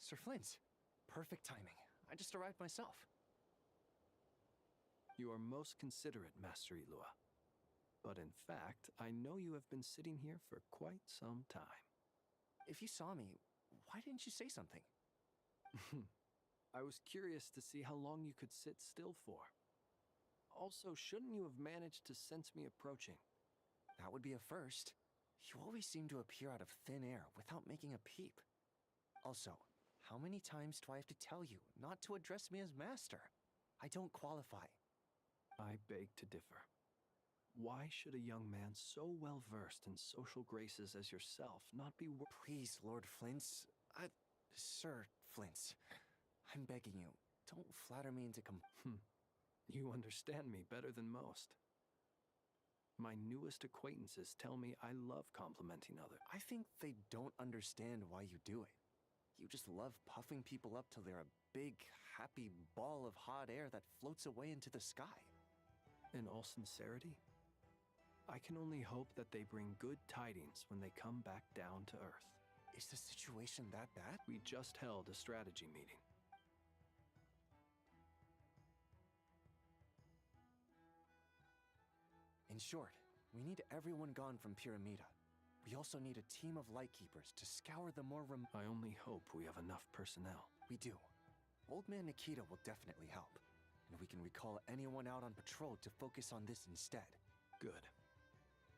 Sir Flint. Perfect timing. I just arrived myself. You are most considerate, Master Ilua. But in fact, I know you have been sitting here for quite some time. If you saw me, why didn't you say something? I was curious to see how long you could sit still for. Also, shouldn't you have managed to sense me approaching? That would be a first. You always seem to appear out of thin air without making a peep. Also, how many times do I have to tell you not to address me as master? I don't qualify. I beg to differ. Why should a young man so well versed in social graces as yourself not be Please, Lord Flint's. Sir Flint's. I'm begging you, don't flatter me into You understand me better than most. My newest acquaintances tell me I love complimenting others. I think they don't understand why you do it. You just love puffing people up till they're a big, happy ball of hot air that floats away into the sky. In all sincerity, I can only hope that they bring good tidings when they come back down to Earth. Is the situation that bad? We just held a strategy meeting. In short, we need everyone gone from Pyramida. We also need a team of lightkeepers to scour the more I only hope we have enough personnel. We do. Old Man Nikita will definitely help. And we can recall anyone out on patrol to focus on this instead. Good.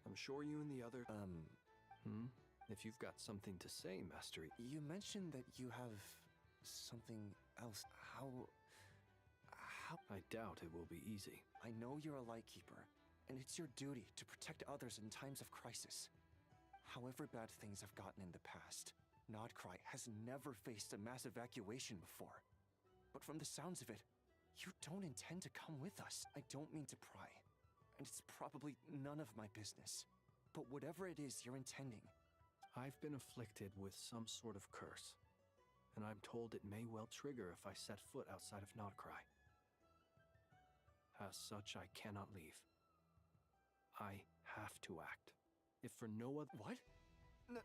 I'm sure you and the other... If you've got something to say, Master... You mentioned that you have something else. How... I doubt it will be easy. I know you're a lightkeeper, and it's your duty to protect others in times of crisis. However bad things have gotten in the past, Nodcry has never faced a mass evacuation before. But from the sounds of it, you don't intend to come with us. I don't mean to pry, and it's probably none of my business. But whatever it is you're intending... I've been afflicted with some sort of curse, and I'm told it may well trigger if I set foot outside of Nodcry. As such, I cannot leave. I have to act. If for no other... What? No.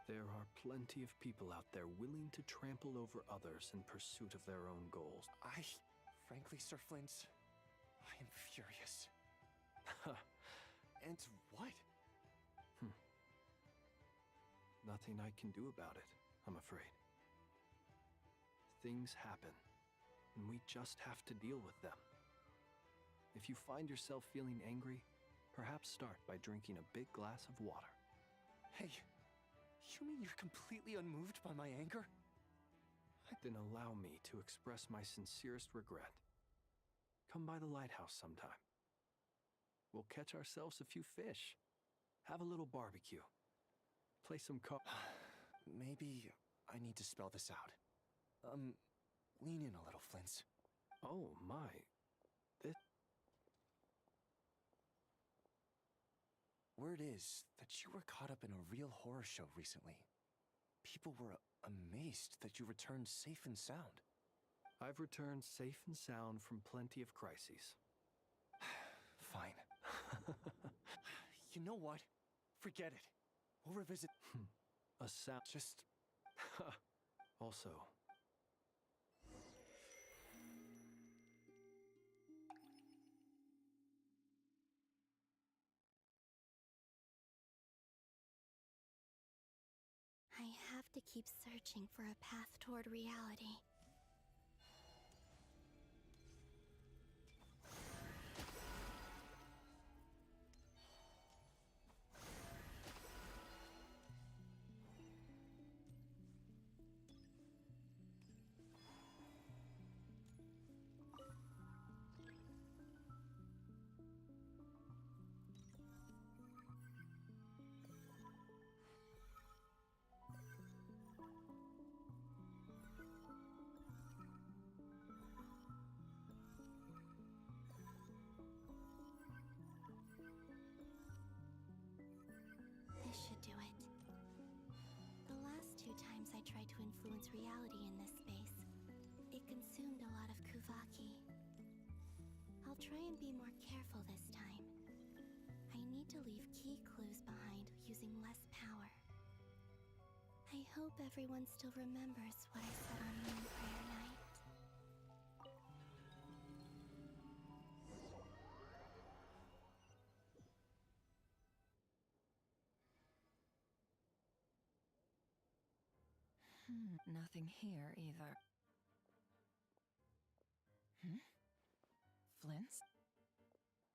There are plenty of people out there willing to trample over others in pursuit of their own goals. Frankly, Sir Flint, I am furious. And what? Nothing I can do about it, I'm afraid. Things happen, and we just have to deal with them. If you find yourself feeling angry, perhaps start by drinking a big glass of water. Hey, you mean you're completely unmoved by my anger? Then allow me to express my sincerest regret. Come by the lighthouse sometime. We'll catch ourselves a few fish, have a little barbecue, play some Maybe I need to spell this out. Lean in a little, Flint. Oh my. Word is that you were caught up in a real horror show recently. People were amazed that you returned safe and sound. I've returned safe and sound from plenty of crises. Fine. You know what? Forget it. We'll revisit. A sound. Just... Also... I have to keep searching for a path toward reality. This should do it. The last 2 times I tried to influence reality in this space, it consumed a lot of Kuvaki. I'll try and be more careful this time. I need to leave key clues behind using less power. I hope everyone still remembers what I said on Moon Prayer Night. Nothing here either. Flint's?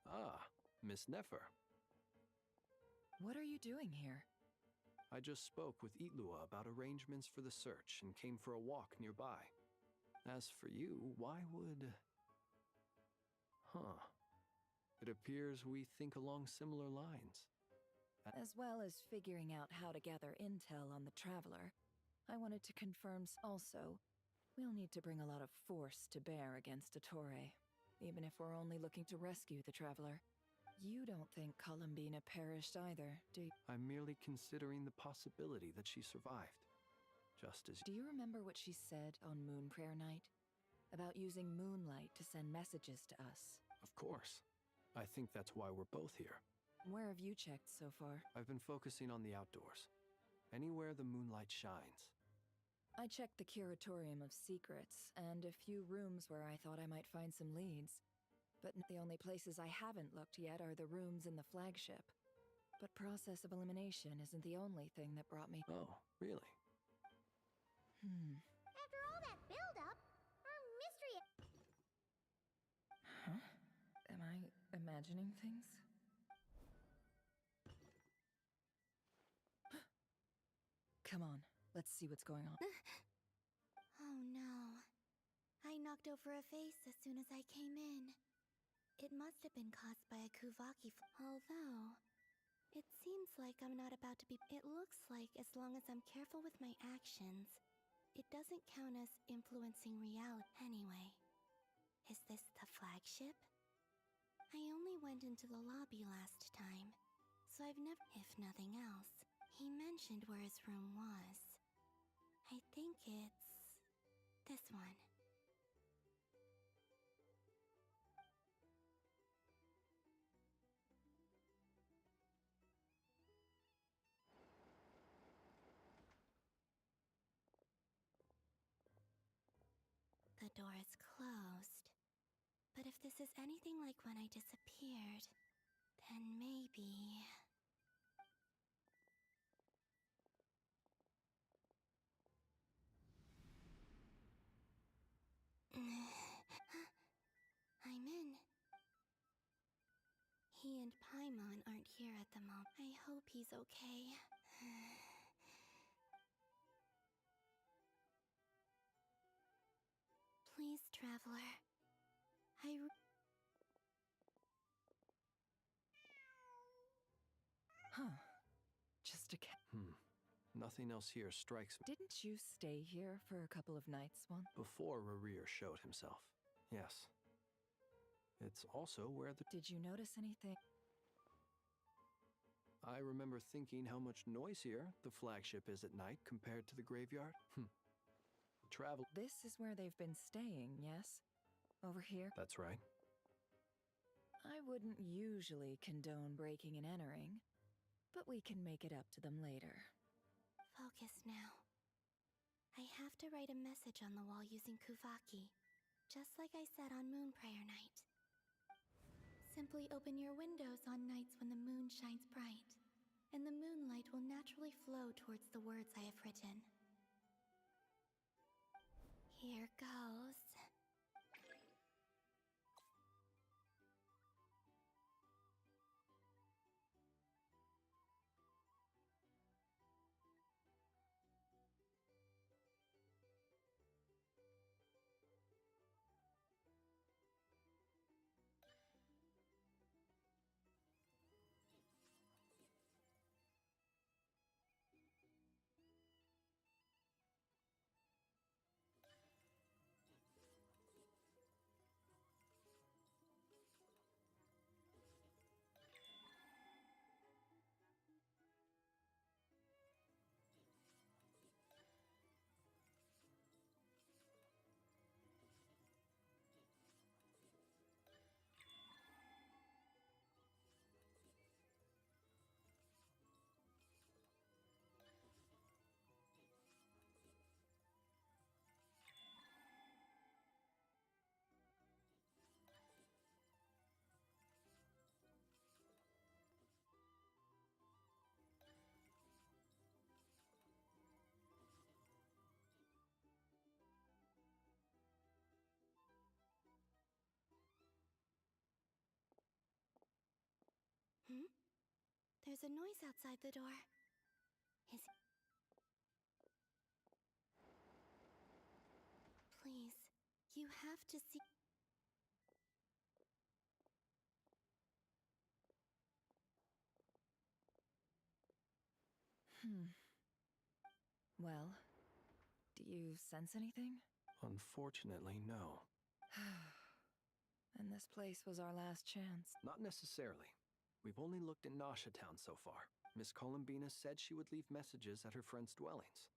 Ah, Miss Nefer. What are you doing here? I just spoke with Itlua about arrangements for the search and came for a walk nearby. As for you, why would... Huh. It appears we think along similar lines. As well as figuring out how to gather intel on the Traveler, I wanted to confirm also, we'll need to bring a lot of force to bear against Ettore, even if we're only looking to rescue the Traveler. You don't think Columbina perished either, do you? I'm merely considering the possibility that she survived. Just as... Do you remember what she said on Moon Prayer Night? About using moonlight to send messages to us? Of course. I think that's why we're both here. Where have you checked so far? I've been focusing on the outdoors. Anywhere the moonlight shines. I checked the Curatorium of Secrets, and a few rooms where I thought I might find some leads. But the only places I haven't looked yet are the rooms in the flagship. But process of elimination isn't the only thing that brought me... Oh, really? After all that build-up, our mystery... Huh? Am I imagining things? Come on, let's see what's going on. Oh no. I knocked over a vase as soon as I came in. It must have been caused by a Kuvaki although... It seems like I'm not about to be... It looks like as long as I'm careful with my actions, it doesn't count as influencing reality. Anyway, is this the flagship? I only went into the lobby last time, so I've never... If nothing else, he mentioned where his room was. I think it's... this one. The door is closed. But if this is anything like when I disappeared, then maybe... I'm in. He and Paimon aren't here at the moment. I hope he's okay. Please, Traveler. Huh. Just a cat. Nothing else here strikes me. Didn't you stay here for a couple of nights once? Before Rarir showed himself. Yes. It's also where the... Did you notice anything? I remember thinking how much noisier the flagship is at night compared to the graveyard. Travel... This is where they've been staying, yes? Over here? That's right. I wouldn't usually condone breaking and entering, but we can make it up to them later. Focus now. I have to write a message on the wall using Kuvaki, just like I said on Moon Prayer Night. Simply open your windows on nights when the moon shines bright, and the moonlight will naturally flow towards the words I have written. Here goes. There's a noise outside the door. Is... Please, you have to see... Well, do you sense anything? Unfortunately, no. And this place was our last chance. Not necessarily. We've only looked in Nasha Town so far. Miss Columbina said she would leave messages at her friends' dwellings.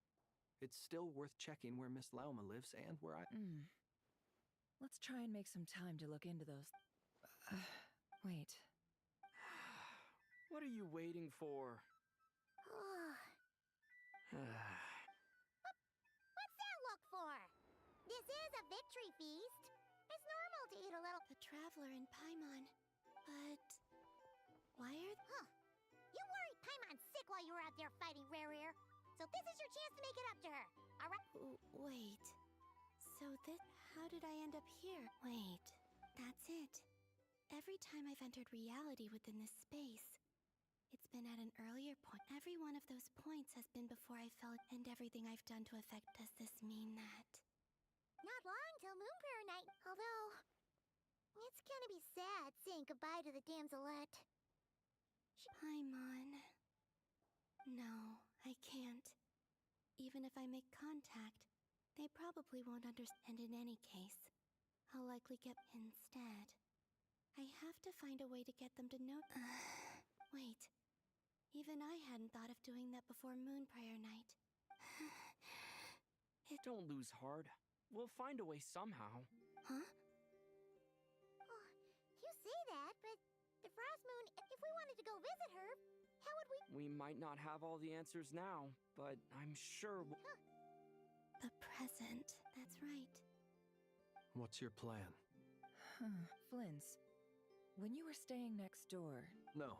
It's still worth checking where Miss Lauma lives and where I... Let's try and make some time to look into those... wait. What are you waiting for? What's that look for? This is a victory feast. It's normal to eat a little... The Traveler in Paimon. But... why are... Huh. You worried Paimon sick while you were out there fighting Rare. So this is your chance to make it up to her. Alright? Wait. So this... how did I end up here? Wait. That's it. Every time I've entered reality within this space, it's been at an earlier point. Every one of those points has been before I fell, and everything I've done to affect... Does this mean that... Not long till Moon Prayer Night. Although... it's gonna be sad saying goodbye to the damselette. Paimon... No, I can't. Even if I make contact, they probably won't understand. In any case, I'll likely get... Instead, I have to find a way to get them to know... Wait. Even I hadn't thought of doing that before Moon Prayer Night. Don't lose heart. We'll find a way somehow. Huh? Oh, you say that, but the Frost Moon, if we wanted to go visit her, how would we... We might not have all the answers now, but I'm sure The present. That's right. What's your plan? Flints, when you were staying next door... No.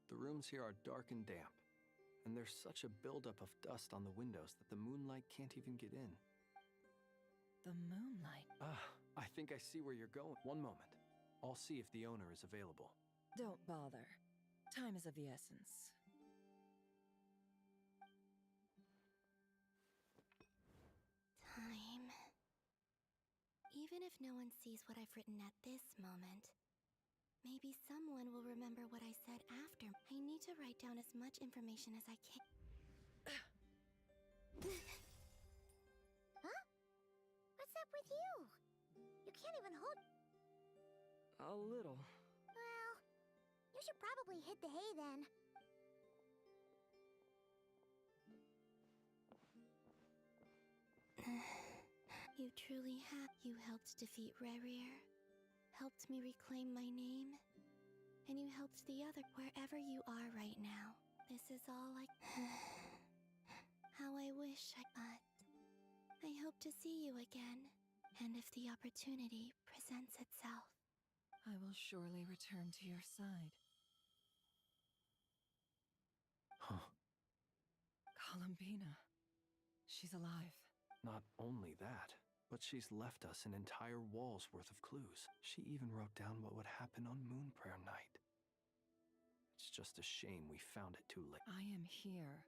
The rooms here are dark and damp, and there's such a buildup of dust on the windows that the moonlight can't even get in. The moonlight? I think I see where you're going. One moment. I'll see if the owner is available. Don't bother. Time is of the essence. Time. Even if no one sees what I've written at this moment, maybe someone will remember what I said after. I need to write down as much information as I can. Huh? What's up with you? You can't even hold... a little. Well, you should probably hit the hay then. You truly have. You helped defeat Rare, helped me reclaim my name, and you helped the other. Wherever you are right now, this is all I... How I wish I hope to see you again, and if the opportunity presents itself, I will surely return to your side. Huh. Columbina. She's alive. Not only that, but she's left us an entire wall's worth of clues. She even wrote down what would happen on Moon Prayer Night. It's just a shame we found it too late. I am here.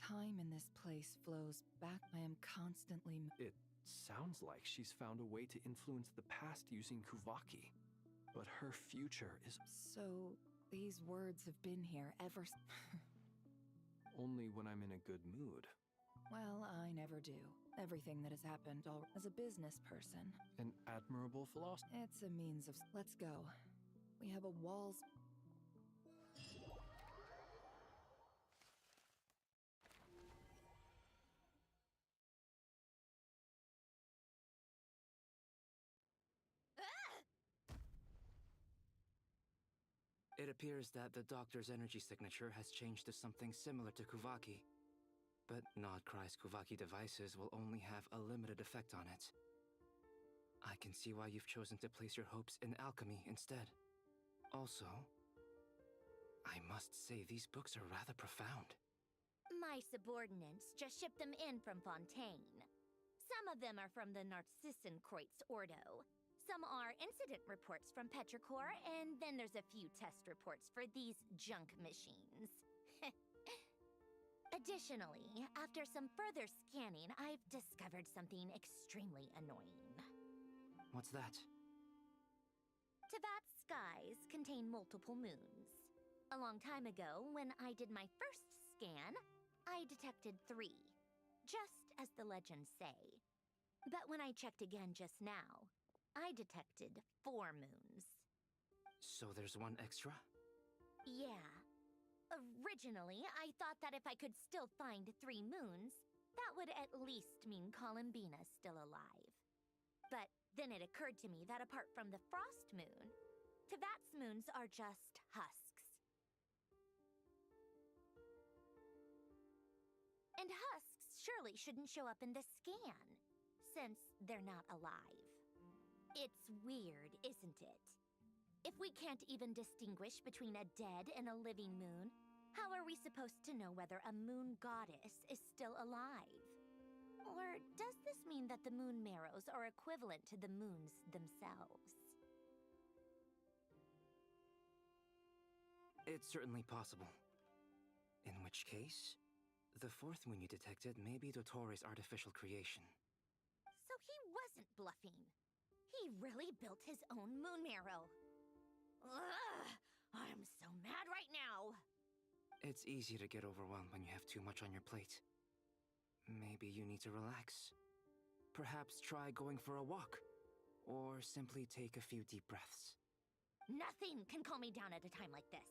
Time in this place flows back. I am constantly... It sounds like she's found a way to influence the past using Kuvaki. But her future is... So, these words have been here ever... Only when I'm in a good mood. Well, I never do. Everything that has happened as a business person. An admirable philosophy. It's a means of... Let's go. We have a walls... It appears that the doctor's energy signature has changed to something similar to Kuvaki. But Nodcry's Kuvaki devices will only have a limited effect on it. I can see why you've chosen to place your hopes in alchemy instead. Also, I must say these books are rather profound. My subordinates just shipped them in from Fontaine. Some of them are from the Narcissenkreuz Ordo. Some are incident reports from Petrichor, and then there's a few test reports for these junk machines. Additionally, after some further scanning, I've discovered something extremely annoying. What's that? Teyvat's skies contain multiple moons. A long time ago, when I did my first scan, I detected 3, just as the legends say. But when I checked again just now, I detected 4 moons. So there's one extra? Yeah. Originally, I thought that if I could still find 3 moons, that would at least mean Columbina's still alive. But then it occurred to me that apart from the Frost Moon, Teyvat's moons are just husks. And husks surely shouldn't show up in the scan, since they're not alive. It's weird, isn't it? If we can't even distinguish between a dead and a living moon, how are we supposed to know whether a moon goddess is still alive? Or does this mean that the moon marrows are equivalent to the moons themselves? It's certainly possible. In which case, the 4th moon you detected may be Dottore artificial creation. So he wasn't bluffing. He really built his own moon marrow. Ugh! I'm so mad right now! It's easy to get overwhelmed when you have too much on your plate. Maybe you need to relax. Perhaps try going for a walk. Or simply take a few deep breaths. Nothing can calm me down at a time like this.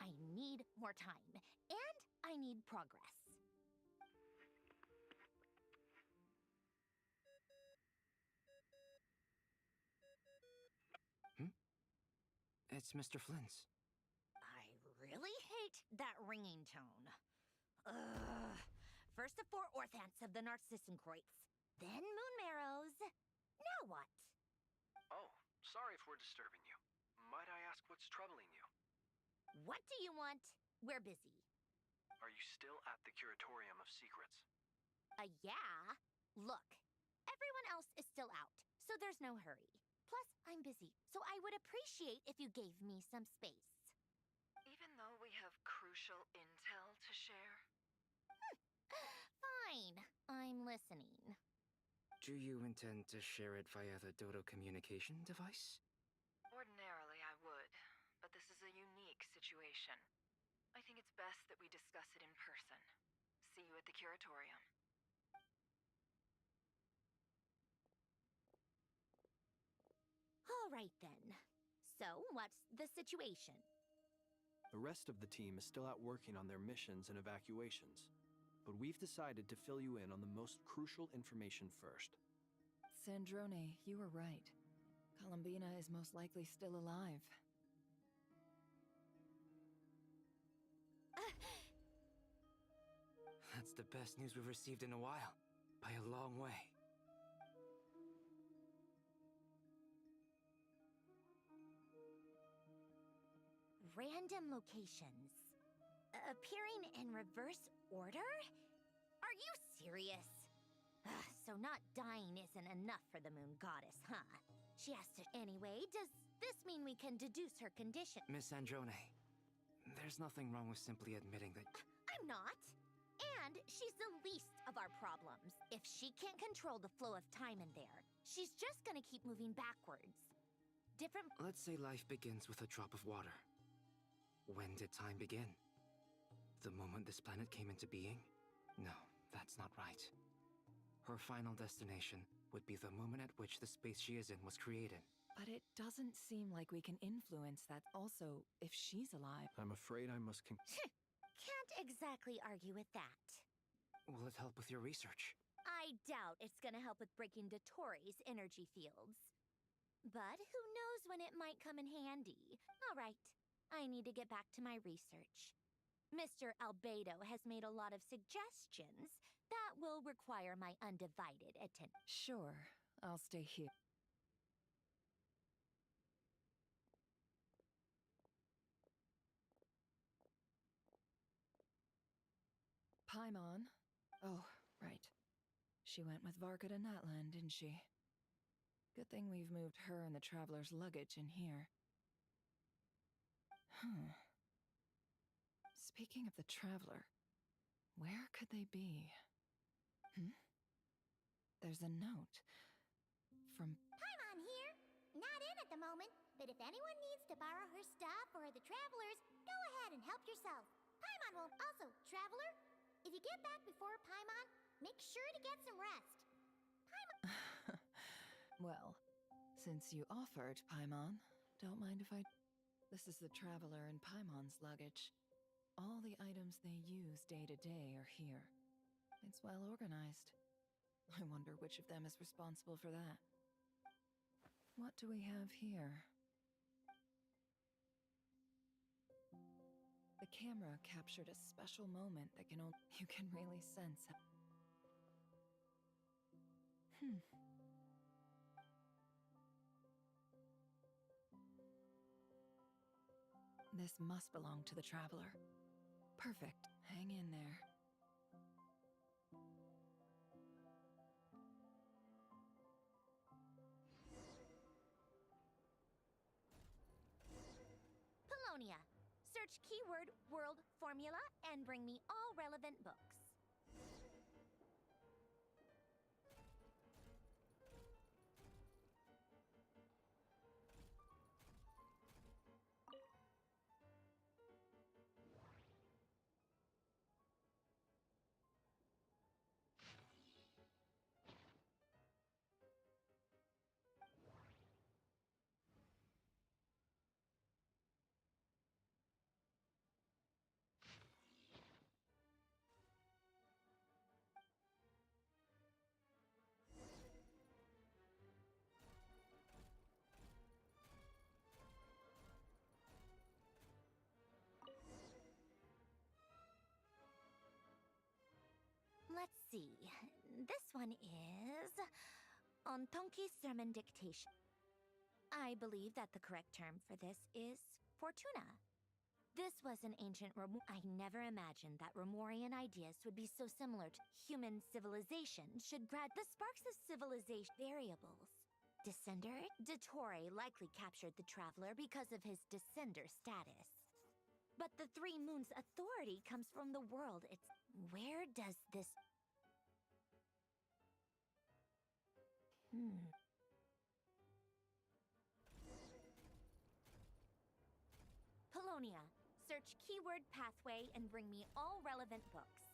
I need more time, and I need progress. It's Mr. Flynn's. I really hate that ringing tone. Ugh. First the 4 Orthants of the Narcissenkreuz, then moon marrows. Now what? Oh, sorry if we're disturbing you. Might I ask what's troubling you? What do you want? We're busy. Are you still at the Curatorium of Secrets? Yeah. Look, everyone else is still out, so there's no hurry. Plus, I'm busy, so I would appreciate if you gave me some space. Even though we have crucial intel to share? Fine, I'm listening. Do you intend to share it via the Dodo communication device? Ordinarily, I would, but this is a unique situation. I think it's best that we discuss it in person. See you at the Curatorium. All right then. So, what's the situation? The rest of the team is still out working on their missions and evacuations, but we've decided to fill you in on the most crucial information first. Sandrone, you were right. Columbina is most likely still alive. That's the best news we've received in a while. By a long way. Random locations. Appearing in reverse order? Are you serious? So not dying isn't enough for the moon goddess, huh? She has to... Anyway, does this mean we can deduce her condition? Miss Androne, there's nothing wrong with simply admitting that... I'm not. And she's the least of our problems. If she can't control the flow of time in there, she's just gonna keep moving backwards. Different... Let's say life begins with a drop of water. When did time begin? The moment this planet came into being? No, that's not right. Her final destination would be the moment at which the space she is in was created. But it doesn't seem like we can influence that. Also, if she's alive... I'm afraid I must Can't exactly argue with that. Will it help with your research? I doubt it's gonna help with breaking Dottore's energy fields. But who knows when it might come in handy. All right, I need to get back to my research. Mr. Albedo has made a lot of suggestions that will require my undivided attention. Sure, I'll stay here. Paimon? Oh, right. She went with Varka to Natlan, didn't she? Good thing we've moved her and the Traveler's luggage in here. Speaking of the Traveler, Where could they be? There's a note from... Paimon here. Not in at the moment, but if anyone needs to borrow her stuff or the travelers, go ahead and help yourself. Paimon will... Also, traveler, if you get back before Paimon, make sure to get some rest. Well, since you offered, Paimon, don't mind if I... This is the traveler and Paimon's luggage. All the items they use day to day are here. It's well organized. I wonder which of them is responsible for that. What do we have here? The camera captured a special moment that can only... You can really sense... This must belong to the traveler. Perfect. Hang in there. Polonia. Search keyword world formula and bring me all relevant books. Let's see. This one is Ontonki Sermon Dictation. I believe that the correct term for this is Fortuna. This was an ancient I never imagined that Remorian ideas would be so similar to human civilization should grad the sparks of civilization variables. Descender? Dottore likely captured the traveler because of his descender status. But the Three Moons' authority comes from the world. Where does this... Polonia. Search keyword pathway and bring me all relevant books.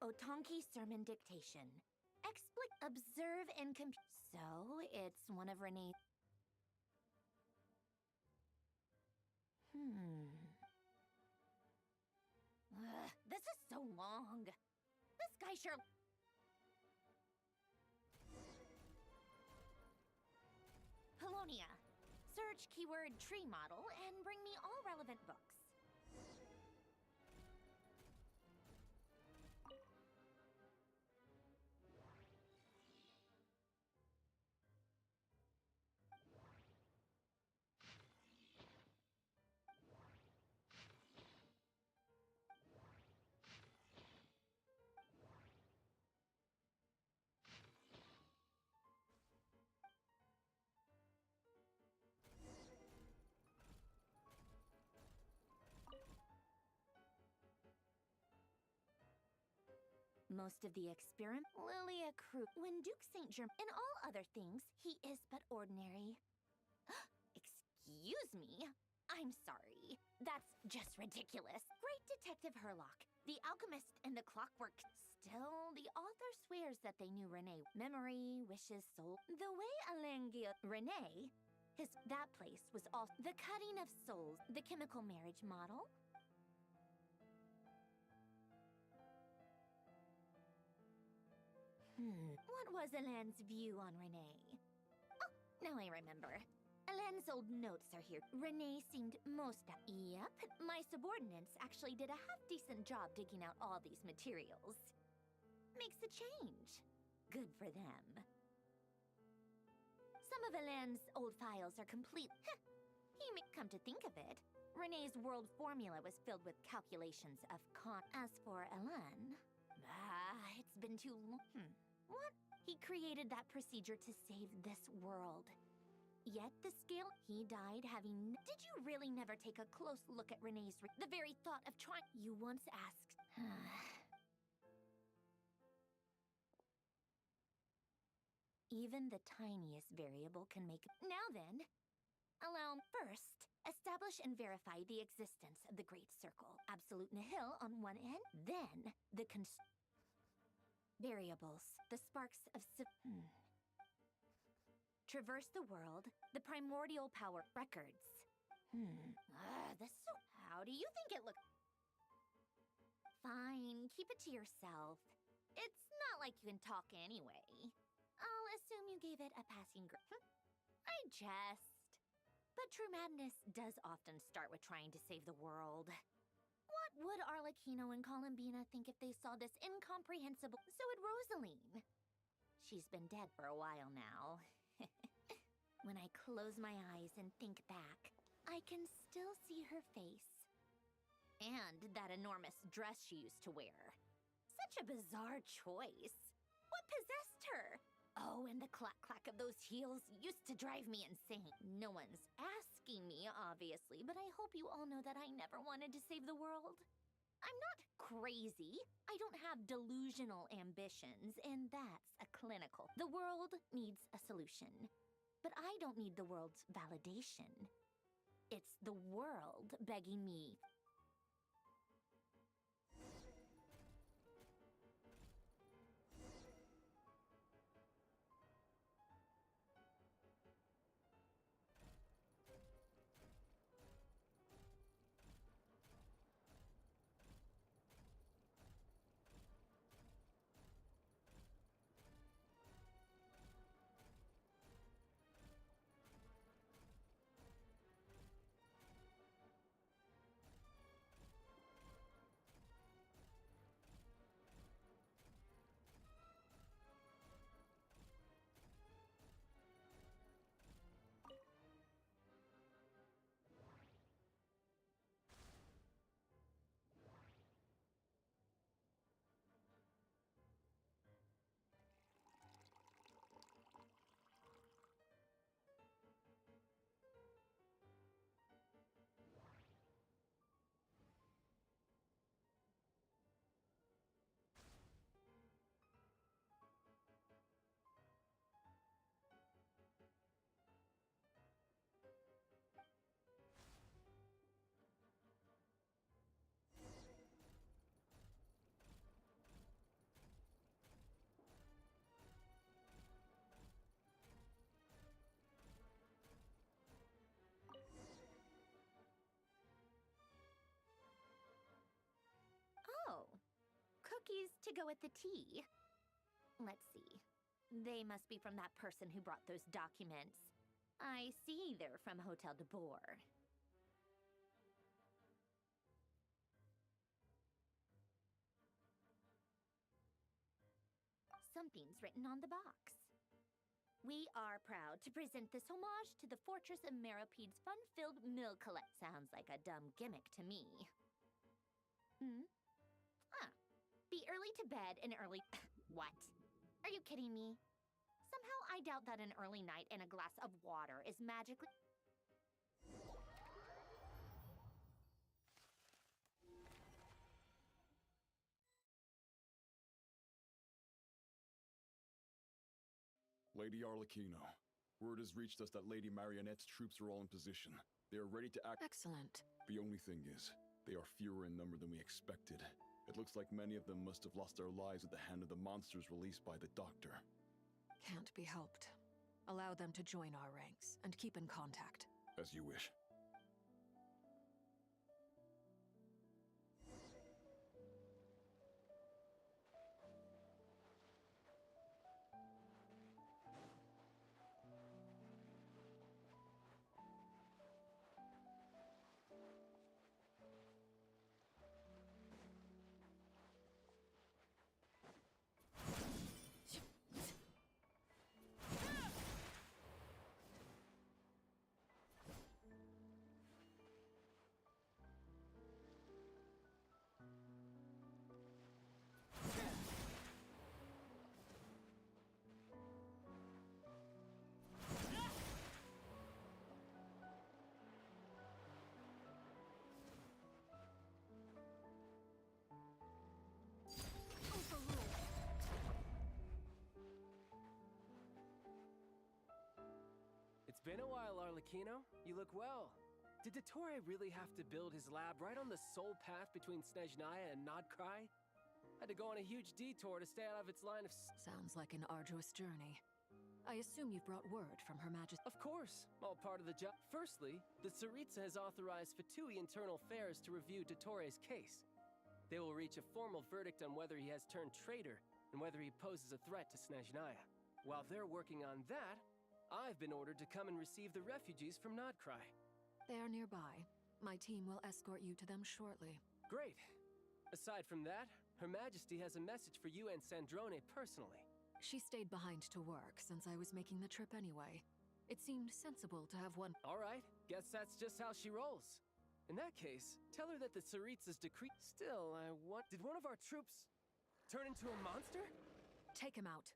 Otonki Sermon Dictation. Observe and compute. So, it's one of Renee's... This is so long. This guy sure... Polonia. Search keyword tree model and bring me all relevant books. Most of the experiment, Lilia Crew. When Duke St. Germain, in all other things, he is but ordinary. Excuse me? I'm sorry. That's just ridiculous. Great Detective Herlock, the alchemist and the clockwork. Still, the author swears that they knew Renee. Memory, wishes, soul. The way Alengia... Renee... that place was all... The cutting of souls, the chemical marriage model. What was Helene's view on Renee? Oh, now I remember. Helene's old notes are here. Renee seemed most... Yep, my subordinates actually did a half-decent job digging out all these materials. Makes a change. Good for them. Some of Helene's old files are complete... He may come to think of it. Renee's world formula was filled with calculations of As for Helene... it's been too long. What? He created that procedure to save this world. Yet the scale he died having... Did you really never take a close look at Renee's... The very thought of trying... You once asked... Even the tiniest variable can make... Now then, allow first, establish and verify the existence of the Great Circle. Absolute nihil on one end, then the variables, the sparks of... Traverse the world, the primordial power records. How do you think it looks? Fine, keep it to yourself. It's not like you can talk anyway. I'll assume you gave it a passing grade. I jest. But true madness does often start with trying to save the world. What would Arlecchino and Columbina think if they saw this incomprehensible... So would Rosaline. She's been dead for a while now. When I close my eyes and think back, I can still see her face. And that enormous dress she used to wear. Such a bizarre choice. What possessed her? Oh, and the clack-clack of those heels used to drive me insane. No one's asking me, obviously, but I hope you all know that I never wanted to save the world. I'm not crazy. I don't have delusional ambitions, and that's a clinical. The world needs a solution. But I don't need the world's validation. It's the world begging me. Cookies to go with the tea. Let's see. They must be from that person who brought those documents. I see they're from Hotel de Boer. Something's written on the box. We are proud to present this homage to the Fortress of Meropede's fun-filled mill collect. Sounds like a dumb gimmick to me. Be early to bed and early... What? Are you kidding me? Somehow I doubt that an early night and a glass of water is magically... Lady Arlecchino, word has reached us that Lady Marionette's troops are all in position. They are ready to act... Excellent. The only thing is, they are fewer in number than we expected. It looks like many of them must have lost their lives at the hand of the monsters released by the Doctor. Can't be helped. Allow them to join our ranks, and keep in contact. As you wish. been a while, Arlecchino. You look well. Did Dottore really have to build his lab right on the sole path between Snezhnaya and Nodcry? Had to go on a huge detour to stay out of its line of Sounds like an arduous journey. I assume you've brought word from Her Majesty. Of course, all part of the job. Firstly, the Tsaritsa has authorized Fatui Internal Affairs to review Dottore's case. They will reach a formal verdict on whether he has turned traitor and whether he poses a threat to Snezhnaya. While they're working on that, I've been ordered to come and receive the refugees from Nodcry. They are nearby. My team will escort you to them shortly. Great. Aside from that, Her Majesty has a message for you and Sandrone personally. She stayed behind to work since I was making the trip anyway. It seemed sensible to have one. All right, guess that's just how she rolls. In that case, tell her that the Tsaritsa's decree. Still, did one of our troops turn into a monster? Take him out.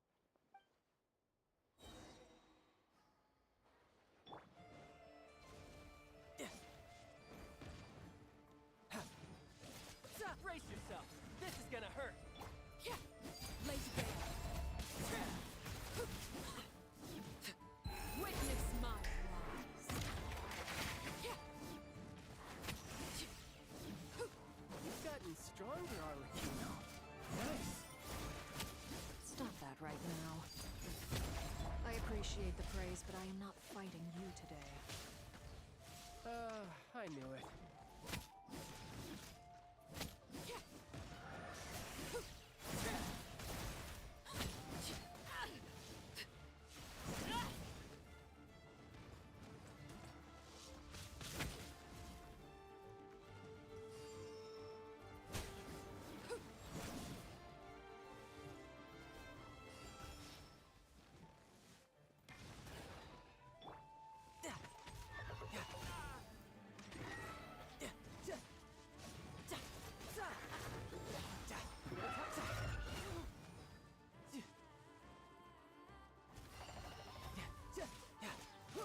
Brace yourself. This is gonna hurt. Lazy Gate. Witness my rise. You've gotten stronger, Arlecchino. Nice. Stop that right now. I appreciate the praise, but I am not fighting you today. I knew it.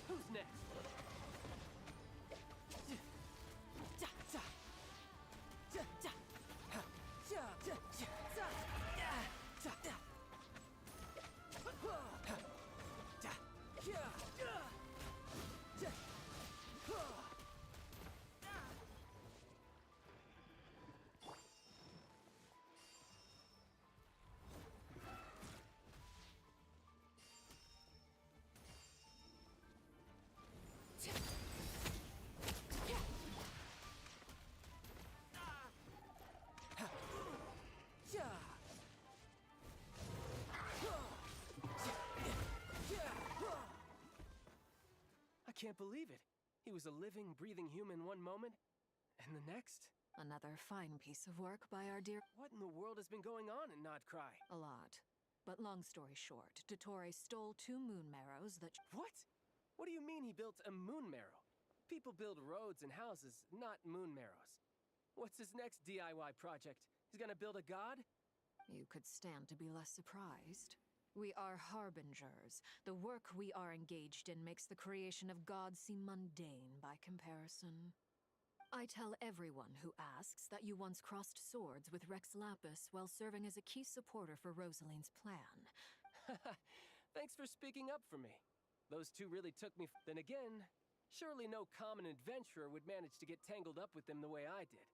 Who's next? I can't believe it. He was a living, breathing human one moment, and the next? Another fine piece of work by our dear... What in the world has been going on in Nodcry? A lot. But long story short, Dottore stole 2 moon marrows that... What? What do you mean he built a moon marrow? People build roads and houses, not moon marrows. What's his next DIY project? He's gonna build a god? You could stand to be less surprised. We are harbingers. The work we are engaged in makes the creation of gods seem mundane by comparison. I tell everyone who asks that you once crossed swords with Rex Lapis while serving as a key supporter for Rosaline's plan. Thanks for speaking up for me. Those two really took me. Then again, surely no common adventurer would manage to get tangled up with them the way I did.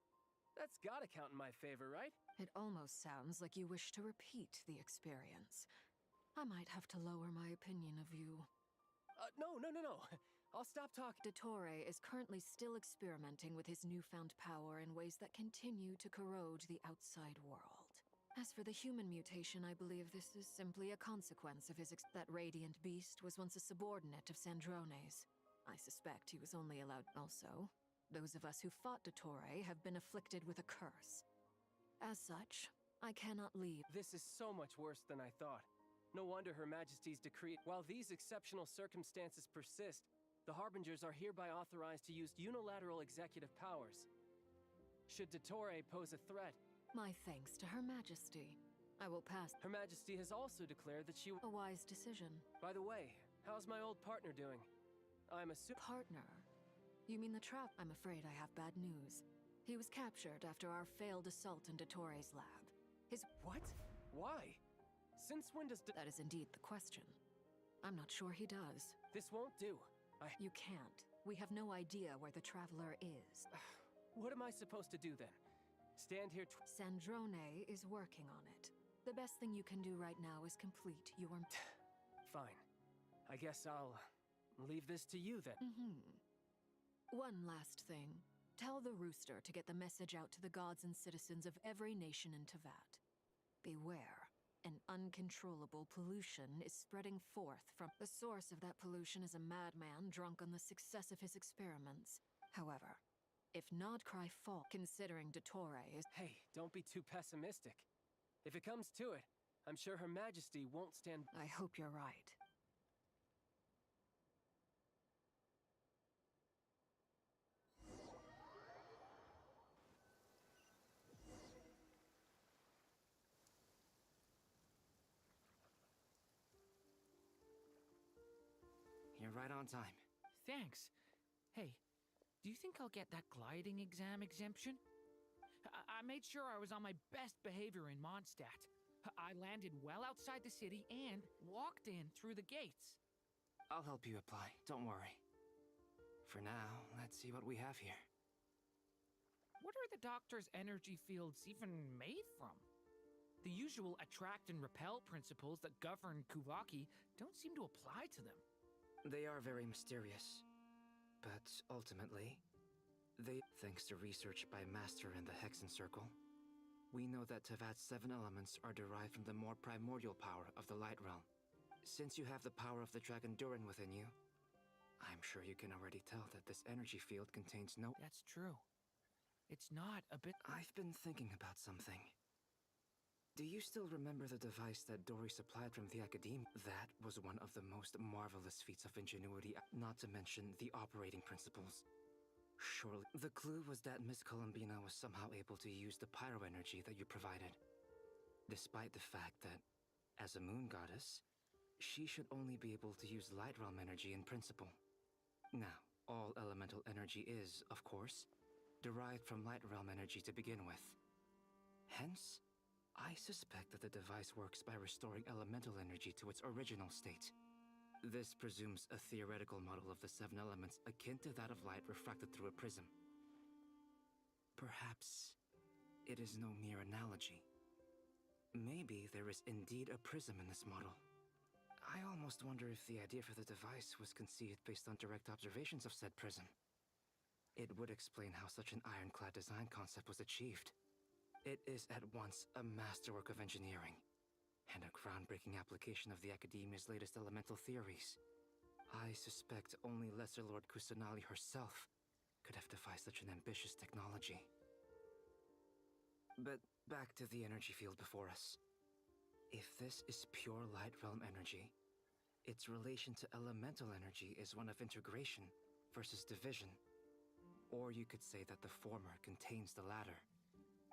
That's gotta count in my favor, right? It almost sounds like you wish to repeat the experience. I might have to lower my opinion of you. No. I'll stop talking. Dottore is currently still experimenting with his newfound power in ways that continue to corrode the outside world. As for the human mutation, I believe this is simply a consequence of his that radiant beast was once a subordinate of Sandrone's. I suspect he was only allowed. Also, those of us who fought Dottore have been afflicted with a curse. As such, I cannot leave. This is so much worse than I thought. No wonder Her Majesty's decree. While these exceptional circumstances persist, the Harbingers are hereby authorized to use unilateral executive powers. Should Dottore pose a threat... My thanks to Her Majesty. I will pass. Her Majesty has also declared that she... A wise decision. By the way, how's my old partner doing? I'm a Partner? You mean the trap? I'm afraid I have bad news. He was captured after our failed assault in Dottore's lab. His... What? Why? Since when does... That is indeed the question. I'm not sure he does. This won't do. You can't. We have no idea where the Traveler is. What am I supposed to do then? Stand here Sandrone is working on it. The best thing you can do right now is complete your... Fine. I guess I'll leave this to you then. One last thing. Tell the Rooster to get the message out to the gods and citizens of every nation in Tevat. Beware. An uncontrollable pollution is spreading forth from... The source of that pollution is a madman drunk on the success of his experiments. However, if Nodcry fall, considering Dottore is... Hey, don't be too pessimistic. If it comes to it, I'm sure Her Majesty won't stand... I hope you're right. You're right on time. Thanks. Hey, do you think I'll get that gliding exam exemption? I made sure I was on my best behavior in Mondstadt. I landed well outside the city and walked in through the gates. I'll help you apply, don't worry. For now, let's see what we have here. What are the doctor's energy fields even made from? The usual attract and repel principles that govern Kuvaki don't seem to apply to them. They are very mysterious. But ultimately, thanks to research by Master in the Hexen Circle, we know that Tevat's 7 elements are derived from the more primordial power of the Light Realm. Since you have the power of the Dragon Durin within you, I'm sure you can already tell that this energy field contains no... That's true. It's not a bit... I've been thinking about something. Do you still remember the device that Dory supplied from the Academe? That was one of the most marvelous feats of ingenuity, not to mention the operating principles. Surely, the clue was that Miss Columbina was somehow able to use the pyro energy that you provided. Despite the fact that, as a moon goddess, she should only be able to use Light Realm energy in principle. Now, all elemental energy is, of course, derived from Light Realm energy to begin with. Hence, I suspect that the device works by restoring elemental energy to its original state. This presumes a theoretical model of the 7 elements akin to that of light refracted through a prism. Perhaps it is no mere analogy. Maybe there is indeed a prism in this model. I almost wonder if the idea for the device was conceived based on direct observations of said prism. It would explain how such an ironclad design concept was achieved. It is at once a masterwork of engineering and a groundbreaking application of the Academia's latest elemental theories. I suspect only Lesser Lord Kusanali herself could have devised such an ambitious technology. But back to the energy field before us. If this is pure Light Realm energy, its relation to elemental energy is one of integration versus division. Or you could say that the former contains the latter.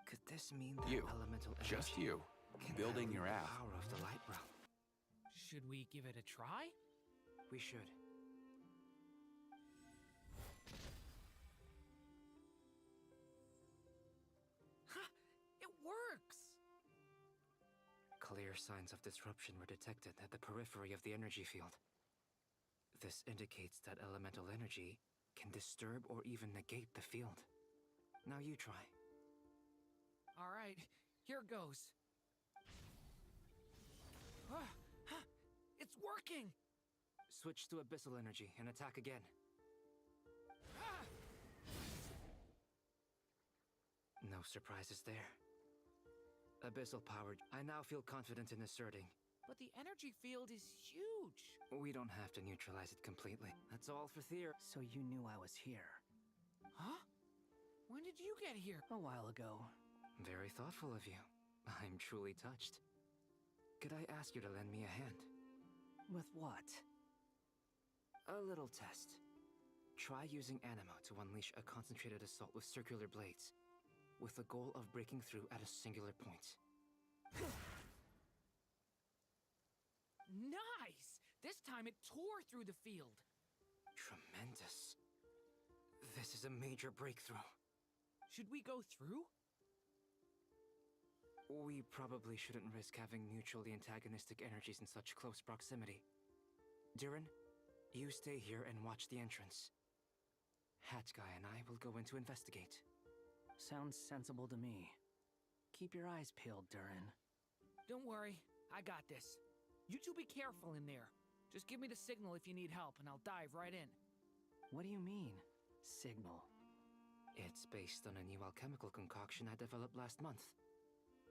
Could this mean that elemental energy... Just you. Building your app. The power of the Light Realm? Should we give it a try? We should. Ha! It works! Clear signs of disruption were detected at the periphery of the energy field. This indicates that elemental energy can disturb or even negate the field. Now you try. All right, here goes. It's working! Switch to abyssal energy and attack again. No surprises there. Abyssal powered. I now feel confident in asserting. But the energy field is huge. We don't have to neutralize it completely. That's all for theory. So you knew I was here? Huh? When did you get here? A while ago. Very thoughtful of you. I'm truly touched. Could I ask you to lend me a hand? With what? A little test. Try using Animo to unleash a concentrated assault with circular blades, with the goal of breaking through at a singular point. Nice! This time it tore through the field. Tremendous. This is a major breakthrough. Should we go through? We probably shouldn't risk having mutually antagonistic energies in such close proximity. Durin, You stay here and watch the entrance. Hat Guy and I will go in to investigate. Sounds sensible to me. Keep your eyes peeled, Durin. Don't worry, I got this. You two be careful in there. Just give me the signal if you need help, and I'll dive right in. What do you mean, signal? It's based on a new alchemical concoction I developed last month.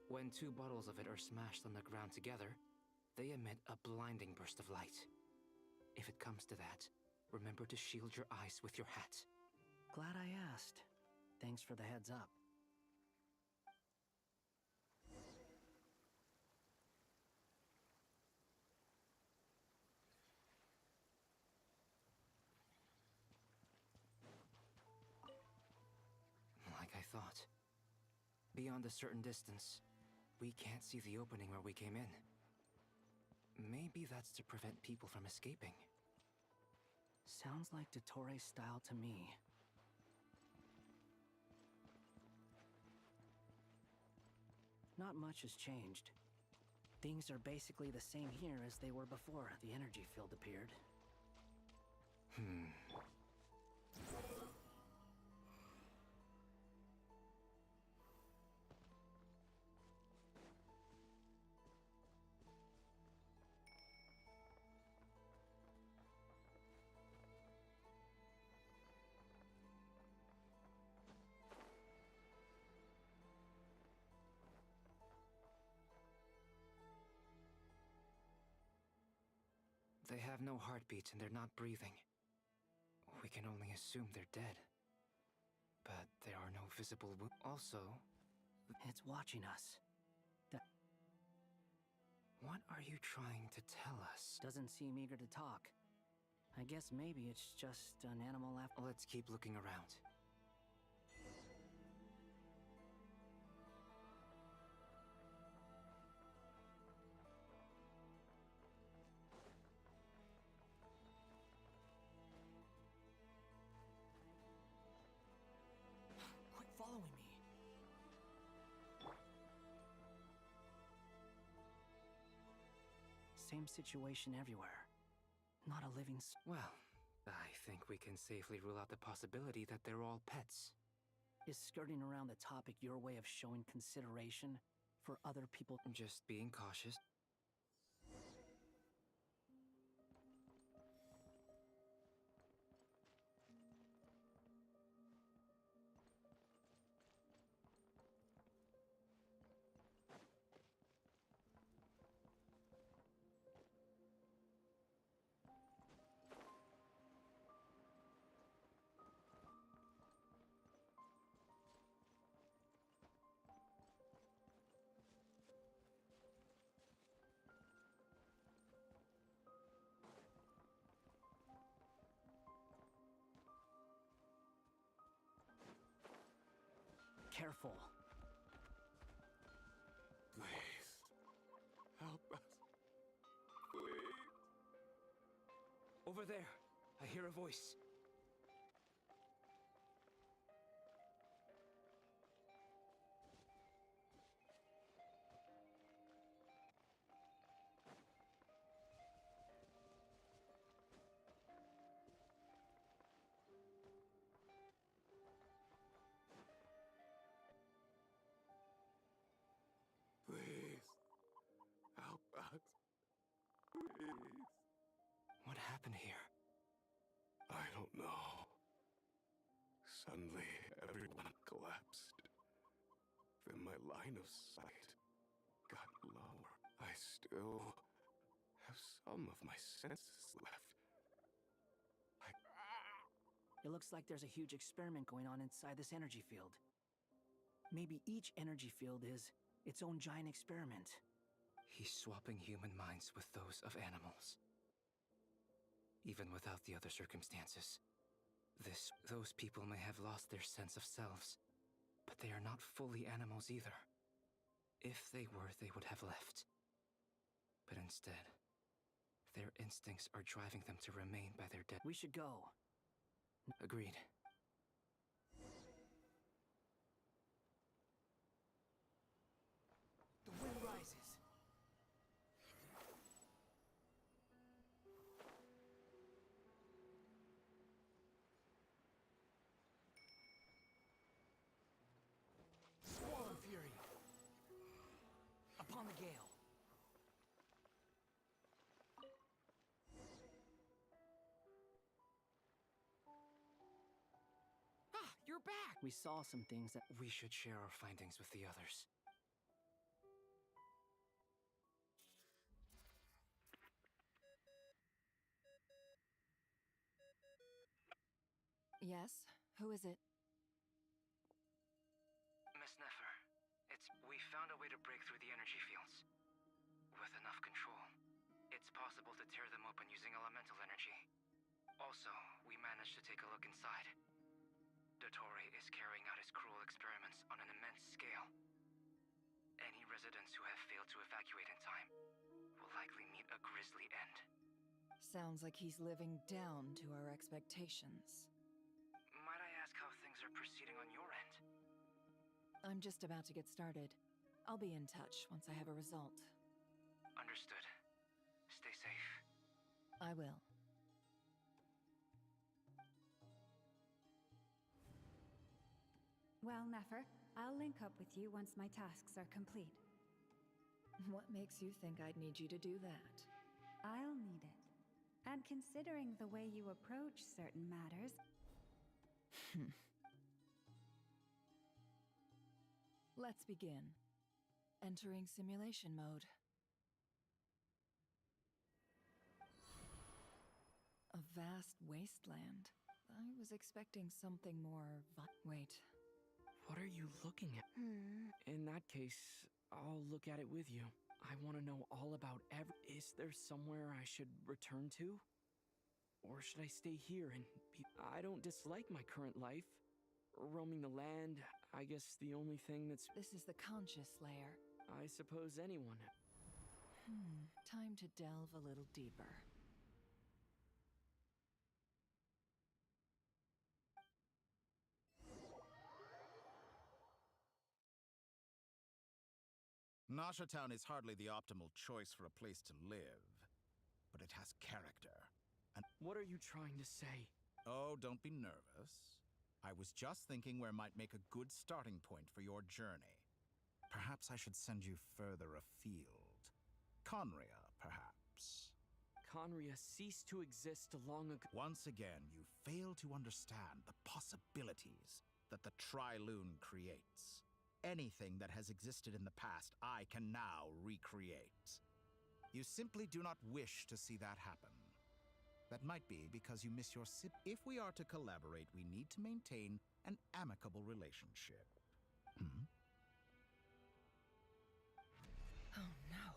When 2 bottles of it are smashed on the ground together, they emit a blinding burst of light. If it comes to that, remember to shield your eyes with your hat. Glad I asked. Thanks for the heads up. Like I thought. Beyond a certain distance, we can't see the opening where we came in. Maybe that's to prevent people from escaping. Sounds like Dottore style to me. Not much has changed. Things are basically the same here as they were before the energy field appeared. They have no heartbeats and they're not breathing. We can only assume they're dead. But there are no visible wounds. Also, It's watching us. what are you trying to tell us? Doesn't seem eager to talk. I guess maybe it's just an animal after. Let's keep looking around. Quit following me. Same situation everywhere. Not a living Well, I think we can safely rule out the possibility that they're all pets. Is skirting around the topic your way of showing consideration for other people? Just being cautious. Careful. Please. Help us. Please. Over there, I hear a voice. Please. Help us. Please. What happened here? I don't know. Suddenly, everyone collapsed. Then my line of sight got lower. I still have some of my senses left. It looks like there's a huge experiment going on inside this energy field. Maybe each energy field is its own giant experiment. He's swapping human minds with those of animals. Even without the other circumstances. Those people may have lost their sense of selves, but they are not fully animals either. If they were, they would have left. But instead, their instincts are driving them to remain by their dead. We should go. Agreed. The wind rises. on the gale. Ah, you're back! We saw some things that... We should share our findings with the others. Yes? Who is it? Miss Nefer, we found a way to break through the energy fields. With enough control, it's possible to tear them open using elemental energy. Also, we managed to take a look inside. Dottore is carrying out his cruel experiments on an immense scale. Any residents who have failed to evacuate in time will likely meet a grisly end. Sounds like he's living down to our expectations. Might I ask how things are proceeding on your end? I'm just about to get started. I'll be in touch once I have a result. Understood. Stay safe. I will. Well, Nefer, I'll link up with you once my tasks are complete. What makes you think I'd need you to do that? I'll need it. And considering the way you approach certain matters... Let's begin. Entering simulation mode. A vast wasteland. I was expecting something more Wait. What are you looking at? In that case, I'll look at it with you. I want to know all about Is there somewhere I should return to? Or should I stay here and be... I don't dislike my current life. Roaming the land, I guess the only thing that's... This is the conscious layer. I suppose anyone... Time to delve a little deeper. Nasha Town is hardly the optimal choice for a place to live, but it has character. And what are you trying to say? Oh, don't be nervous. I was just thinking where might make a good starting point for your journey. Perhaps I should send you further afield. Conria, perhaps. Conria ceased to exist long ago. Once again, you fail to understand the possibilities that the Tri-Lune creates. Anything that has existed in the past, I can now recreate. You simply do not wish to see that happen. That might be because you miss your sib. If we are to collaborate, we need to maintain an amicable relationship. Oh no.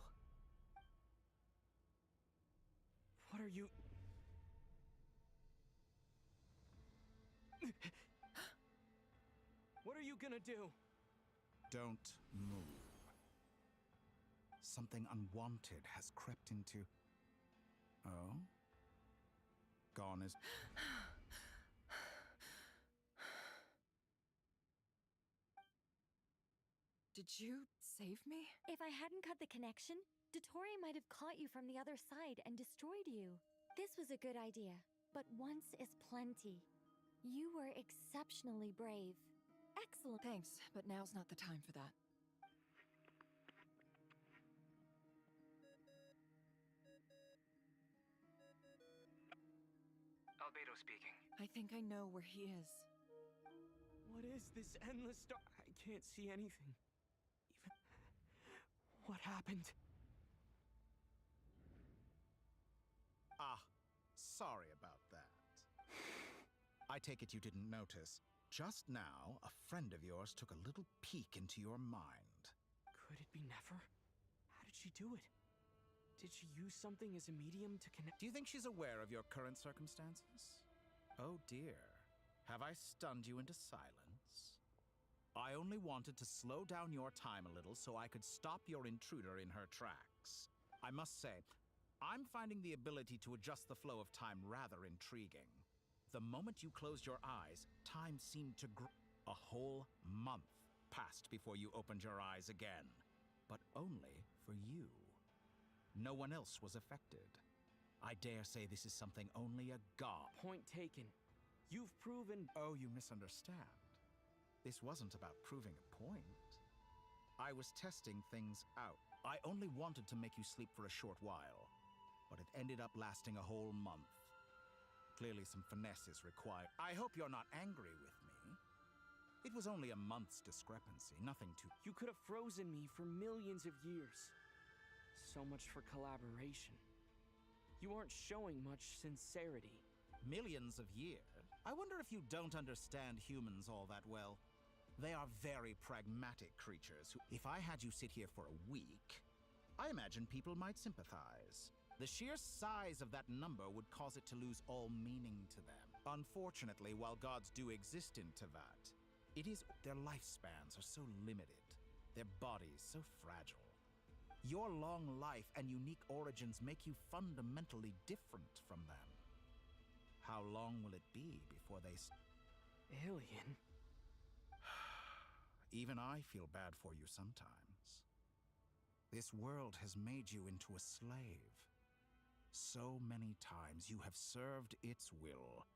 What are you... What are you gonna do? Don't move. Something unwanted has crept into... Oh? Gone is... Did you save me? If I hadn't cut the connection, Dottore might have caught you from the other side and destroyed you. This was a good idea, but once is plenty. You were exceptionally brave. Excellent. Thanks, but now's not the time for that. Albedo speaking. I think I know where he is. What is this endless dark? I can't see anything. Even... What happened? Ah, sorry about that. I take it you didn't notice. Just now, a friend of yours took a little peek into your mind. Could it be Nefer? How did she do it? Did she use something as a medium to connect? Do you think she's aware of your current circumstances? Oh dear. Have I stunned you into silence? I only wanted to slow down your time a little so I could stop your intruder in her tracks. I must say, I'm finding the ability to adjust the flow of time rather intriguing. The moment you closed your eyes, time seemed to grow. A whole month passed before you opened your eyes again. But only for you. No one else was affected. I dare say this is something only a god. Point taken. You've proven... Oh, you misunderstand. This wasn't about proving a point. I was testing things out. I only wanted to make you sleep for a short while, but it ended up lasting a whole month. Clearly some finesse is required. I hope you're not angry with me. It was only a month's discrepancy, nothing too... You could have frozen me for millions of years. So much for collaboration. You aren't showing much sincerity. Millions of years? I wonder if you don't understand humans all that well. They are very pragmatic creatures who, if I had you sit here for a week, I imagine people might sympathize. The sheer size of that number would cause it to lose all meaning to them. Unfortunately, while gods do exist in Tevat, their lifespans are so limited, their bodies so fragile. Your long life and unique origins make you fundamentally different from them. How long will it be before they... Alien? Even I feel bad for you sometimes. This world has made you into a slave. So many times you have served its will.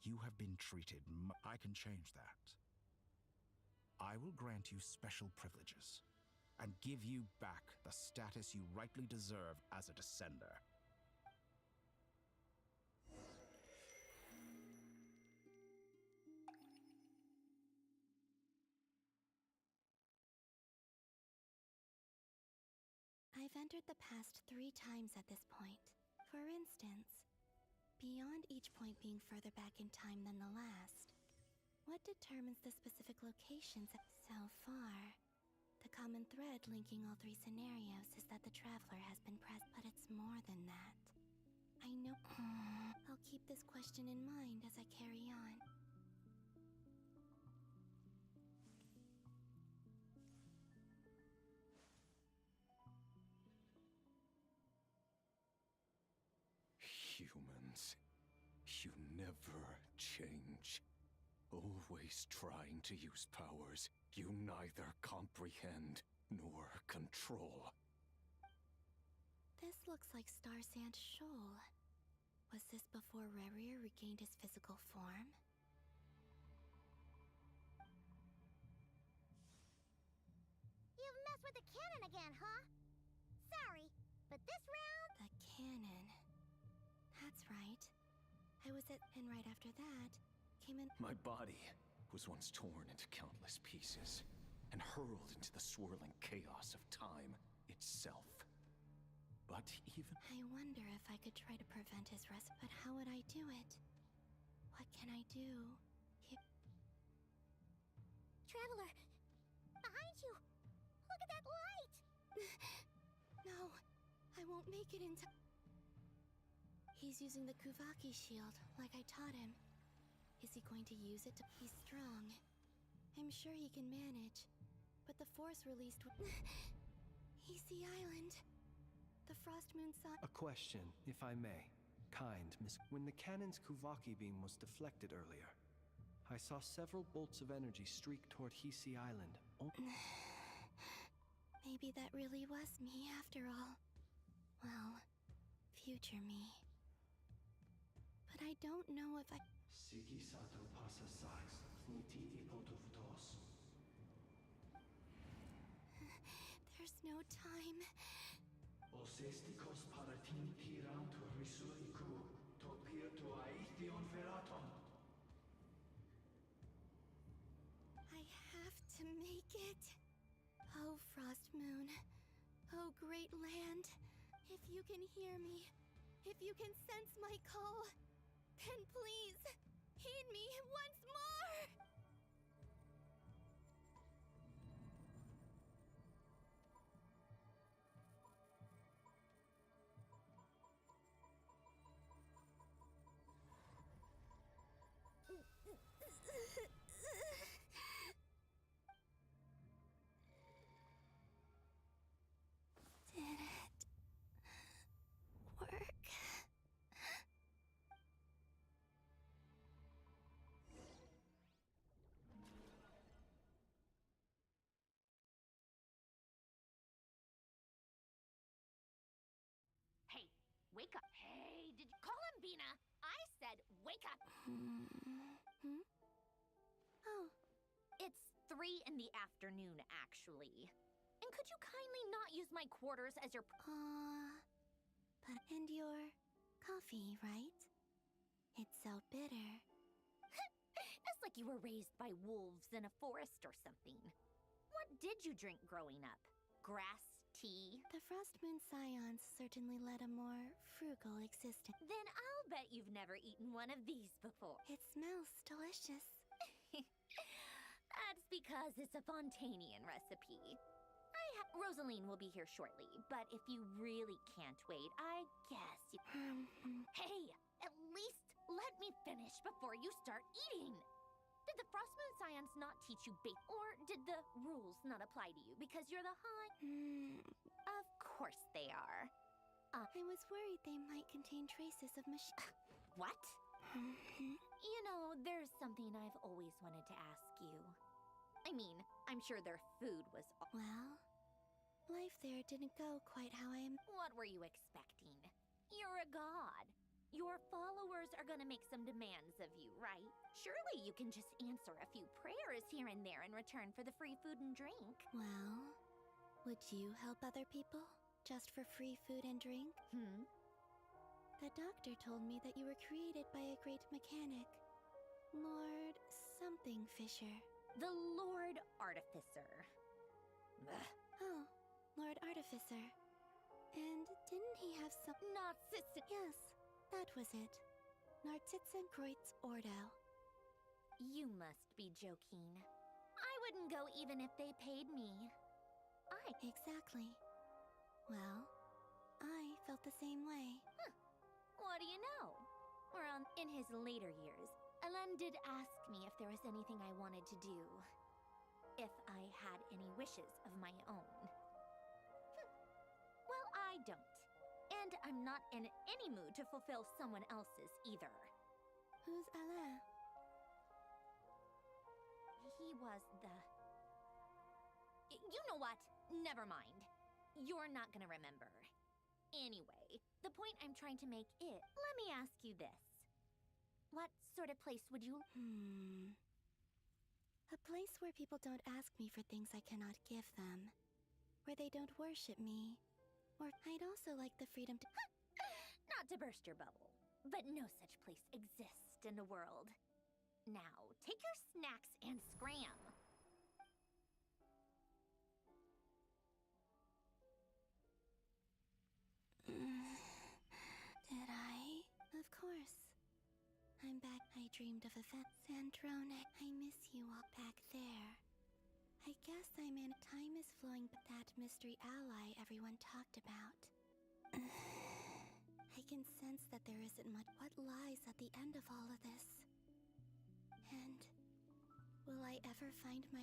You have been treated I can change that. I will grant you special privileges and give you back the status you rightly deserve as a descender. I've entered the past 3 times at this point. For instance, beyond each point being further back in time than the last, what determines the specific locations? So far, the common thread linking all 3 scenarios is that the traveler has been present, but it's more than that. I know. I'll keep this question in mind as I carry on. Humans, you never change. Always trying to use powers you neither comprehend nor control. This looks like Star Sand Shoal. Was this before Rerir regained his physical form? You've messed with the cannon again, huh? Sorry, but this round... The cannon. That's right. I was at... And right after that, came in... My body was once torn into countless pieces and hurled into the swirling chaos of time itself. But even... I wonder if I could try to prevent his rest, but how would I do it? What can I do? Traveler! Behind you! Look at that light! No, I won't make it in time. He's using the Kuvaki shield, like I taught him. Is he going to use it to... He's strong. I'm sure he can manage. But the force released would... He's the island. The Frost Moon Sun... A question, if I may. Kind, Miss... When the cannon's Kuvaki beam was deflected earlier, I saw several bolts of energy streak toward Hisi Island. Maybe that really was me after all. Well, future me. But I don't know if I... There's no time. I have to make it. Oh, Frost Moon. Oh, great land. If you can hear me, if you can sense my call, then please, heed me once more! Did it work? Hey, wake up. Hey, did you call him Bina? I said wake up. Oh. It's 3 in the afternoon, actually. And could you kindly not use my quarters as your... And your coffee, right? It's so bitter. It's like you were raised by wolves in a forest or something. What did you drink growing up? Grass tea? The Frost Moon Scions certainly led a more frugal existence. Then I'll bet you've never eaten one of these before. It smells delicious. That's because it's a Fontanian recipe. Rosaline will be here shortly, but if you really can't wait, I guess you... Hey, at least let me finish before you start eating! Did the Frostmoon Scions not teach you bait, or did the rules not apply to you because you're the high... Of course they are. I was worried they might contain traces of What? You know, there's something I've always wanted to ask you. I mean, I'm sure their food was... Well, life there didn't go quite how What were you expecting? You're a god. Your followers are gonna make some demands of you, right? Surely you can just answer a few prayers here and there in return for the free food and drink. Well, would you help other people just for free food and drink? The doctor told me that you were created by a great mechanic, Lord something Fisher. The Lord Artificer. Ugh. Oh, Lord Artificer. And didn't he have some... Yes, that was it. Nartitzenkreuz Ordo. You must be joking. I wouldn't go even if they paid me. Exactly. Well, I felt the same way. What do you know? In his later years, Elen did ask me if there was anything I wanted to do. If I had any wishes of my own. Well, I don't. And I'm not in any mood to fulfill someone else's either. Who's Alain? He was the... You know what? Never mind. You're not gonna remember. Anyway, the point I'm trying to make is... Let me ask you this. What sort of place would you... A place where people don't ask me for things I cannot give them. Where they don't worship me. Or I'd also like the freedom to... Not to burst your bubble, but no such place exists in the world. Now, take your snacks and scram. Did I? Of course. I'm back. I dreamed of a Sandrone. I miss you all back there. I guess I'm in. Time is flowing, but that mystery ally everyone talked about. I can sense that there isn't much. What lies at the end of all of this? And will I ever find my...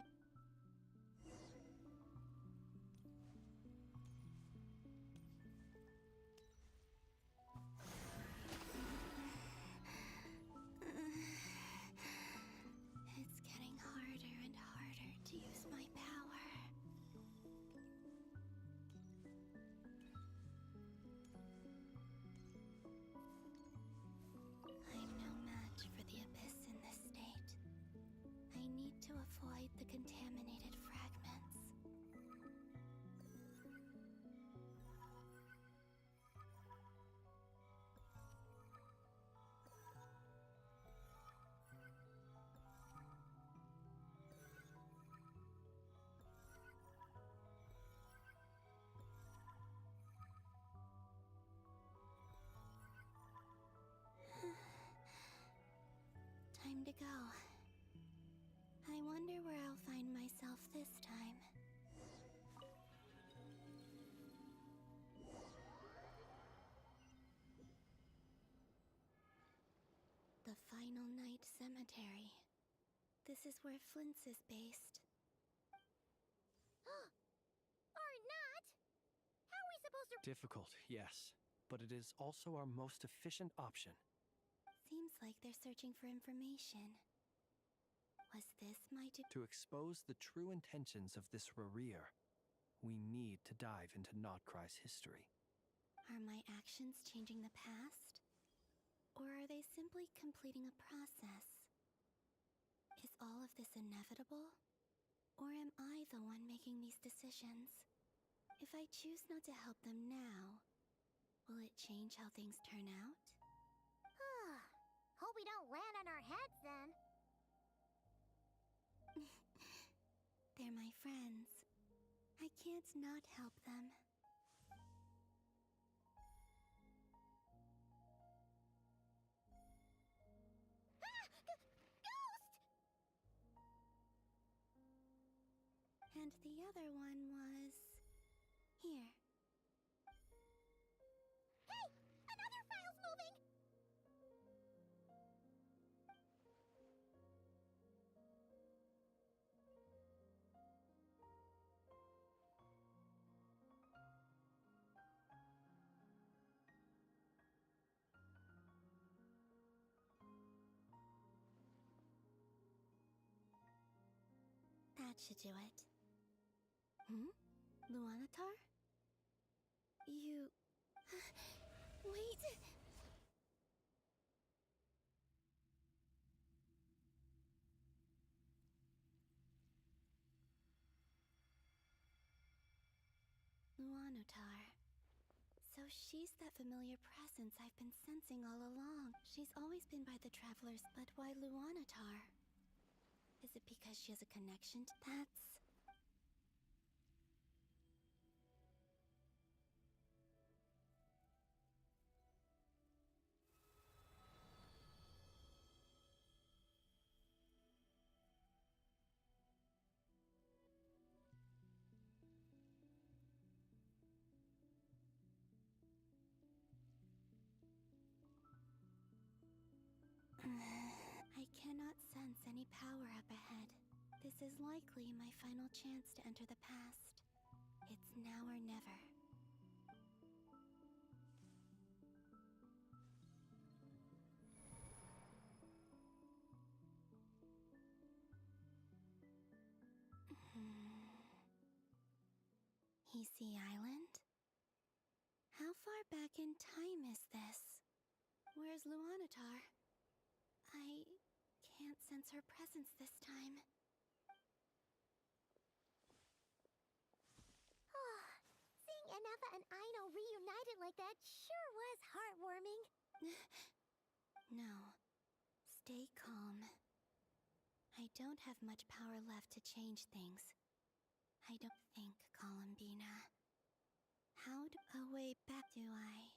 It's getting harder and harder to use my power. I'm no match for the Abyss in this state. I need to avoid the contaminated fragments. Time to go. I wonder where I'll find myself this time. The Final Night Cemetery. This is where Flint's is based. Or not? How are we supposed to... Difficult, yes, but it is also our most efficient option. Seems like they're searching for information. Was this my To expose the true intentions of this Rerir, we need to dive into Notcry's history. Are my actions changing the past? Or are they simply completing a process? Is all of this inevitable? Or am I the one making these decisions? If I choose not to help them now, will it change how things turn out? Hope we don't land on our heads then. They're my friends. I can't not help them. Ghost! And the other one was... here. Hey! Another file's moving! That should do it. Luanatar? You... Wait! Luanatar. So she's that familiar presence I've been sensing all along. She's always been by the travelers, but why Luanatar? Is it because she has a connection to that's... I cannot sense any power up ahead. This is likely my final chance to enter the past. It's now or never. Heesey Island? How far back in time is this? Where's Luanatar? I can't sense her presence this time. Seeing Anafa and Aino reunited like that sure was heartwarming. No. Stay calm. I don't have much power left to change things. I don't think, Columbina. How do... Oh, wait, back do I?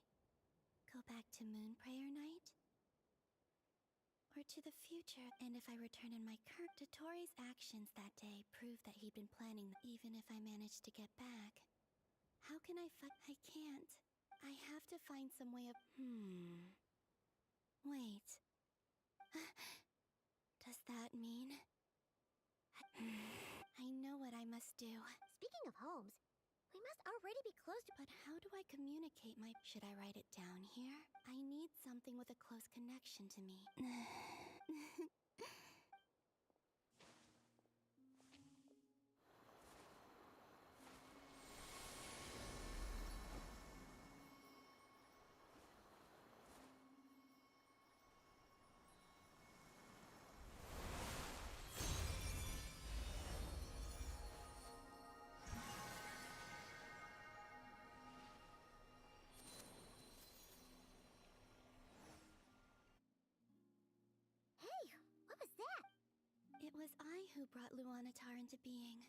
Go back to Moonprayer Night? Or to the future, and if I return in my current... Dotori's actions that day prove that he'd been planning, even if I managed to get back. How can I fight? I can't. I have to find some way of... Wait. Does that mean... I know what I must do. Speaking of homes, we must already be close to... But how do I communicate my... Should I write it down here? I need something with a close connection to me. It was I who brought Luanatar into being.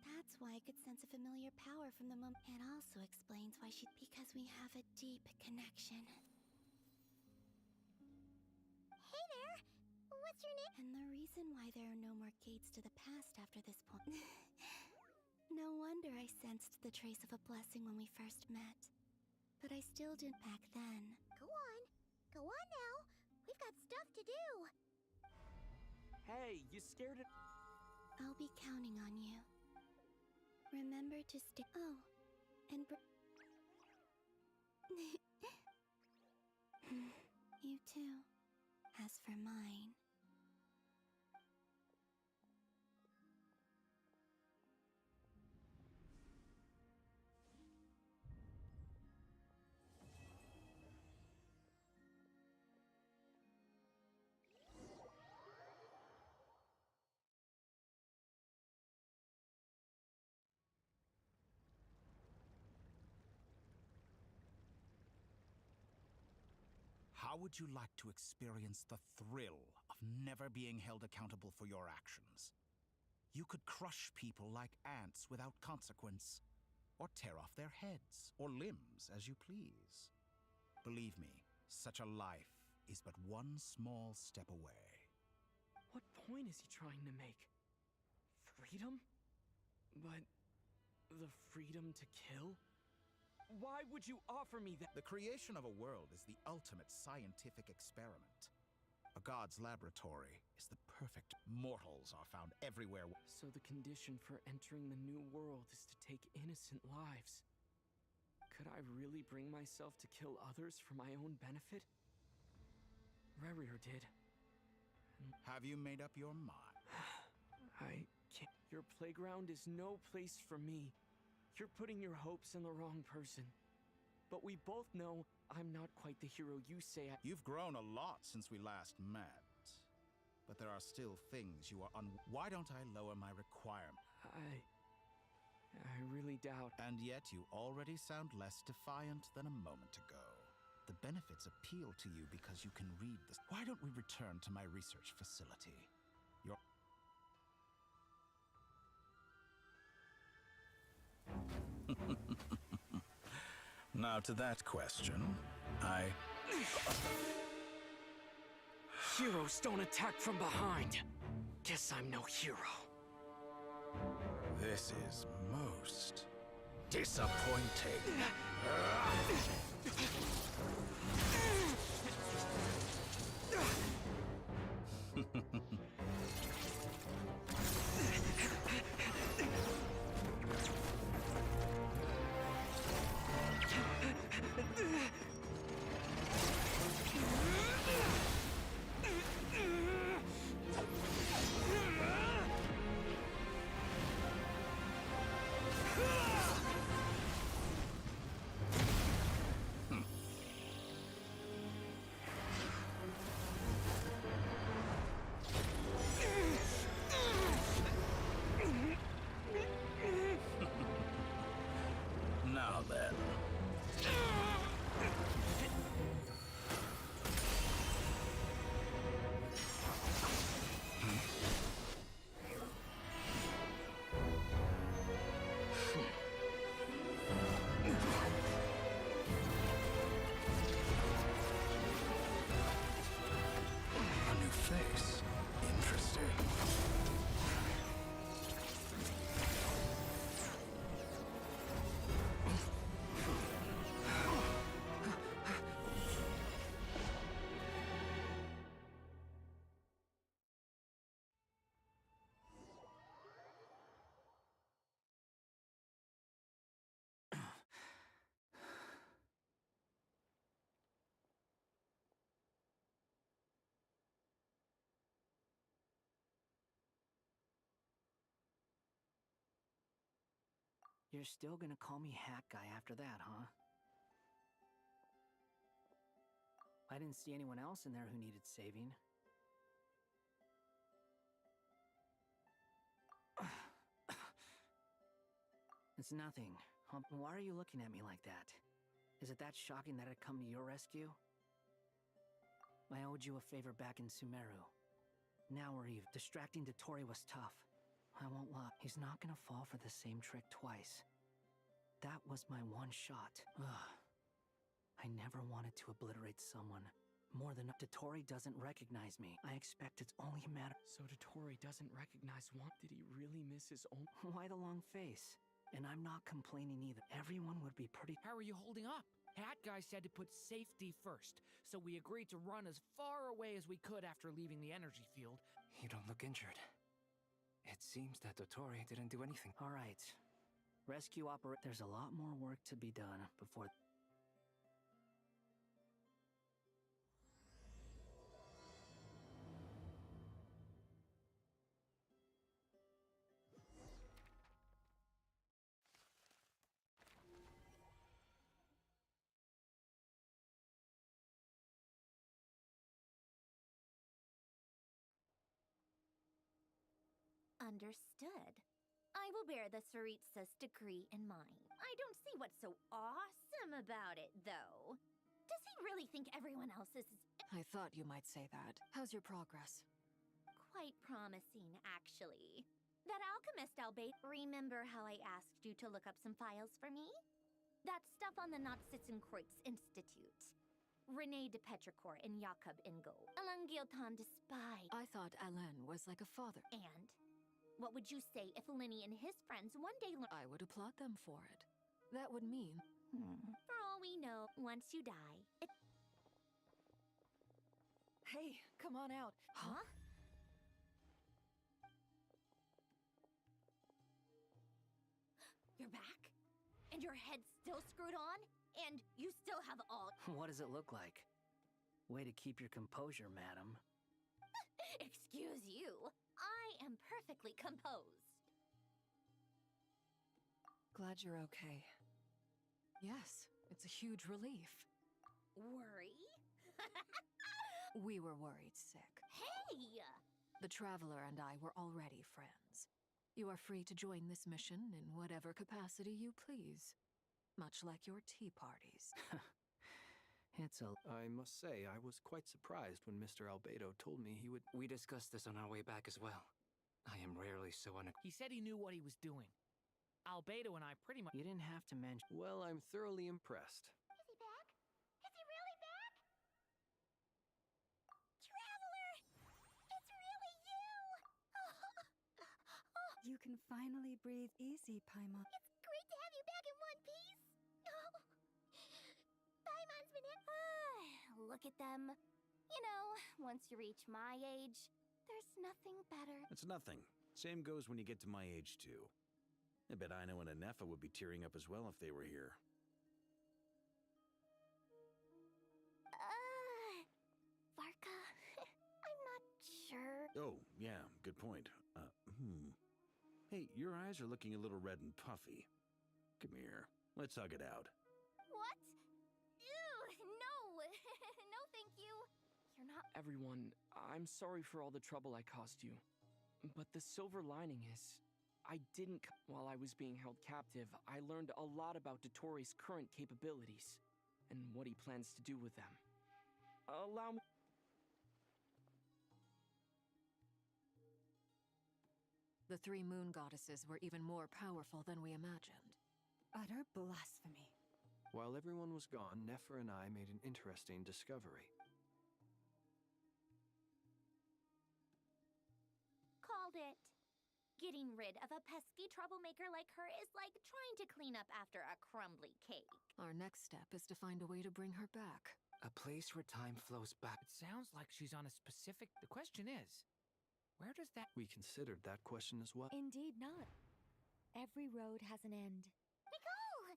That's why I could sense a familiar power from the moment. It also explains why she... Because we have a deep connection. Hey there! What's your name? And the reason why there are no more gates to the past after this point... No wonder I sensed the trace of a blessing when we first met. But I still didn't back then. Go on. Go on now. We've got stuff to do. Hey, you scared it? I'll be counting on you. Remember to stay... Oh, and you too. As for mine... How would you like to experience the thrill of never being held accountable for your actions? You could crush people like ants without consequence, or tear off their heads or limbs as you please. Believe me, such a life is but one small step away. What point is he trying to make? Freedom? But the freedom to kill? Why would you offer me that? The creation of a world is the ultimate scientific experiment. A god's laboratory is the perfect. Mortals are found everywhere. So the condition for entering the new world is to take innocent lives. Could I really bring myself to kill others for my own benefit? Rerir did. Have you made up your mind? I can't. Your playground is no place for me. You're putting your hopes in the wrong person. But we both know I'm not quite the hero you say I— You've grown a lot since we last met. But there are still things you are Why don't I lower my requirement? I really doubt. And yet you already sound less defiant than a moment ago. The benefits appeal to you because you can read this. Why don't we return to my research facility? Now to that question, Heroes don't attack from behind. Guess I'm no hero. This is most disappointing. Now then. A new face. Interesting. You're still gonna call me Hat Guy after that, huh? I didn't see anyone else in there who needed saving. It's nothing. Why are you looking at me like that? Is it that shocking that I'd come to your rescue? I owed you a favor back in Sumeru. Now we're even. Distracting Dotori was tough. I won't lie. He's not gonna fall for the same trick twice. That was my one shot. Ugh. I never wanted to obliterate someone. More than Dotori doesn't recognize me. I expect it's only a matter. So Dotori doesn't recognize one? Did he really miss his own? Why the long face? And I'm not complaining either. Everyone would be pretty. How are you holding up? Hat Guy said to put safety first, so we agreed to run as far away as we could after leaving the energy field. You don't look injured. It seems that Dotori didn't do anything. All right. Rescue operate. There's a lot more work to be done before. Understood. I will bear the Tsaritsa's decree in mind. I don't see what's so awesome about it, though. Does he really think everyone else is I thought you might say that. How's your progress? quite promising, actually? That alchemist Albate, remember how I asked you to look up some files for me? That stuff on the Nachtschitzenkreuz Institute. René de Petrichor and Jakob Ingo. Alain Guillotin de Spy. I thought Alain was like a father. And? What would you say if Linny and his friends one day learn— I would applaud them for it. That would mean— For all we know, once you die, it— Hey, come on out. Huh? You're back? And your head's still screwed on? And you still have all— What does it look like? Way to keep your composure, madam. Excuse you. I am perfectly composed. Glad you're okay. yes, it's a huge relief. Worry? We were worried sick. Hey! The Traveler and I were already friends. You are free to join this mission in whatever capacity you please. Much like your tea parties. I must say, I was quite surprised when Mr. Albedo told me he would— We discussed this on our way back as well. I am rarely so He said he knew what he was doing. Albedo and I pretty much— You didn't have to mention— Well, I'm thoroughly impressed. Is he back? Is he really back? Traveler! It's really you! You can finally breathe easy, Paimon. It's great to have you back in one piece! Paimon's been in— Look at them. You know, once you reach my age, there's nothing better. It's nothing. Same goes when you get to my age, too. I bet Aino and Anefa would be tearing up as well if they were here. Varka, I'm not sure. Oh, yeah, good point. Hey, your eyes are looking a little red and puffy. Come here. Let's hug it out. What? Ew, no. No, thank you. You're not— Everyone, I'm sorry for all the trouble I caused you. But the silver lining is, I didn't— While I was being held captive, I learned a lot about Dottoro's current capabilities, and what he plans to do with them. Allow me— The three moon goddesses were even more powerful than we imagined. Utter blasphemy. While everyone was gone, Nefer and I made an interesting discovery. Called it. Getting rid of a pesky troublemaker like her is like trying to clean up after a crumbly cake. Our next step is to find a way to bring her back. A place where time flows back. It sounds like she's on a specific— The question is, where does that— We considered that question as well. Indeed not. Every road has an end. Nicole!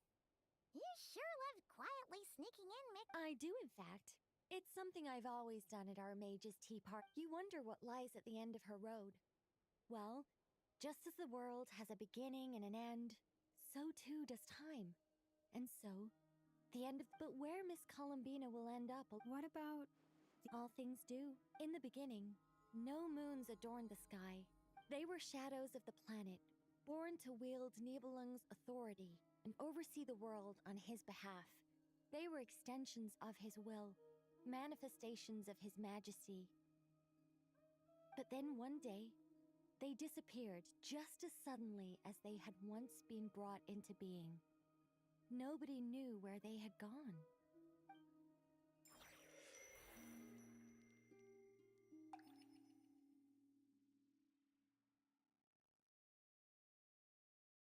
You sure loved quietly sneaking in, Mick. I do, in fact. It's something I've always done at our mage's tea party. You wonder what lies at the end of her road. Well, just as the world has a beginning and an end, so too does time. And so, the end of— But where Miss Columbina will end up— What about— All things do. In the beginning, no moons adorned the sky. They were shadows of the planet, born to wield Nibelung's authority and oversee the world on his behalf. They were extensions of his will, manifestations of his majesty. But then one day, they disappeared just as suddenly as they had once been brought into being. Nobody knew where they had gone.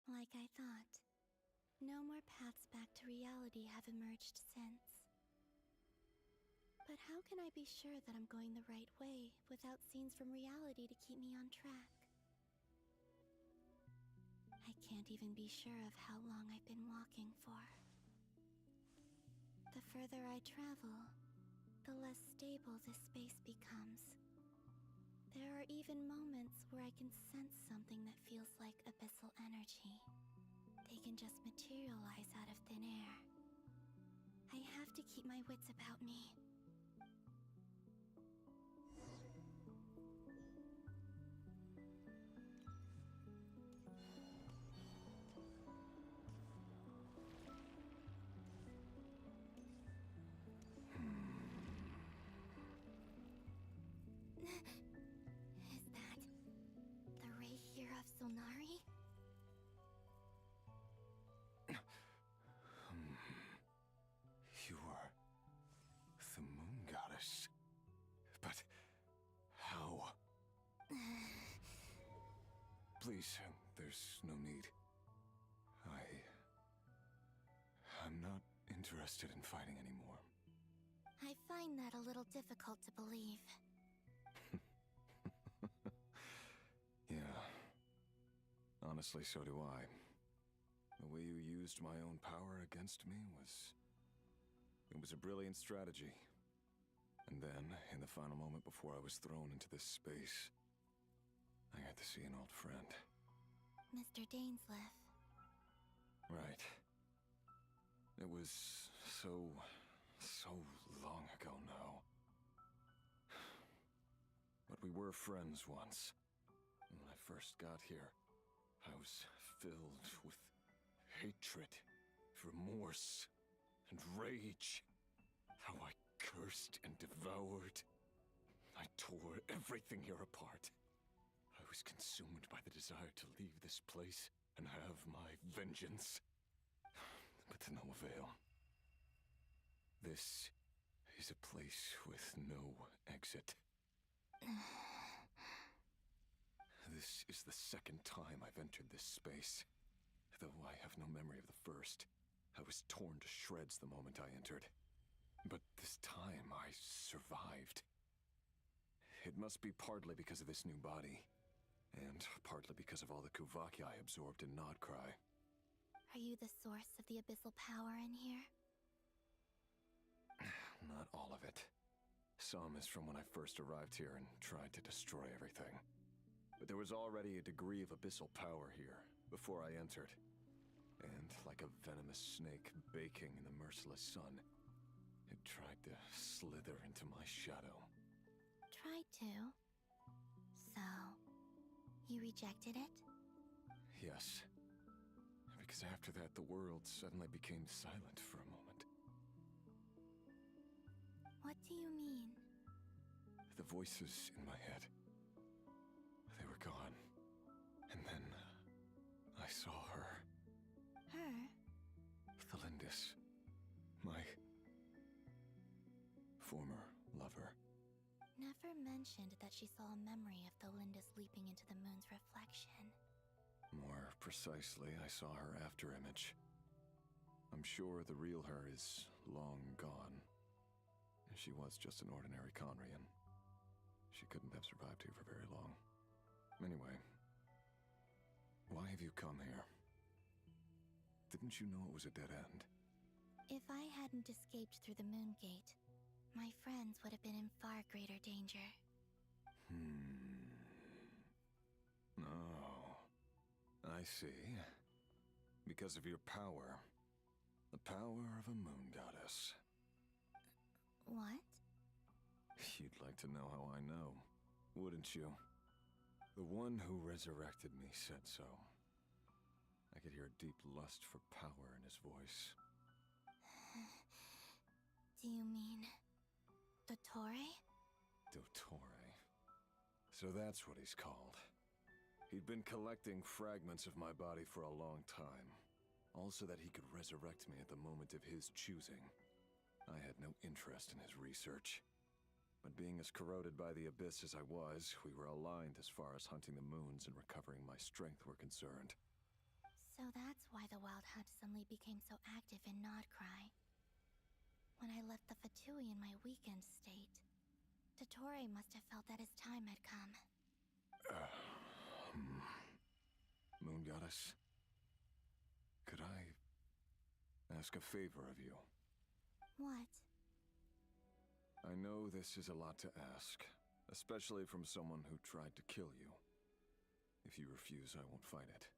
Like I thought, no more paths back to reality have emerged since. But how can I be sure that I'm going the right way without scenes from reality to keep me on track? I can't even be sure of how long I've been walking for. The further I travel, the less stable this space becomes. There are even moments where I can sense something that feels like abyssal energy. They can just materialize out of thin air. I have to keep my wits about me. Tonari? You are the moon goddess. But how? Please, there's no need. I'm not interested in fighting anymore. I find that a little difficult to believe. Yeah. Honestly, so do I. The way you used my own power against me was... It was a brilliant strategy. And then, in the final moment before I was thrown into this space, I got to see an old friend. Mr. Dainsleif. Right. It was so long ago now. But we were friends once. And when I first got here, I was filled with hatred, remorse, and rage. How I cursed and devoured. I tore everything here apart. I was consumed by the desire to leave this place and have my vengeance. But to no avail. This is a place with no exit. This is the second time I've entered this space. Though I have no memory of the first. I was torn to shreds the moment I entered. But this time I survived. It must be partly because of this new body. And partly because of all the Kuvaki I absorbed in Nodcry. Are you the source of the abyssal power in here? Not all of it. Some is from when I first arrived here and tried to destroy everything. But there was already a degree of abyssal power here, before I entered. And like a venomous snake baking in the merciless sun, it tried to slither into my shadow. Tried to? So, you rejected it? Yes. Because after that, the world suddenly became silent for a moment. What do you mean? The voices in my head, they were gone. And then, I saw her. Her? Thalindis. My... former lover. Never mentioned that she saw a memory of Thalindis leaping into the moon's reflection. More precisely, I saw her afterimage. I'm sure the real her is long gone. She was just an ordinary Conrian. She couldn't have survived here for very long. Anyway, why have you come here? Didn't you know it was a dead end? If I hadn't escaped through the moon gate, my friends would have been in far greater danger. Oh, I see. Because of your power. The power of a moon goddess. What? You'd like to know how I know, wouldn't you? The one who resurrected me said so. I could hear deep lust for power in his voice. Do you mean... Dottore? Dottore. So that's what he's called. He'd been collecting fragments of my body for a long time. All so that he could resurrect me at the moment of his choosing. I had no interest in his research. But being as corroded by the abyss as I was, we were aligned as far as hunting the moons and recovering my strength were concerned. So that's why the Wild Hunt suddenly became so active in Nodcry. When I left the Fatui in my weakened state, Dottore must have felt that his time had come. Moon Goddess, could I ask a favor of you? What? I know this is a lot to ask, especially from someone who tried to kill you. If you refuse, I won't fight it.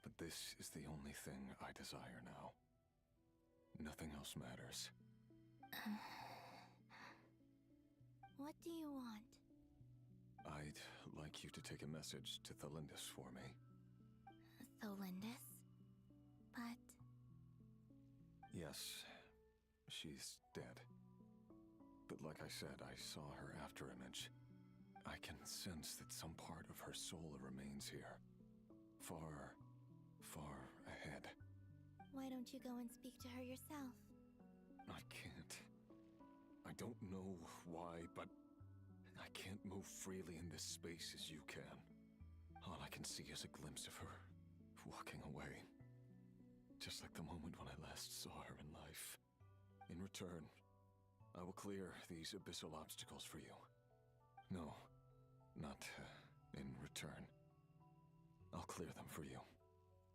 But this is the only thing I desire now. Nothing else matters. What do you want? I'd like you to take a message to Thalindis for me. Thalindis? But... Yes, she's dead. But like I said, I saw her afterimage. I can sense that some part of her soul remains here. far, far ahead. Why don't you go and speak to her yourself? I can't. I don't know why, but I can't move freely in this space as you can. All I can see is a glimpse of her, walking away. Just like the moment when I last saw her in life. In return, I will clear these abyssal obstacles for you. No, not in return. I'll clear them for you,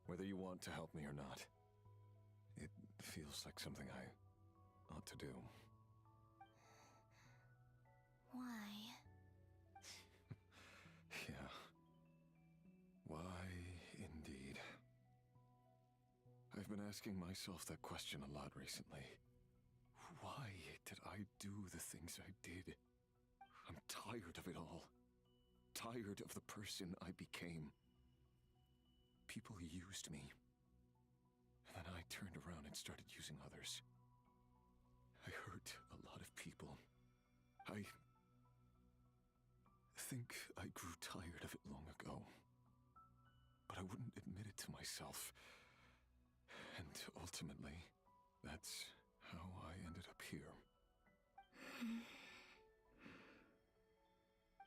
whether you want to help me or not. It feels like something I ought to do. Why? Yeah. Why, indeed. I've been asking myself that question a lot recently. Why did I do the things I did? I'm tired of it all. Tired of the person I became. People used me. And then I turned around and started using others. I hurt a lot of people. I think I grew tired of it long ago. But I wouldn't admit it to myself. And ultimately, that's how I ended up here.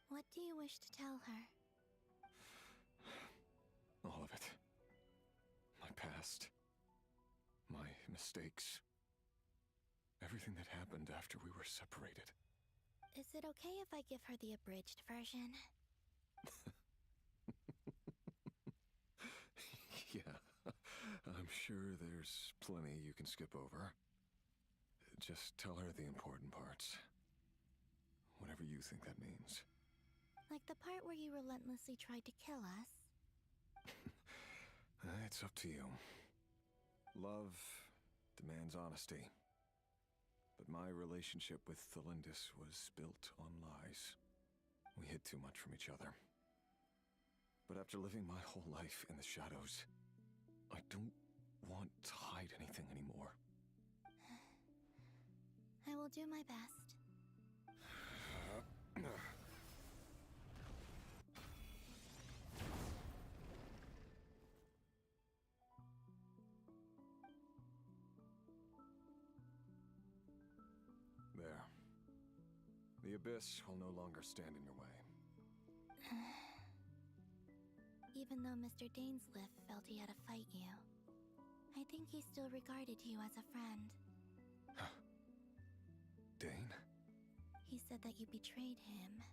What do you wish to tell her? All of it. My past. My mistakes. Everything that happened after we were separated. Is it okay if I give her the abridged version? Yeah, I'm sure there's plenty you can skip over. Just tell her the important parts. Whatever you think that means. Like the part where you relentlessly tried to kill us? It's up to you. Love demands honesty. But my relationship with Thelindis was built on lies. We hid too much from each other. But after living my whole life in the shadows, I don't want to hide anything anymore. I will do my best. There. The abyss will no longer stand in your way. Even though Mr. Dainsliff felt he had to fight you, I think he still regarded you as a friend. Dane? He said that you betrayed him.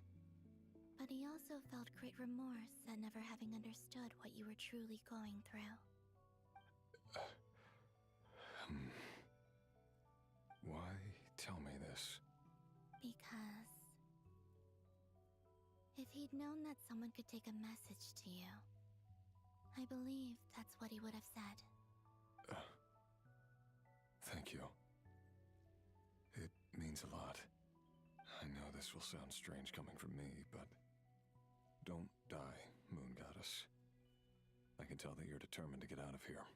But he also felt great remorse at never having understood what you were truly going through. Why tell me this? Because if he'd known that someone could take a message to you, I believe that's what he would have said. Thank you. It means a lot. I know this will sound strange coming from me, but don't die, Moon Goddess. I can tell that you're determined to get out of here.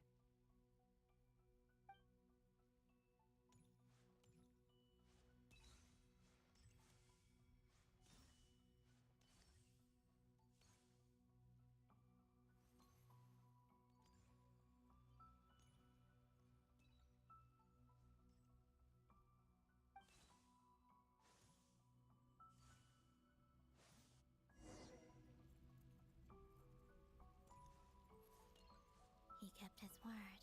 He kept his word.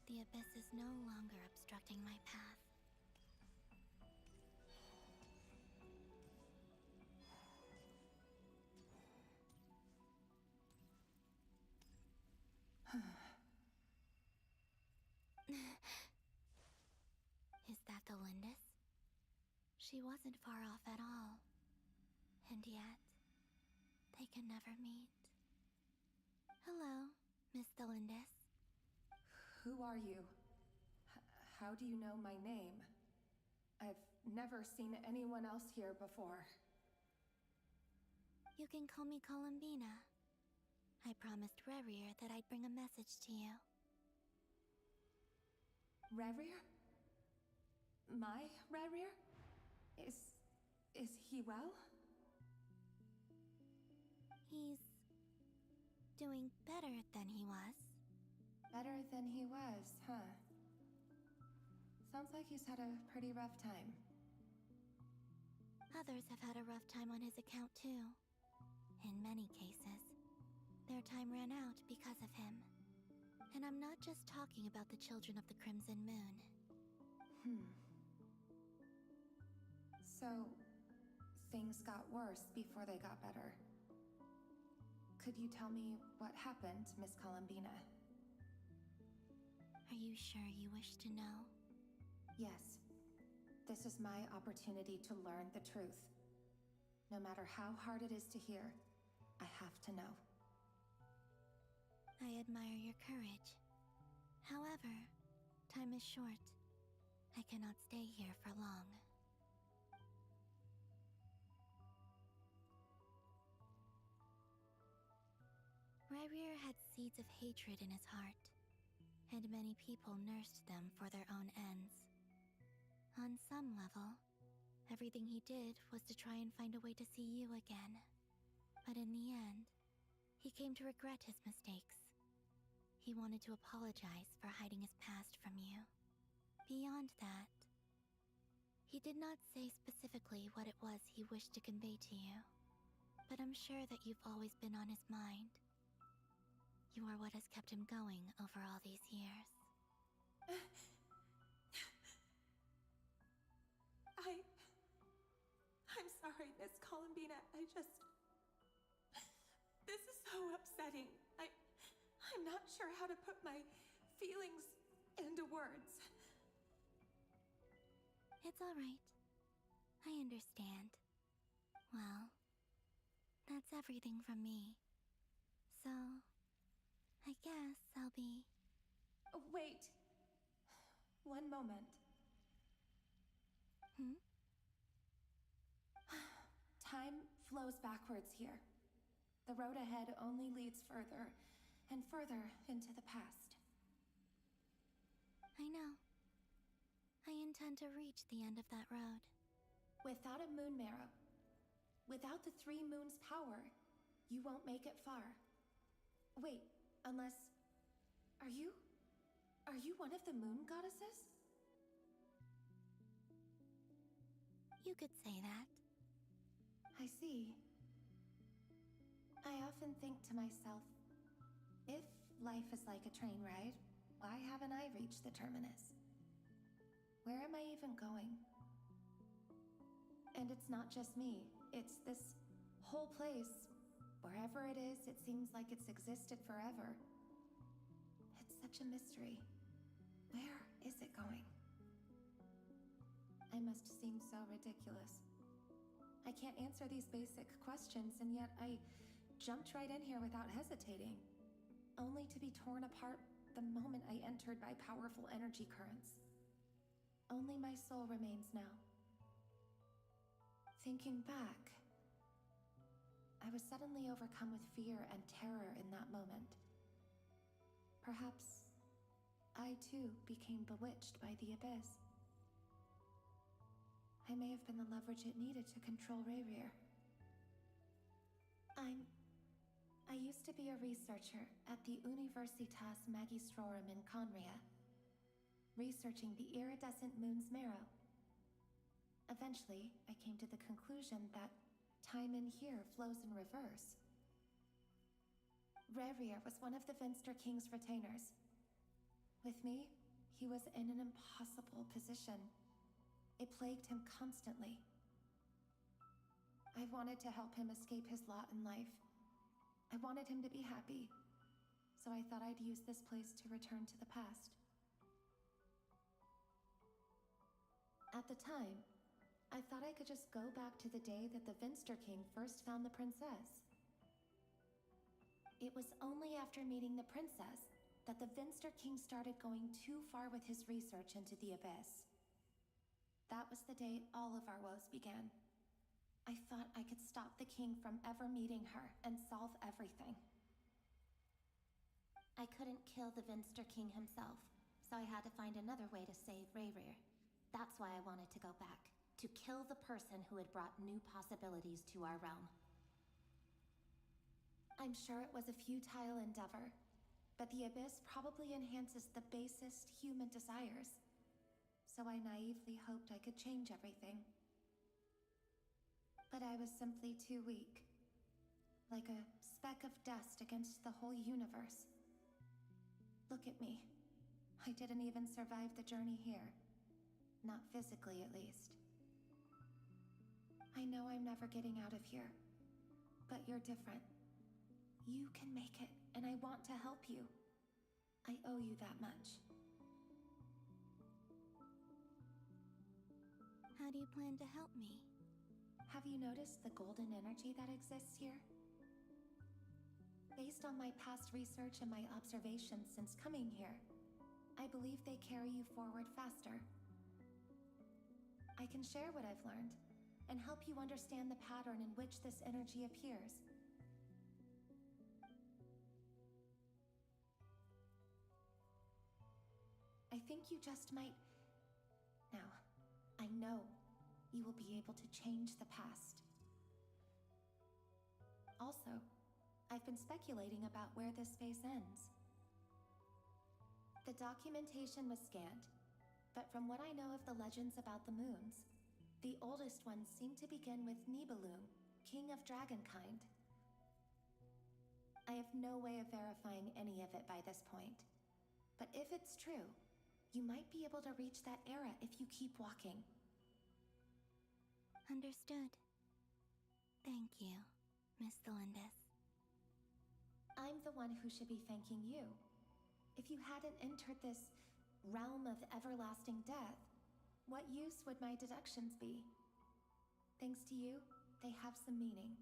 The abyss is no longer obstructing my path. Is that the Lindis? She wasn't far off at all. And yet, they can never meet. Hello, Miss Thelindis. Who are you? How do you know my name? I've never seen anyone else here before. You can call me Columbina. I promised Rerir that I'd bring a message to you. Rerir? My Rerir? Is he well? He's Doing better than he was. Better than he was, huh? Sounds like he's had a pretty rough time. Others have had a rough time on his account too. In many cases, their time ran out because of him. And I'm not just talking about the children of the Crimson Moon. So, things got worse before they got better. Could you tell me what happened, Miss Columbina? Are you sure you wish to know? Yes. This is my opportunity to learn the truth. No matter how hard it is to hear, I have to know. I admire your courage. However, time is short. I cannot stay here for long. Ryrier had seeds of hatred in his heart, and many people nursed them for their own ends. On some level, everything he did was to try and find a way to see you again. But in the end, he came to regret his mistakes. He wanted to apologize for hiding his past from you. Beyond that, he did not say specifically what it was he wished to convey to you, but I'm sure that you've always been on his mind. You are what has kept him going over all these years. I'm sorry, Miss Columbina. This is so upsetting. I'm not sure how to put my feelings into words. It's all right. I understand. Well, that's everything from me. So, I guess I'll be... Wait. One moment. Time flows backwards here. The road ahead only leads further and further into the past. I know. I intend to reach the end of that road. Without a moon marrow, without the 3 moons' power, you won't make it far. Wait, unless... Are you one of the moon goddesses? You could say that. I see. I often think to myself, if life is like a train ride, why haven't I reached the terminus? Where am I even going? And it's not just me, it's this whole place. Wherever it is, it seems like it's existed forever. It's such a mystery. Where is it going? I must seem so ridiculous. I can't answer these basic questions, and yet I jumped right in here without hesitating, only to be torn apart the moment I entered by powerful energy currents. Only my soul remains now. Thinking back, I was suddenly overcome with fear and terror in that moment. Perhaps I too became bewitched by the abyss. I may have been the leverage it needed to control Rayrir. I used to be a researcher at the Universitas Magistrorum in Conria, researching the iridescent moon's marrow. Eventually, I came to the conclusion that time in here flows in reverse. Rayrir was one of the Vinster King's retainers. With me, he was in an impossible position. It plagued him constantly. I wanted to help him escape his lot in life. I wanted him to be happy, so I thought I'd use this place to return to the past. At the time, I thought I could just go back to the day that the Vinster King first found the princess. It was only after meeting the princess that the Vinster King started going too far with his research into the abyss. That was the day all of our woes began. I thought I could stop the king from ever meeting her and solve everything. I couldn't kill the Vinster King himself, so I had to find another way to save Rayrir. That's why I wanted to go back, to kill the person who had brought new possibilities to our realm. I'm sure it was a futile endeavor, but the Abyss probably enhances the basest human desires. So I naively hoped I could change everything. But I was simply too weak. Like a speck of dust against the whole universe. Look at me. I didn't even survive the journey here. Not physically, at least. I know I'm never getting out of here. But you're different. You can make it, and I want to help you. I owe you that much. How do you plan to help me? Have you noticed the golden energy that exists here? Based on my past research and my observations since coming here, I believe they carry you forward faster. I can share what I've learned and help you understand the pattern in which this energy appears. I think you just might... Now, I know you will be able to change the past. Also, I've been speculating about where this space ends. The documentation was scant, but from what I know of the legends about the moons, the oldest ones seem to begin with Nibelung, king of dragonkind. I have no way of verifying any of it by this point, but if it's true, you might be able to reach that era if you keep walking. Understood. Thank you, Miss Delindis. I'm the one who should be thanking you. If you hadn't entered this realm of everlasting death, what use would my deductions be? Thanks to you, they have some meaning.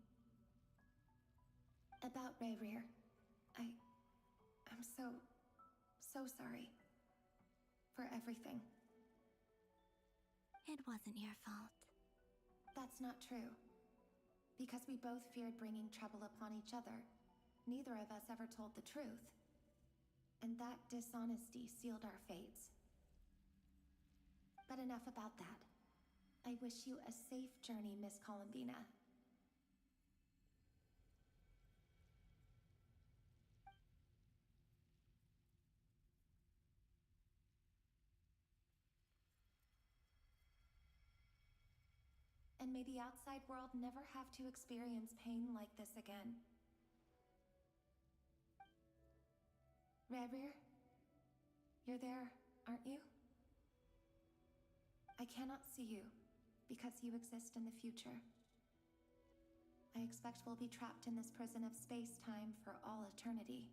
About Rayrir, I'm so sorry. For everything. It wasn't your fault. That's not true. Because we both feared bringing trouble upon each other, neither of us ever told the truth. And that dishonesty sealed our fates. But enough about that. I wish you a safe journey, Miss Columbina. And may the outside world never have to experience pain like this again. Rayrir, you're there, aren't you? I cannot see you, because you exist in the future. I expect we'll be trapped in this prison of space-time for all eternity.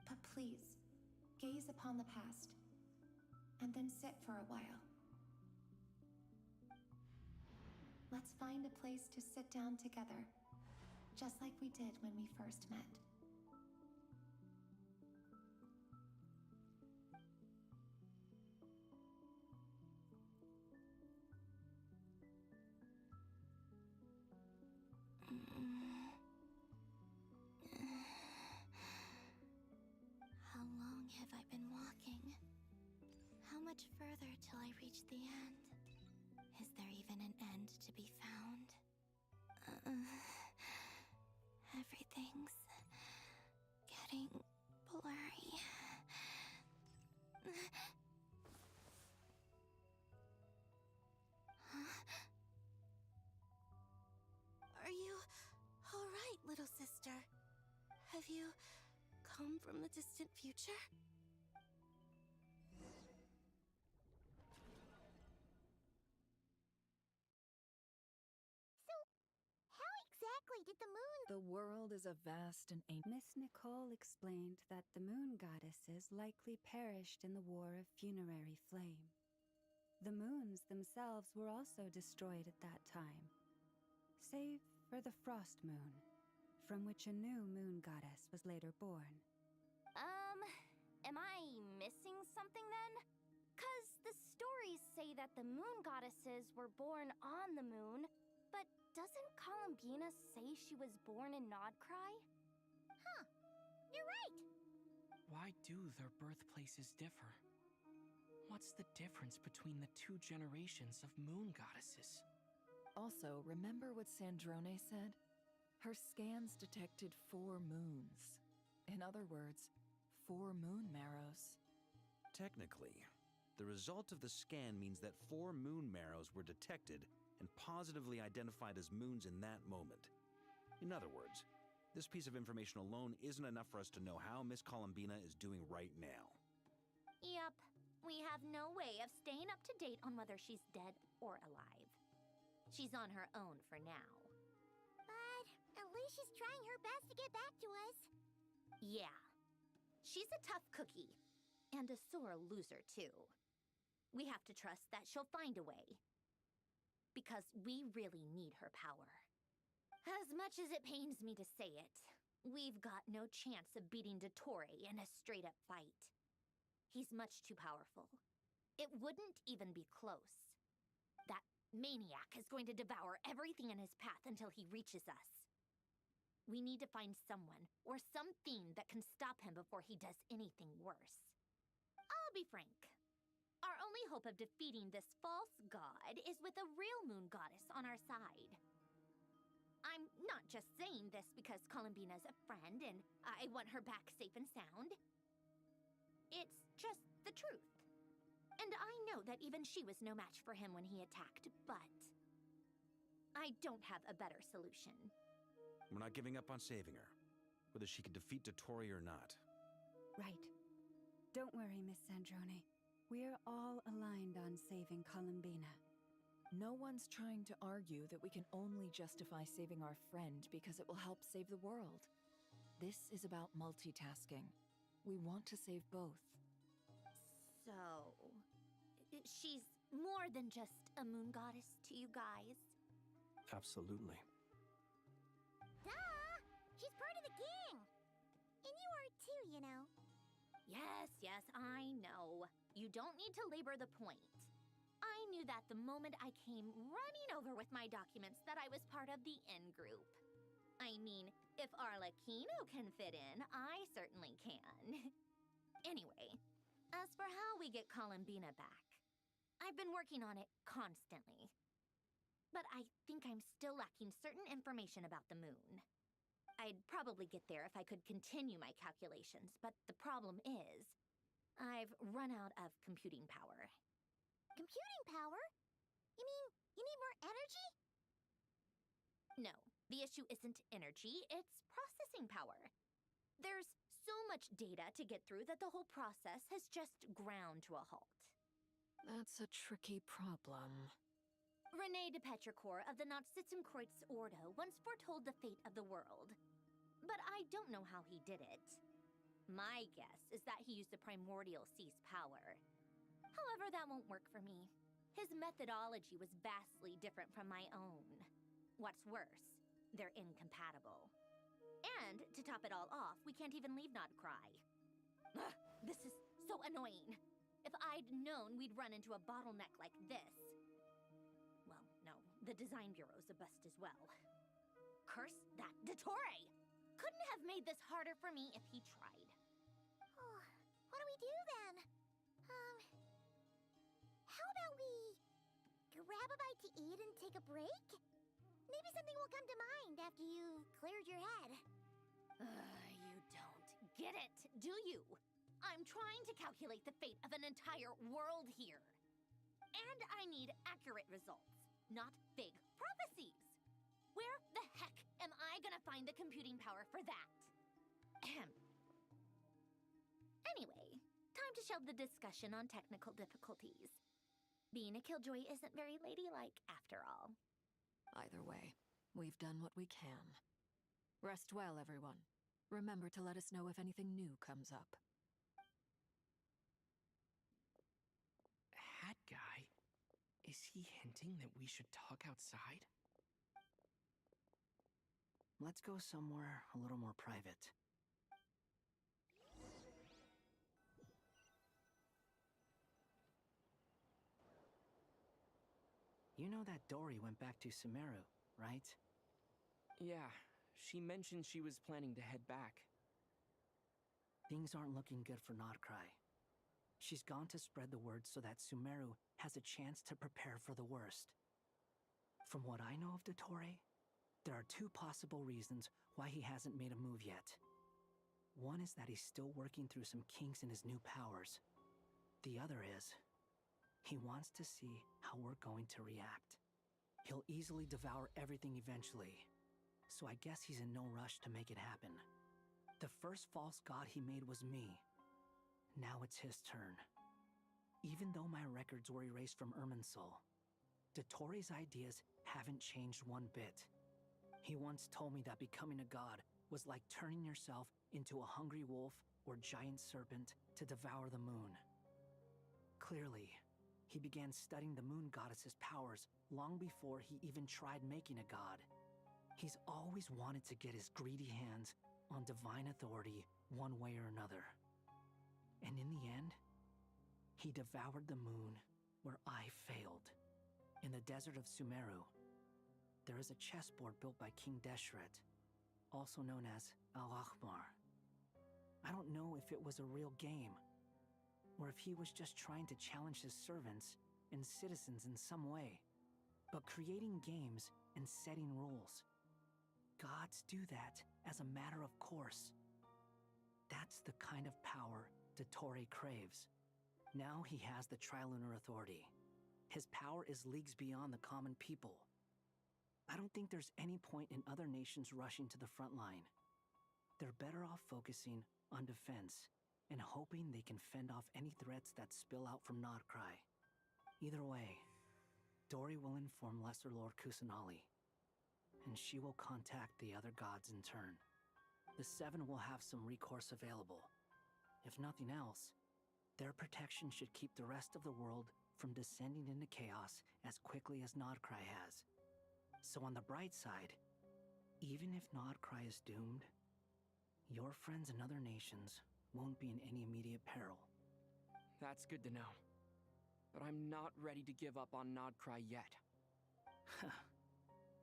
But please, gaze upon the past, and then sit for a while. Let's find a place to sit down together, just like we did when we first met. How long have I been walking? How much further till I reach the end? Is there even an end to be found? Everything's getting blurry. Are you all right, little sister? Have you come from the distant future? Exactly did the moon... The world is a vast and ancient... Miss Nicole explained that the moon goddesses likely perished in the War of Funerary Flame. The moons themselves were also destroyed at that time, save for the Frost Moon, from which a new moon goddess was later born. Am I missing something then? 'Cause the stories say that the moon goddesses were born on the moon, but doesn't Columbina say she was born in Nodcry? Huh. You're right. Why do their birthplaces differ? What's the difference between the two generations of moon goddesses? Also, remember what Sandrone said? Her scans detected 4 moons. In other words, 4 moon marrows. Technically, the result of the scan means that 4 moon marrows were detected and positively identified as moons in that moment. In other words, this piece of information alone isn't enough for us to know how Miss Columbina is doing right now. Yup. We have no way of staying up to date on whether she's dead or alive. She's on her own for now. But at least she's trying her best to get back to us. Yeah. She's a tough cookie. And a sore loser, too. We have to trust that she'll find a way. Because we really need her power. As much as it pains me to say it, we've got no chance of beating Dottore in a straight-up fight. He's much too powerful. It wouldn't even be close. That maniac is going to devour everything in his path until he reaches us. We need to find someone or something that can stop him before he does anything worse. I'll be frank. Our only hope of defeating this false god is with a real moon goddess on our side. I'm not just saying this because Columbina's a friend and I want her back safe and sound. It's just the truth. And I know that even she was no match for him when he attacked, but I don't have a better solution. We're not giving up on saving her, whether she can defeat Dottore or not. Right. Don't worry, Miss Sandrone. We're all aligned on saving Columbina. No one's trying to argue that we can only justify saving our friend because it will help save the world. This is about multitasking. We want to save both. So, she's more than just a moon goddess to you guys? Absolutely. Duh! She's part of the gang! And you are too, you know. Yes, I know. You don't need to labor the point. I knew that the moment I came running over with my documents that I was part of the in-group. I mean, if Arlecchino can fit in, I certainly can. Anyway, as for how we get Columbina back, I've been working on it constantly. But I think I'm still lacking certain information about the moon. I'd probably get there if I could continue my calculations, but the problem is, I've run out of computing power. Computing power? You mean you need more energy? No, the issue isn't energy, it's processing power. There's so much data to get through that the whole process has just ground to a halt. That's a tricky problem. René de Petrichor of the Nazissenkreuz Ordo once foretold the fate of the world. But I don't know how he did it. My guess is that he used the primordial sea's power. However, that won't work for me. His methodology was vastly different from my own. What's worse, they're incompatible. And to top it all off, we can't even leave Nodcry. Ugh, this is so annoying. If I'd known we'd run into a bottleneck like this. Well, no, the design bureau's a bust as well. Curse that Dottore! Couldn't have made this harder for me if he tried. Oh, what do we do then? How about we grab a bite to eat and take a break? Maybe something will come to mind after you've cleared your head. You don't get it, do you? I'm trying to calculate the fate of an entire world here. And I need accurate results, not vague prophecies. Where the heck am I gonna find the computing power for that? Ahem. Anyway, time to shelve the discussion on technical difficulties. Being a killjoy isn't very ladylike after all. Either way, we've done what we can. Rest well, everyone. Remember to let us know if anything new comes up. Hat guy? Is he hinting that we should talk outside? Let's go somewhere a little more private. You know that Dory went back to Sumeru, right? Yeah, she mentioned she was planning to head back. Things aren't looking good for Nodcry. She's gone to spread the word so that Sumeru has a chance to prepare for the worst. From what I know of Dottore, There are two possible reasons why he hasn't made a move yet. One is that he's still working through some kinks in his new powers. The other is, he wants to see how we're going to react. He'll easily devour everything eventually, so I guess he's in no rush to make it happen. The first false god he made was me. Now it's his turn. Even though my records were erased from Irminsul, Dotori's ideas haven't changed one bit. He once told me that becoming a god was like turning yourself into a hungry wolf or giant serpent to devour the moon. Clearly, he began studying the moon goddess's powers long before he even tried making a god. He's always wanted to get his greedy hands on divine authority one way or another. And in the end, he devoured the moon where I failed. In the desert of Sumeru, there is a chessboard built by King Deshret, also known as Al-Akhmar. I don't know if it was a real game, or if he was just trying to challenge his servants and citizens in some way. But creating games and setting rules, gods do that as a matter of course. That's the kind of power Dottore craves. Now he has the Trilunar Authority. His power is leagues beyond the common people. I don't think there's any point in other nations rushing to the front line. They're better off focusing on defense and hoping they can fend off any threats that spill out from Nodcry. Either way, Dori will inform Lesser Lord Kusanali, and she will contact the other gods in turn. The Seven will have some recourse available. If nothing else, their protection should keep the rest of the world from descending into chaos as quickly as Nodcry has. So on the bright side, even if Nodcry is doomed, your friends in other nations won't be in any immediate peril. That's good to know. But I'm not ready to give up on Nodcry yet.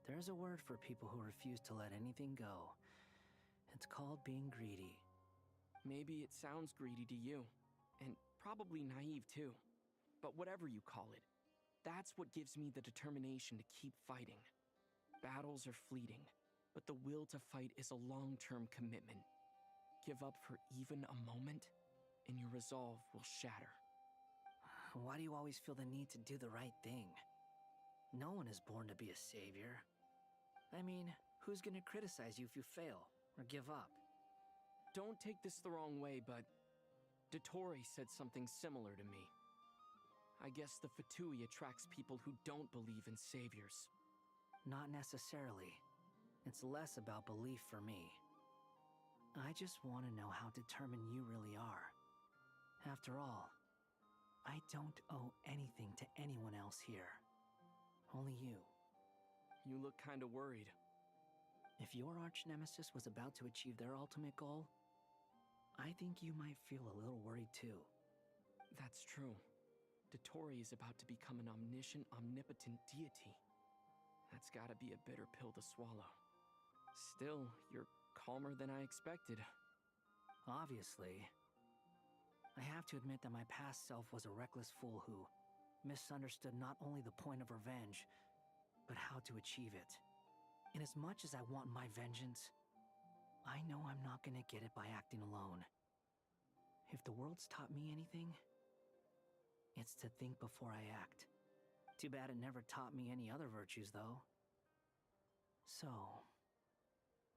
There's a word for people who refuse to let anything go. It's called being greedy. Maybe it sounds greedy to you, and probably naive too. But whatever you call it, that's what gives me the determination to keep fighting. Battles are fleeting, but the will to fight is a long-term commitment. Give up for even a moment, and your resolve will shatter. Why do you always feel the need to do the right thing? No one is born to be a savior. I mean, who's gonna criticize you if you fail, or give up? Don't take this the wrong way, but Dottore said something similar to me. I guess the Fatui attracts people who don't believe in saviors. Not necessarily. It's less about belief for me. I just want to know how determined you really are. After all, I don't owe anything to anyone else here. Only you. You look kinda worried. If your arch-nemesis was about to achieve their ultimate goal, I think you might feel a little worried too. That's true. Dottore is about to become an omniscient, omnipotent deity. That's gotta be a bitter pill to swallow. Still, you're calmer than I expected. Obviously. I have to admit that my past self was a reckless fool who misunderstood not only the point of revenge, but how to achieve it. And as much as I want my vengeance, I know I'm not gonna get it by acting alone. If the world's taught me anything, it's to think before I act. Too bad it never taught me any other virtues, though. So,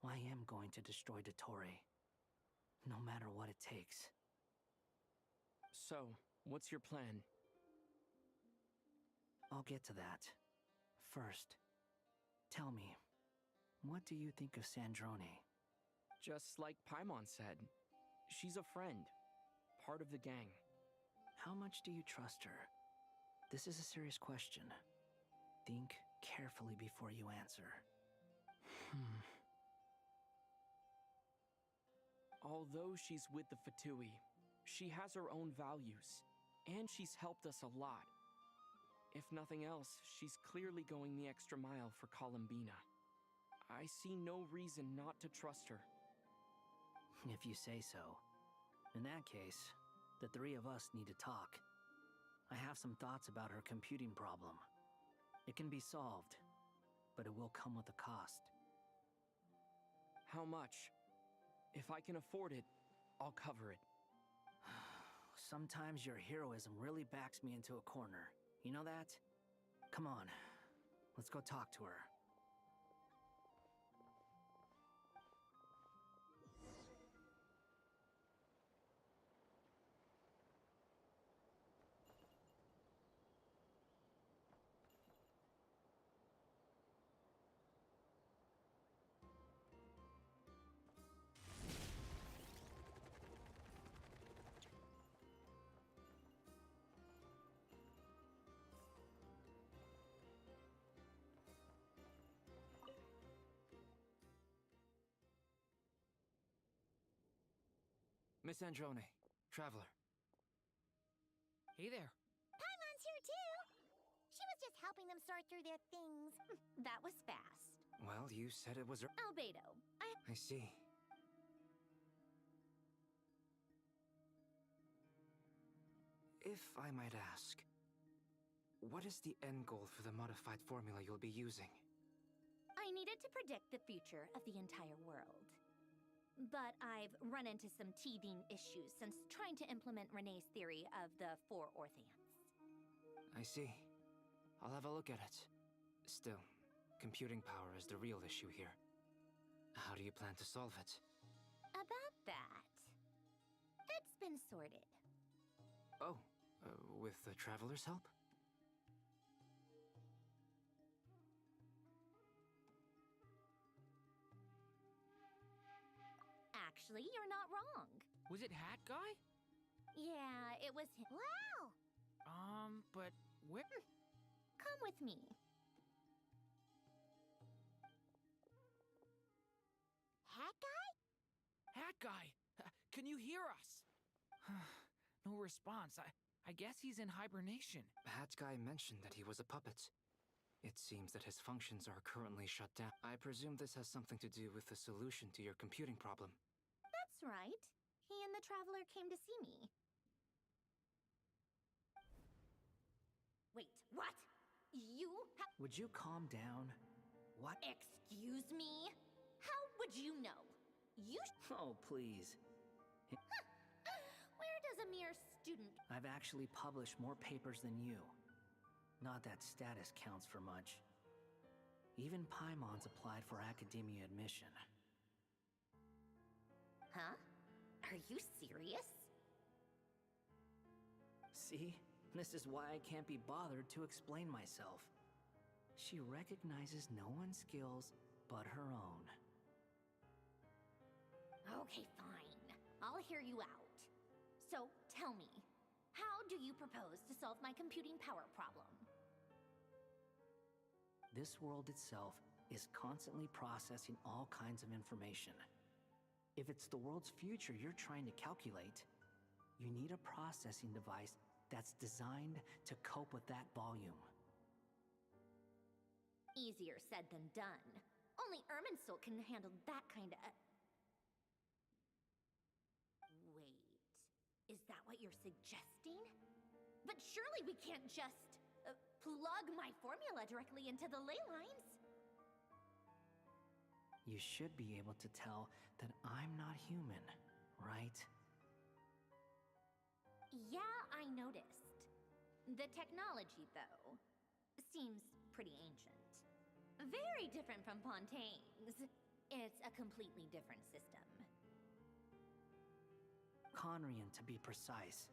I am going to destroy Dottore, no matter what it takes. So, what's your plan? I'll get to that. First, tell me, what do you think of Sandrone? Just like Paimon said, she's a friend, part of the gang. How much do you trust her? This is a serious question. Think carefully before you answer. Although she's with the Fatui, she has her own values, and she's helped us a lot. If nothing else, she's clearly going the extra mile for Columbina. I see no reason not to trust her. If you say so. In that case, the three of us need to talk. I have some thoughts about her computing problem. It can be solved, but it will come with a cost. How much? If I can afford it, I'll cover it. Sometimes your heroism really backs me into a corner. You know that? Come on, let's go talk to her. Miss Androne, Traveler. Hey there. Paimon's here too! She was just helping them sort through their things. That was fast. Well, you said it was Albedo, I see. If I might ask, what is the end goal for the modified formula you'll be using? I needed to predict the future of the entire world. But I've run into some teething issues since trying to implement Renee's theory of the four Orthants. I see. I'll have a look at it. Still, computing power is the real issue here. How do you plan to solve it? About that, it's been sorted. Oh, with the Traveler's help? Actually, you're not wrong. Was it Hat Guy? Yeah, it was him. Wow! But where? Come with me. Hat Guy? Hat Guy! Can you hear us? No response. I guess he's in hibernation. Hat Guy mentioned that he was a puppet. It seems that his functions are currently shut down. I presume this has something to do with the solution to your computing problem. That's right. He and the Traveler came to see me. Wait, what? Would you calm down? What? Excuse me? How would you know? Oh, please. Where does a mere student... I've actually published more papers than you. Not that status counts for much. Even Paimon's applied for academia admission. Huh? Are you serious? See? This is why I can't be bothered to explain myself. She recognizes no one's skills but her own. Okay, fine. I'll hear you out. So, tell me, how do you propose to solve my computing power problem? This world itself is constantly processing all kinds of information. If it's the world's future you're trying to calculate, you need a processing device that's designed to cope with that volume. Easier said than done. Only Irminsul can handle that kind of... Wait, is that what you're suggesting? But surely we can't just plug my formula directly into the ley lines. You should be able to tell that I'm not human, right? Yeah, I noticed. The technology, though, seems pretty ancient. Very different from Pontaine's. It's a completely different system. Conrian, to be precise.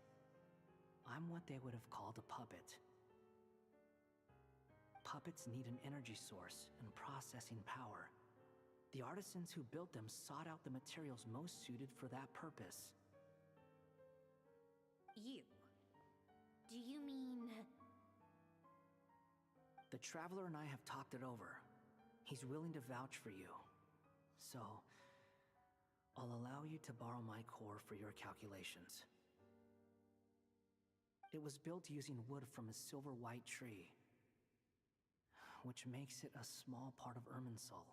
I'm what they would have called a puppet. Puppets need an energy source and processing power. The artisans who built them sought out the materials most suited for that purpose. You? Do you mean... The Traveler and I have talked it over. He's willing to vouch for you. So, I'll allow you to borrow my core for your calculations. It was built using wood from a silver white tree, which makes it a small part of Irminsul.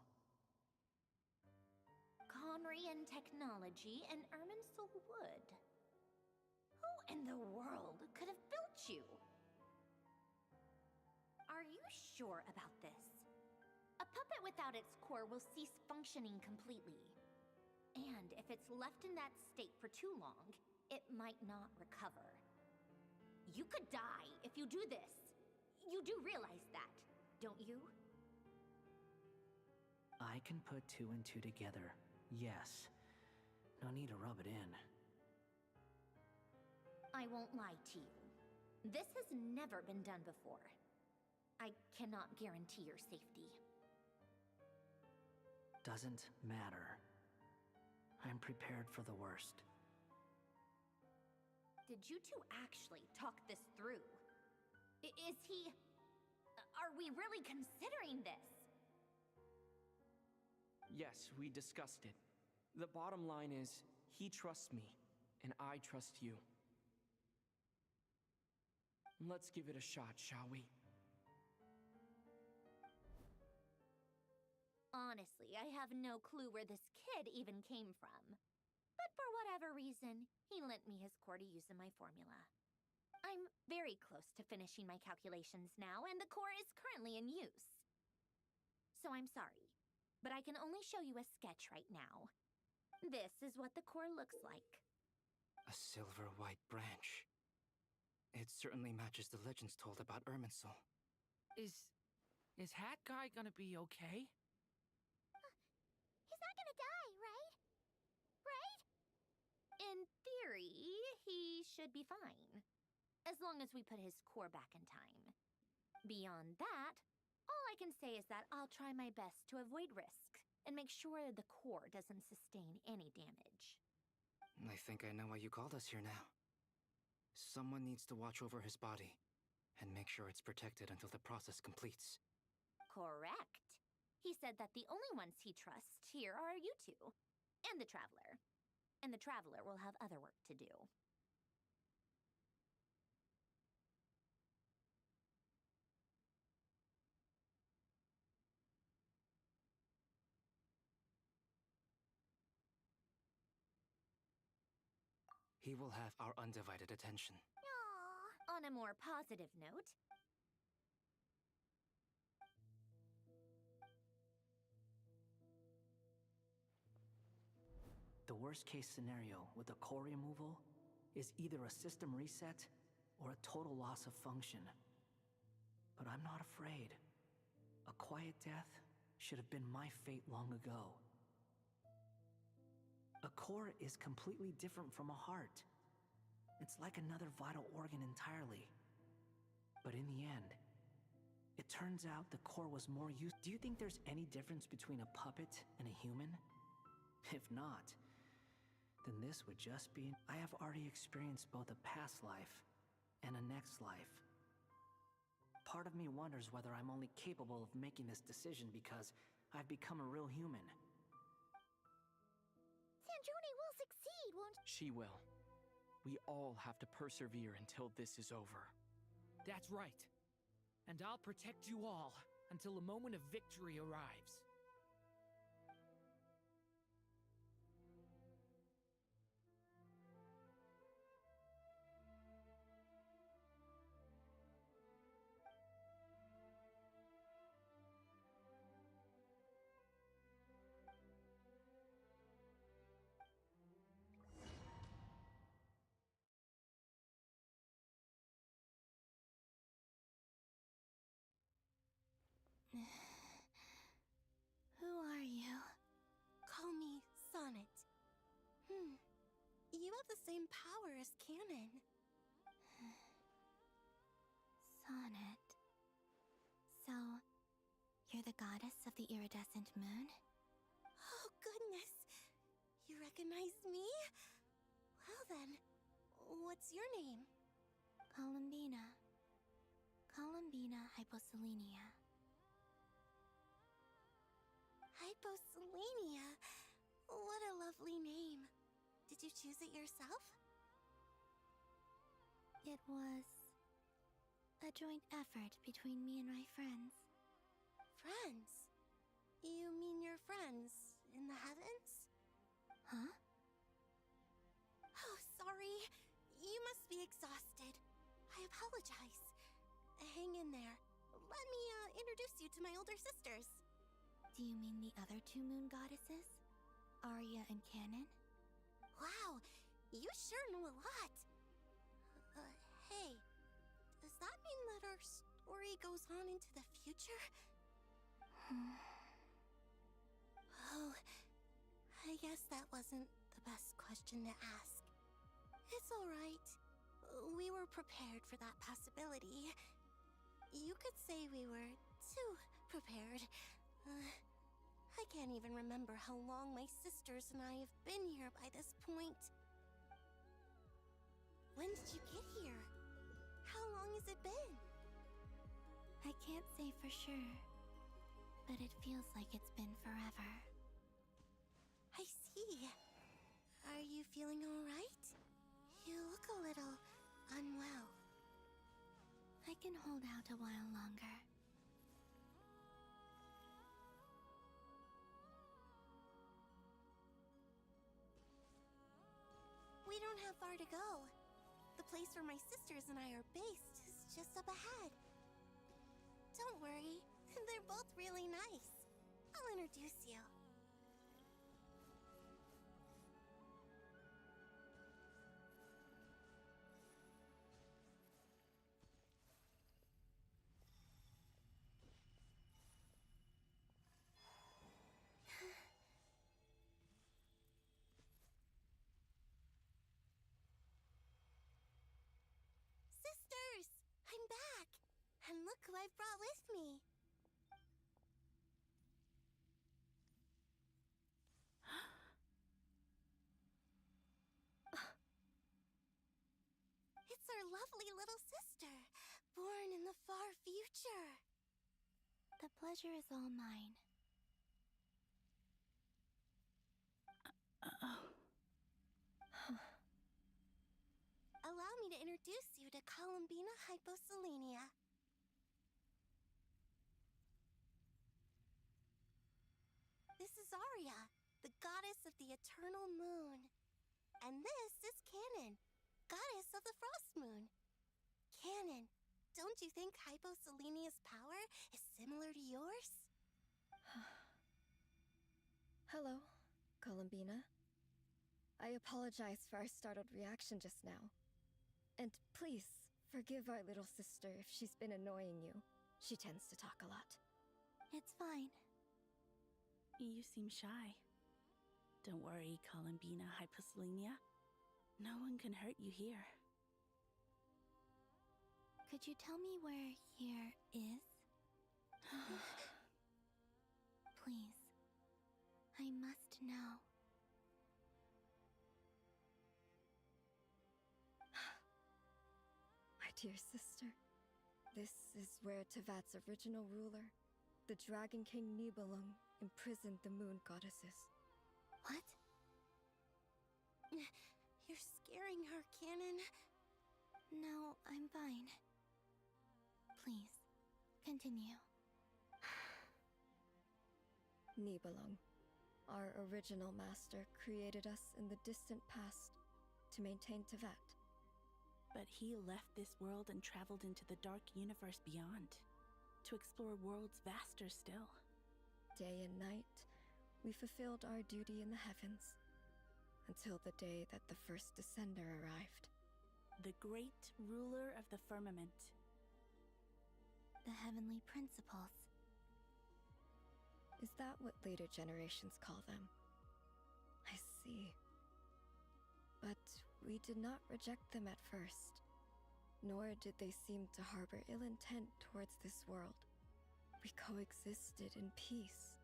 Conrian technology and Irminsul wood. Who in the world could have built you? Are you sure about this? A puppet without its core will cease functioning completely. And if it's left in that state for too long, it might not recover. You could die if you do this. You do realize that, don't you? I can put two and two together, yes. No need to rub it in. I won't lie to you. This has never been done before. I cannot guarantee your safety. Doesn't matter. I'm prepared for the worst. Did you two actually talk this through? Is he... Are we really considering this? Yes, we discussed it. The bottom line is, he trusts me, and I trust you. Let's give it a shot, shall we? Honestly, I have no clue where this kid even came from. But for whatever reason, he lent me his core to use in my formula. I'm very close to finishing my calculations now, and the core is currently in use. So I'm sorry, but I can only show you a sketch right now. This is what the core looks like. A silver white branch. It certainly matches the legends told about Irminsul. Is Hat Guy gonna be okay? He's not gonna die, right? Right? In theory, he should be fine. As long as we put his core back in time. Beyond that, all I can say is that I'll try my best to avoid risk and make sure the core doesn't sustain any damage. I think I know why you called us here now. Someone needs to watch over his body and make sure it's protected until the process completes. Correct. He said that the only ones he trusts here are you two, and the Traveler. And the Traveler will have other work to do. He will have our undivided attention. Aww. On a more positive note, The worst case scenario with the core removal is either a system reset or a total loss of function. But I'm not afraid. A quiet death should have been my fate long ago. A core is completely different from a heart. It's like another vital organ entirely. But in the end, it turns out the core was more used. Do you think there's any difference between a puppet and a human? If not, then this would just be... I have already experienced both a past life and a next life. Part of me wonders whether I'm only capable of making this decision because I've become a real human. Sanjoni will succeed, won't She will. We all have to persevere until this is over. That's right. And I'll protect you all until the moment of victory arrives. Who are you? Call me Sonnet. You have the same power as Canon. Sonnet. So, you're the goddess of the iridescent moon? Oh, goodness. You recognize me? Well then, what's your name? Columbina. Columbina Hyposelenia. Hyposelenia. What a lovely name. Did you choose it yourself? It was a joint effort between me and my friends. Friends? You mean your friends in the heavens? Huh? Oh, sorry. You must be exhausted. I apologize. Hang in there. Let me introduce you to my older sisters. Do you mean the other two moon goddesses? Arya and Canon? Wow, you sure know a lot. Hey, does that mean that our story goes on into the future? Oh, I guess that wasn't the best question to ask. It's alright. We were prepared for that possibility. You could say we were too prepared. I can't even remember how long my sisters and I have been here by this point. When did you get here? How long has it been? I can't say for sure, but it feels like it's been forever. I see. Are you feeling alright? You look a little unwell. I can hold out a while longer. We don't have far to go. The place where my sisters and I are based is just up ahead. Don't worry, they're both really nice. I'll introduce you. Sisters! I'm back! And look who I've brought with me! It's our lovely little sister, born in the far future. The pleasure is all mine. Allow me to introduce you to Columbina Hyposelenia. This is Arya, the goddess of the eternal moon. And this is Canon, goddess of the frost moon. Canon, don't you think Hyposelenia's power is similar to yours? Hello, Columbina. I apologize for our startled reaction just now. And please, forgive our little sister if she's been annoying you. She tends to talk a lot. It's fine. You seem shy. Don't worry, Columbina Hyposelenia. No one can hurt you here. Could you tell me where here is? Please. I must know. My dear sister, this is where Tevat's original ruler, the Dragon King Nibelung, imprisoned the moon goddesses. What? You're scaring her, Canon. No, I'm fine. Please, continue. Nibelung, our original master, created us in the distant past to maintain Tevat. But he left this world and traveled into the dark universe beyond, to explore worlds vaster still. Day and night, we fulfilled our duty in the heavens, until the day that the first Descender arrived. The great ruler of the firmament. The heavenly principles. Is that what later generations call them? I see. But we did not reject them at first, nor did they seem to harbor ill intent towards this world. We coexisted in peace.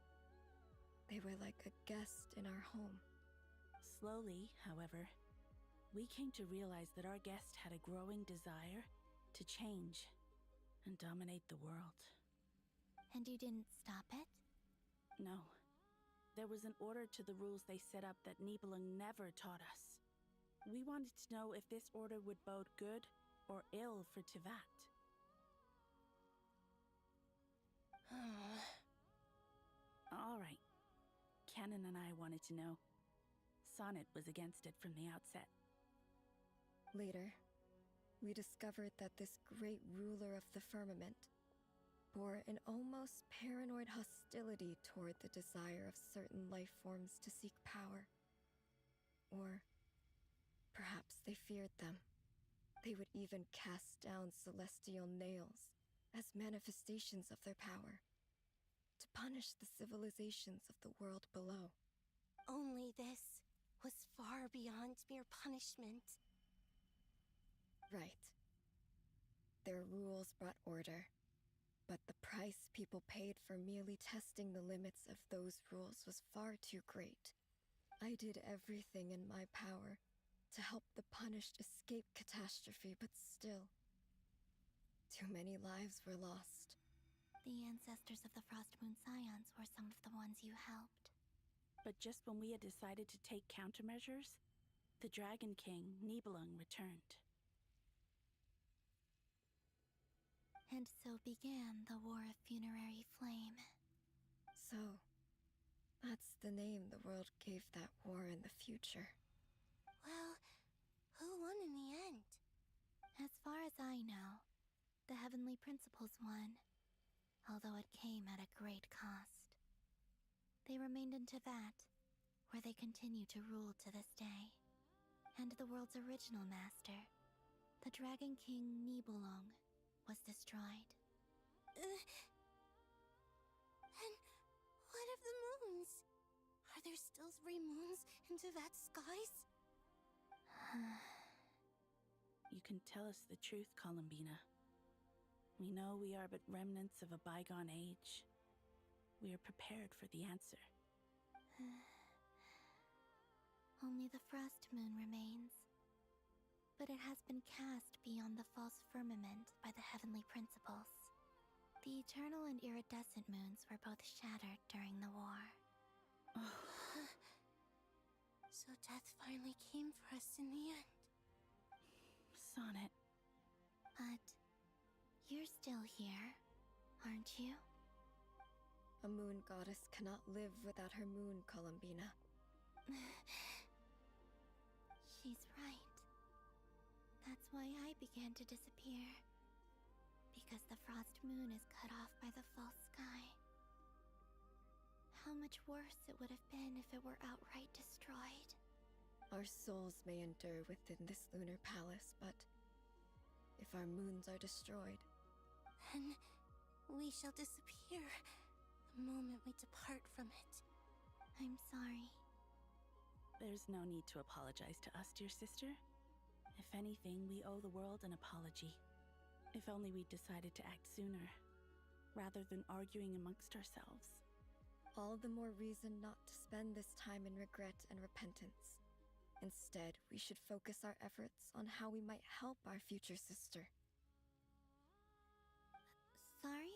They were like a guest in our home. Slowly, however, we came to realize that our guest had a growing desire to change and dominate the world. And you didn't stop it? No. There was an order to the rules they set up that Nibelung never taught us. We wanted to know if this order would bode good or ill for Tevat. All right. Canon and I wanted to know. Sonnet was against it from the outset. Later, we discovered that this great ruler of the firmament, bore an almost paranoid hostility toward the desire of certain life forms to seek power. Or perhaps they feared them. They would even cast down celestial nails as manifestations of their power, to punish the civilizations of the world below. Only this was far beyond mere punishment. Right. Their rules brought order, but the price people paid for merely testing the limits of those rules was far too great. I did everything in my power to help the punished escape catastrophe, but still, too many lives were lost. The ancestors of the Frost Moon Scions were some of the ones you helped. But just when we had decided to take countermeasures, the Dragon King, Nibelung, returned. And so began the War of Funerary Flame. So, that's the name the world gave that war in the future. Well, who won in the end? As far as I know, the Heavenly Principles won, although it came at a great cost. They remained in Teyvat, where they continue to rule to this day. And the world's original master, the Dragon King Nibelung, was destroyed. And what of the moons? Are there still 3 moons in Teyvat's skies? You can tell us the truth, Columbina. We know we are but remnants of a bygone age. We are prepared for the answer. Only the Frost Moon remains. But it has been cast beyond the false firmament by the Heavenly Principles. The eternal and iridescent moons were both shattered during the war. So death finally came for us in the end. Sonnet. But you're still here, aren't you? A moon goddess cannot live without her moon, Columbina. She's right. That's why I began to disappear. Because the Frost Moon is cut off by the false sky. How much worse it would have been if it were outright destroyed. Our souls may endure within this lunar palace, but if our moons are destroyed, then we shall disappear the moment we depart from it. I'm sorry. There's no need to apologize to us, dear sister. If anything, we owe the world an apology. If only we'd decided to act sooner, rather than arguing amongst ourselves. all the more reason not to spend this time in regret and repentance. Instead, we should focus our efforts on how we might help our future sister. Sorry?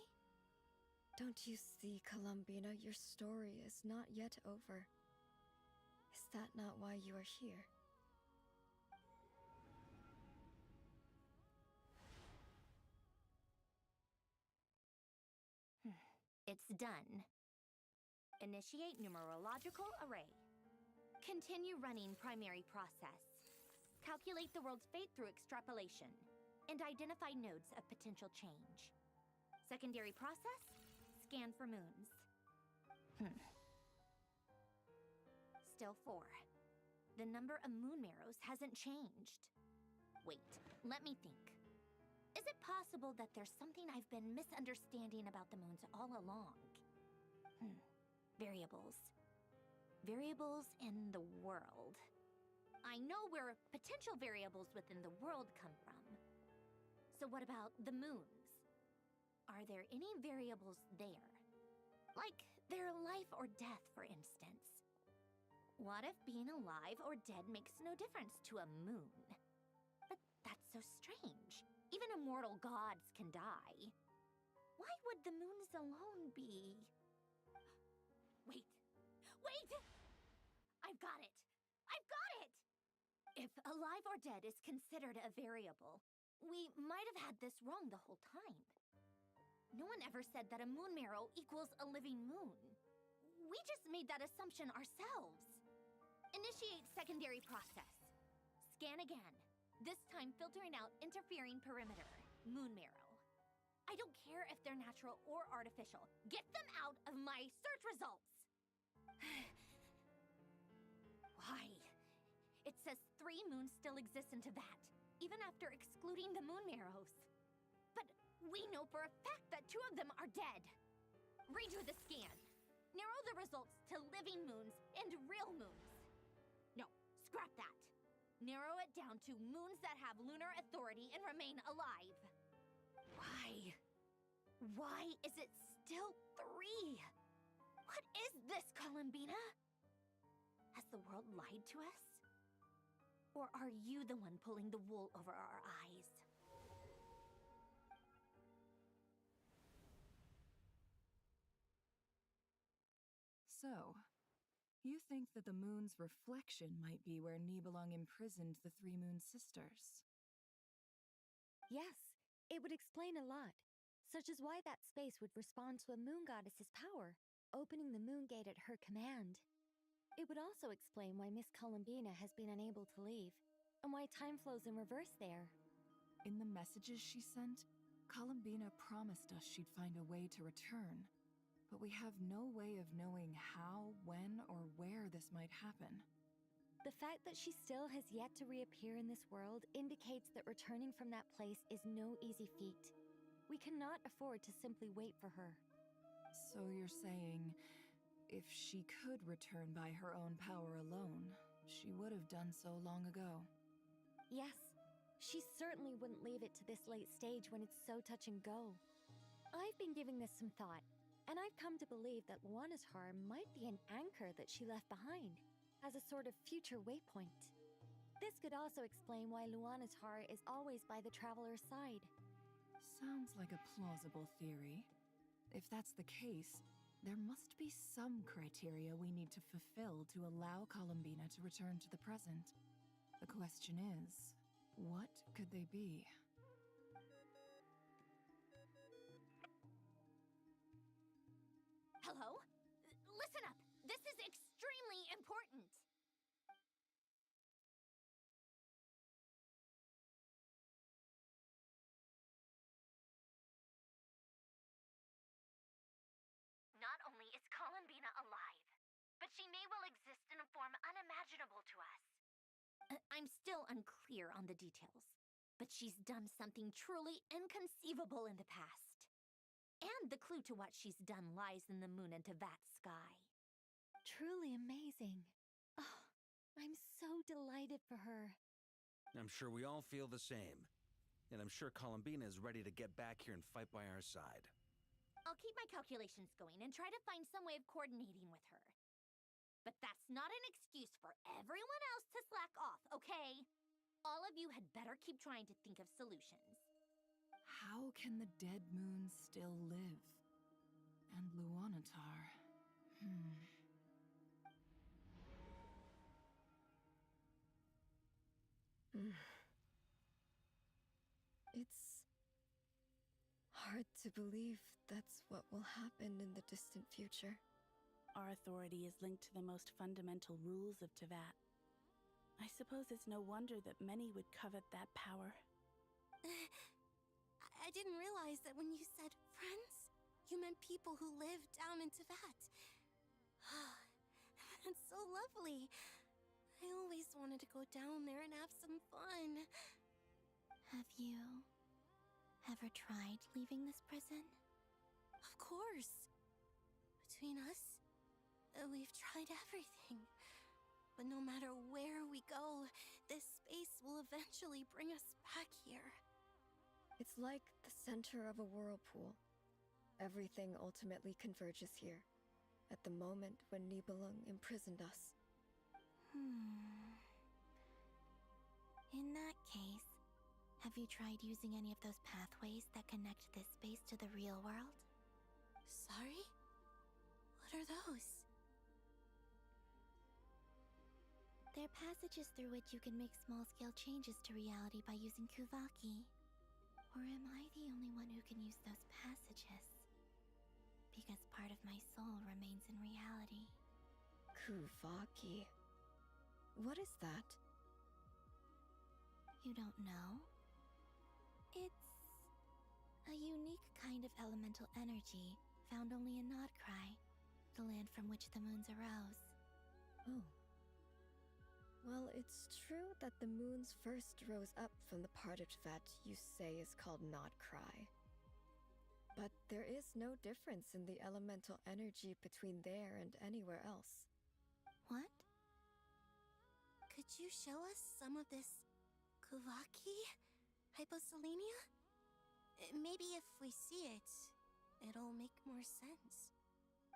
Don't you see, Columbina, your story is not yet over. Is that not why you are here? It's done. Initiate numerological array. Continue running primary process. Calculate the world's fate through extrapolation. And identify nodes of potential change. Secondary process, scan for moons. Still 4. The number of moon marrows hasn't changed. Wait, let me think. Is it possible that there's something I've been misunderstanding about the moons all along? Variables. Variables in the world. I know where potential variables within the world come from. So what about the moons? Are there any variables there? Like their life or death, for instance. What if being alive or dead makes no difference to a moon? But that's so strange. Even immortal gods can die. Why would the moons alone be... Wait! Wait! I've got it! I've got it! If alive or dead is considered a variable, we might have had this wrong the whole time. No one ever said that a moon marrow equals a living moon. We just made that assumption ourselves. Initiate secondary process. Scan again. This time filtering out interfering perimeter, moon marrow. I don't care if they're natural or artificial. Get them out of my search results! Why? It says 3 moons still exist in Teyvat, even after excluding the moon marrows. But we know for a fact that 2 of them are dead. Redo the scan. Narrow the results to living moons and real moons. No, scrap that. Narrow it down to moons that have lunar authority and remain alive. Why? Why is it still 3? What is this, Columbina? Has the world lied to us? Or are you the one pulling the wool over our eyes? So, you think that the moon's reflection might be where Nibelung imprisoned the 3 moon sisters? Yes, it would explain a lot, such as why that space would respond to a moon goddess's power, opening the moon gate at her command. It would also explain why Miss Columbina has been unable to leave, and why time flows in reverse there. In the messages she sent, Columbina promised us she'd find a way to return. But we have no way of knowing how, when, or where this might happen. The fact that she still has yet to reappear in this world indicates that returning from that place is no easy feat. We cannot afford to simply wait for her. So you're saying, if she could return by her own power alone, she would have done so long ago? Yes, she certainly wouldn't leave it to this late stage when it's so touch and go. I've been giving this some thought, and I've come to believe that Luanatar might be an anchor that she left behind, as a sort of future waypoint. This could also explain why Luanatar is always by the Traveler's side. Sounds like a plausible theory. If that's the case, there must be some criteria we need to fulfill to allow Columbina to return to the present. The question is, what could they be? Hello? Listen up! This is extremely important! Not only is Columbina alive, but she may well exist in a form unimaginable to us. I'm still unclear on the details, but she's done something truly inconceivable in the past. And the clue to what she's done lies in the moon and Teyvat sky. Truly amazing. Oh, I'm so delighted for her. I'm sure we all feel the same. And I'm sure Columbina is ready to get back here and fight by our side. I'll keep my calculations going and try to find some way of coordinating with her. But that's not an excuse for everyone else to slack off, okay? All of you had better keep trying to think of solutions. How can the dead moon still live? And Luanatar... It's hard to believe that's what will happen in the distant future. Our authority is linked to the most fundamental rules of Teyvat. I suppose it's no wonder that many would covet that power. I didn't realize that when you said friends, you meant people who live down in Teyvat. That's so lovely. I always wanted to go down there and have some fun. Have you ever tried leaving this prison? Of course. Between us, we've tried everything. But no matter where we go, this space will eventually bring us back here. It's like the center of a whirlpool. Everything ultimately converges here, at the moment when Nibelung imprisoned us. In that case, have you tried using any of those pathways that connect this space to the real world? Sorry? What are those? They're passages through which you can make small-scale changes to reality by using Kuvaki. Or am I the only one who can use those passages? Because part of my soul remains in reality. Kuvaki. What is that? You don't know? It's a unique kind of elemental energy found only in Nodcry, the land from which the moons arose. Oh. Well, it's true that the moons first rose up from the part of that you say is called Nodcry. But there is no difference in the elemental energy between there and anywhere else. What? Could you show us some of this Kuvaki hyposelenia? Maybe if we see it, it'll make more sense.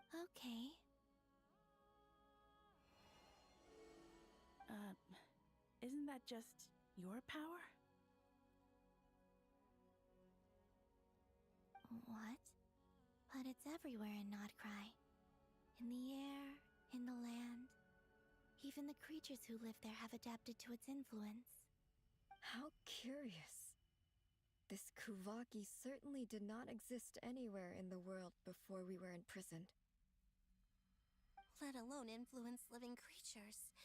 Okay. Isn't that just your power? What? But it's everywhere in Nodcry. In the air, in the land. Even the creatures who live there have adapted to its influence. How curious. This Kuvaki certainly did not exist anywhere in the world before we were imprisoned. Let alone influence living creatures.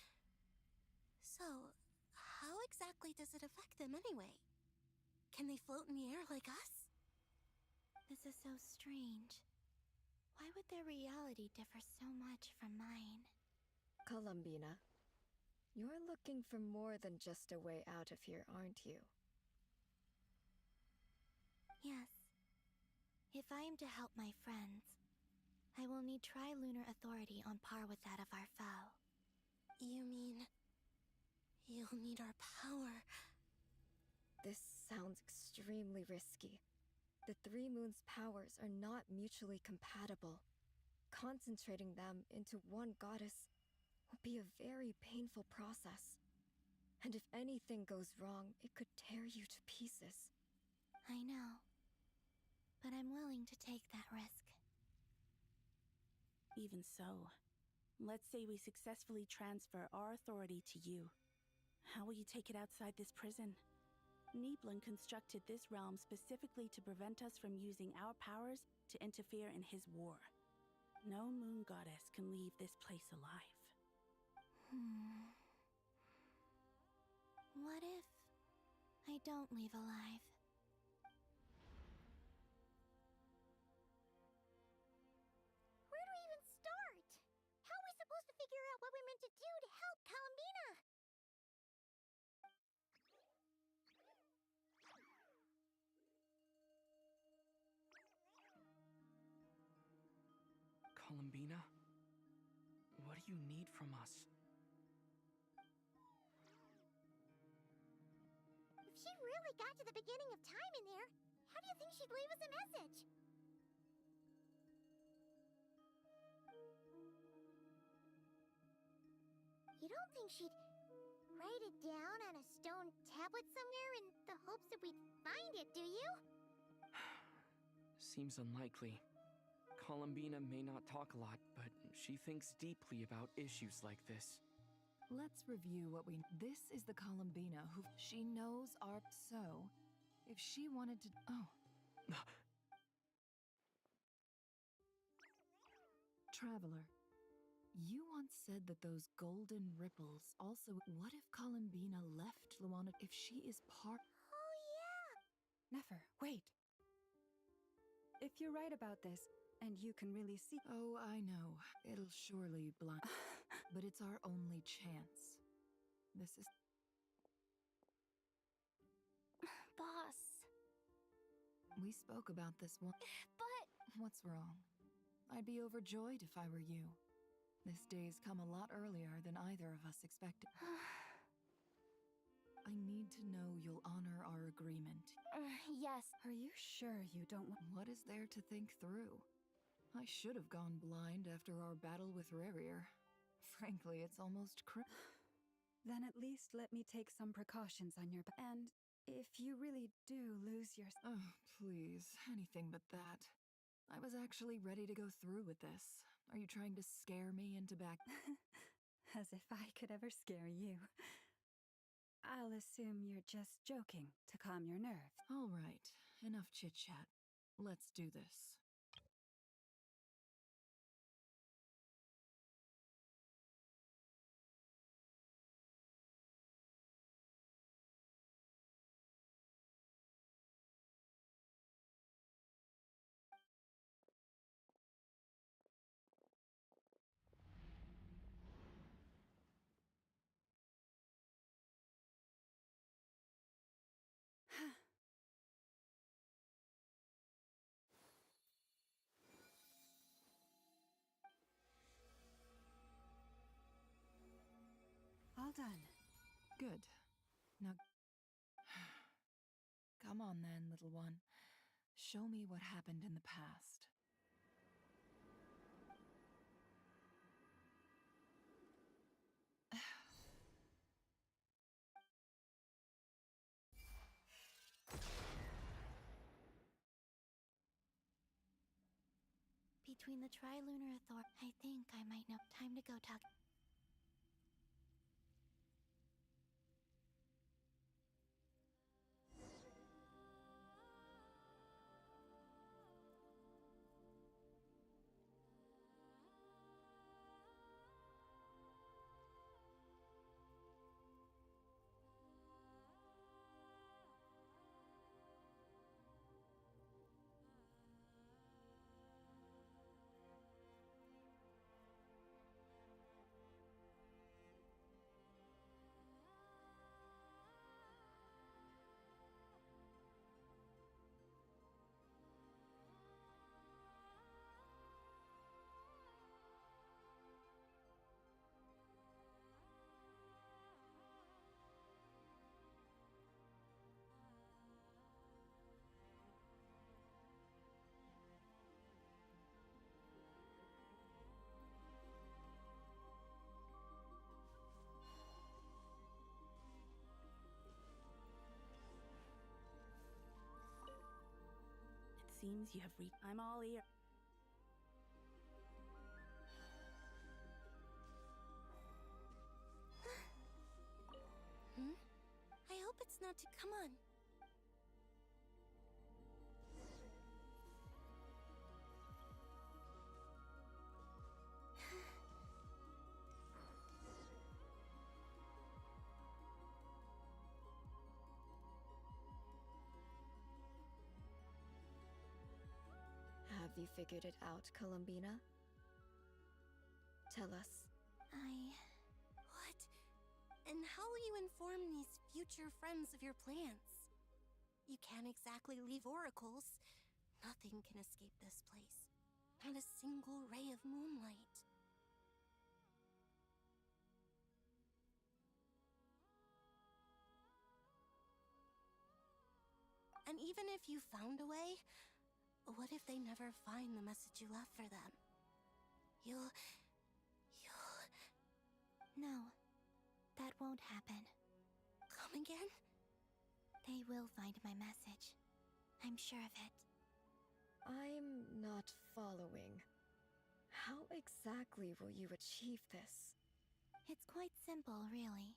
So, how exactly does it affect them anyway? Can they float in the air like us? This is so strange. Why would their reality differ so much from mine? Columbina, you're looking for more than just a way out of here, aren't you? Yes. If I am to help my friends, I will need tri-lunar authority on par with that of our foe. You mean... you'll need our power? This sounds extremely risky. The three moons' powers are not mutually compatible. Concentrating them into one goddess will be a very painful process. And if anything goes wrong, it could tear you to pieces. I know. But I'm willing to take that risk. Even so, let's say we successfully transfer our authority to you. How will you take it outside this prison? Niblin constructed this realm specifically to prevent us from using our powers to interfere in his war. No moon goddess can leave this place alive. What if I don't leave alive? Where do we even start? How are we supposed to figure out what we're meant to do to help Columbina? Columbina? What do you need from us? If she really got to the beginning of time in there, how do you think she'd leave us a message? You don't think she'd write it down on a stone tablet somewhere in the hopes that we'd find it, do you? Seems unlikely. Columbina may not talk a lot, but she thinks deeply about issues like this. Let's review what we... This is the Columbina who... She knows our... So, if she wanted to... Oh. Traveler, you once said that those golden ripples also... What if Columbina left Luana... If she is part... Oh, yeah! Nefer, wait. If you're right about this, and you can really see... Oh, I know. It'll surely blind... But it's our only chance. This is... Boss. We spoke about this one... But... What's wrong? I'd be overjoyed if I were you. This day's come a lot earlier than either of us expected. I need to know you'll honor our agreement. Yes. Are you sure you don't want... What is there to think through? I should have gone blind after our battle with Rerir. Frankly, it's almost Then at least let me take some precautions on your... And if you really do lose your... Oh, please. Anything but that. I was actually ready to go through with this. Are you trying to scare me into back... As if I could ever scare you. I'll assume you're just joking to calm your nerves. All right. Enough chit-chat. Let's do this. done. Good. Now, come on then, little one. Show me what happened in the past. Between the Trilunar Authority, I think I might know. Time to go talk. It seems you have reached. I'm all ear. I hope it's not too. Come on. Have you figured it out, Columbina? Tell us. What? And how will you inform these future friends of your plans? You can't exactly leave oracles. Nothing can escape this place. Not a single ray of moonlight. And even if you found a way, what if they never find the message you left for them? You'll... No, that won't happen. Come again? They will find my message. I'm sure of it. I'm not following. How exactly will you achieve this? It's quite simple, really.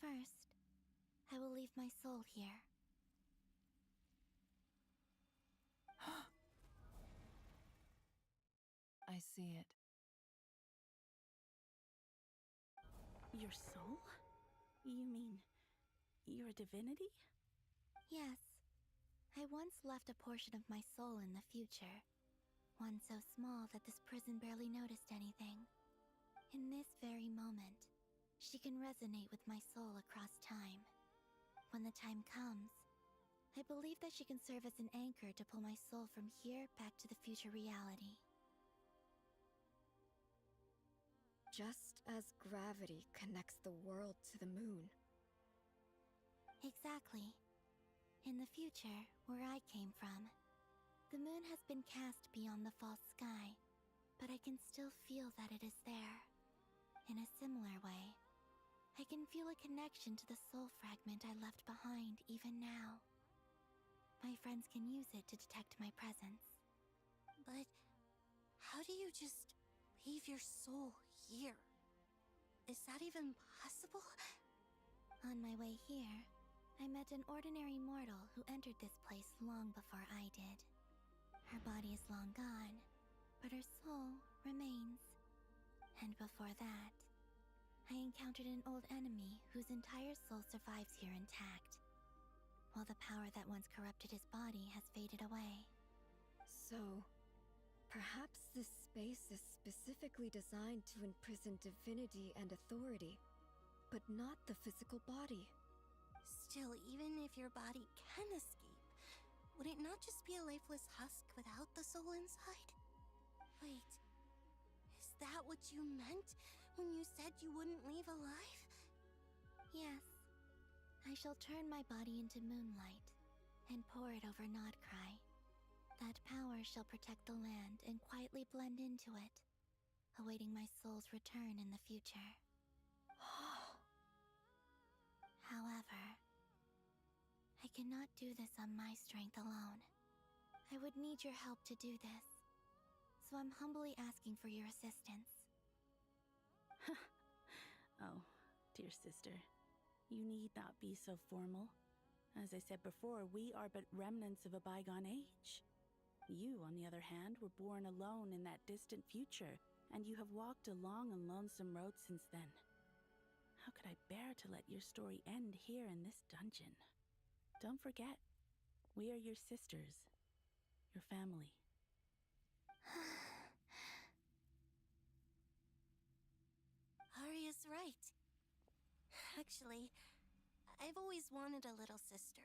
First, I will leave my soul here. I see it. Your soul? You mean you're a divinity? Yes. I once left a portion of my soul in the future. One so small that this prison barely noticed anything. In this very moment, she can resonate with my soul across time. When the time comes, I believe that she can serve as an anchor to pull my soul from here back to the future reality. Just as gravity connects the world to the moon. Exactly. In the future, where I came from, the moon has been cast beyond the false sky, but I can still feel that it is there. In a similar way, I can feel a connection to the soul fragment I left behind even now. My friends can use it to detect my presence. But how do you just leave your soul here? Is that even possible? On my way here, I met an ordinary mortal who entered this place long before I did. Her body is long gone, but her soul remains. And before that, I encountered an old enemy whose entire soul survives here intact, while the power that once corrupted his body has faded away. So, perhaps this space is specifically designed to imprison divinity and authority, but not the physical body. Still, even if your body can escape, would it not just be a lifeless husk without the soul inside? Wait, is that what you meant when you said you wouldn't leave alive? Yes. I shall turn my body into moonlight and pour it over Nodcry. That power shall protect the land and quietly blend into it, awaiting my soul's return in the future. However, I cannot do this on my strength alone. I would need your help to do this, so I'm humbly asking for your assistance. Oh, dear sister, you need not be so formal. As I said before, we are but remnants of a bygone age. You, on the other hand, were born alone in that distant future, and you have walked a long and lonesome road since then. How could I bear to let your story end here in this dungeon? Don't forget, we are your sisters, your family. Arya's right. Actually, I've always wanted a little sister.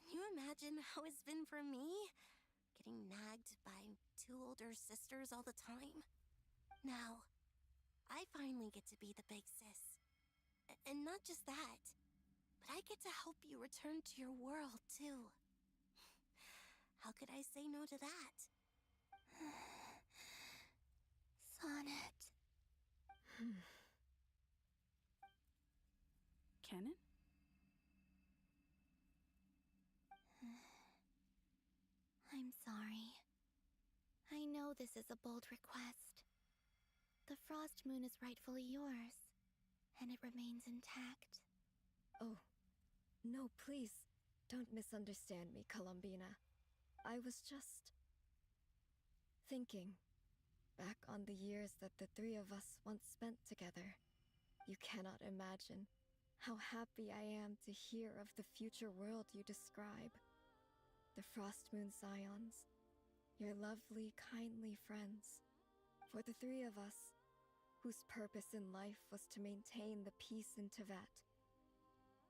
Can you imagine how it's been for me? Getting nagged by two older sisters all the time? Now, I finally get to be the big sis. And not just that, but I get to help you return to your world, too. How could I say no to that? Sonnet. Canon? I'm sorry. I know this is a bold request. The Frost Moon is rightfully yours, and it remains intact. Oh, no, please. Don't misunderstand me, Columbina. I was just thinking back on the years that the three of us once spent together. You cannot imagine how happy I am to hear of the future world you describe. The Frost Moon Scions, your lovely, kindly friends. For the three of us, whose purpose in life was to maintain the peace in Teyvat.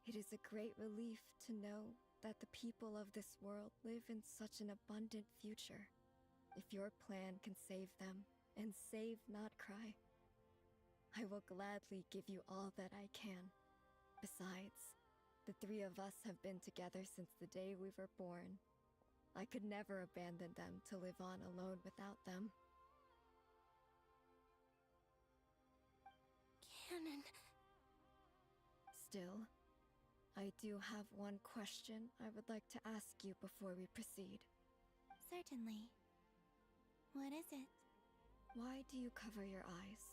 It is a great relief to know that the people of this world live in such an abundant future. If your plan can save them, and save Nodcry, I will gladly give you all that I can. Besides, the three of us have been together since the day we were born. I could never abandon them to live on alone without them. Canon. Still, I do have one question I would like to ask you before we proceed. Certainly. What is it? Why do you cover your eyes?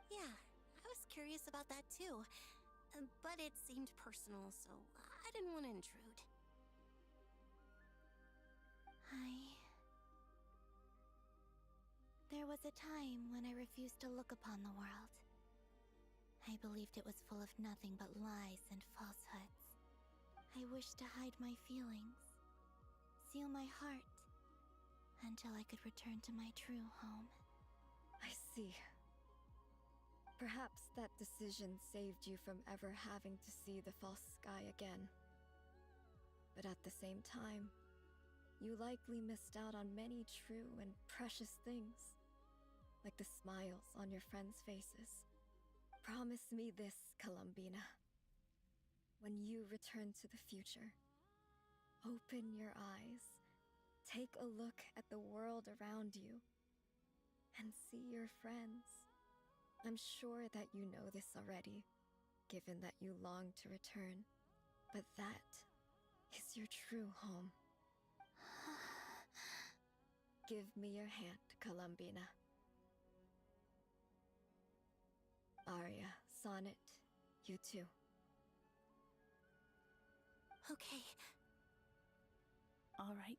Yeah, I was curious about that too. But it seemed personal, so I didn't want to intrude. There was a time when I refused to look upon the world. I believed it was full of nothing but lies and falsehoods. I wished to hide my feelings, seal my heart, until I could return to my true home. I see. Perhaps that decision saved you from ever having to see the false sky again. But at the same time, you likely missed out on many true and precious things, like the smiles on your friends' faces. Promise me this, Columbina. When you return to the future, open your eyes, take a look at the world around you, and see your friends. I'm sure that you know this already, given that you long to return, but that is your true home. Give me your hand, Columbina. Arya, Sonnet, you too. Okay. All right.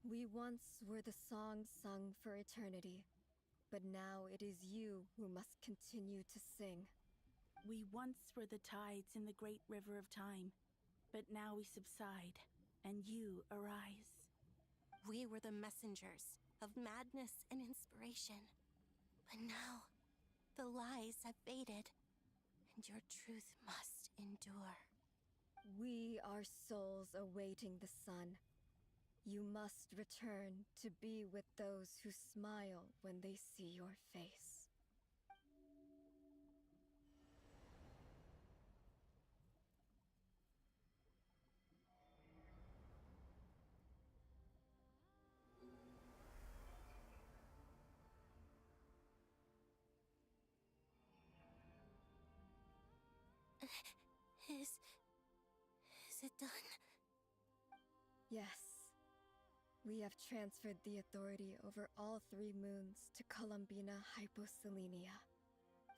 We once were the songs sung for eternity, But now it is you who must continue to sing. We once were the tides in the great river of time, but now we subside, and you arise. We were the messengers of madness and inspiration. But now, the lies have faded, and your truth must endure. We are souls awaiting the sun. You must return to be with those who smile when they see your face. Is it done? Yes. We have transferred the authority over all 3 moons to Columbina Hyposelenia.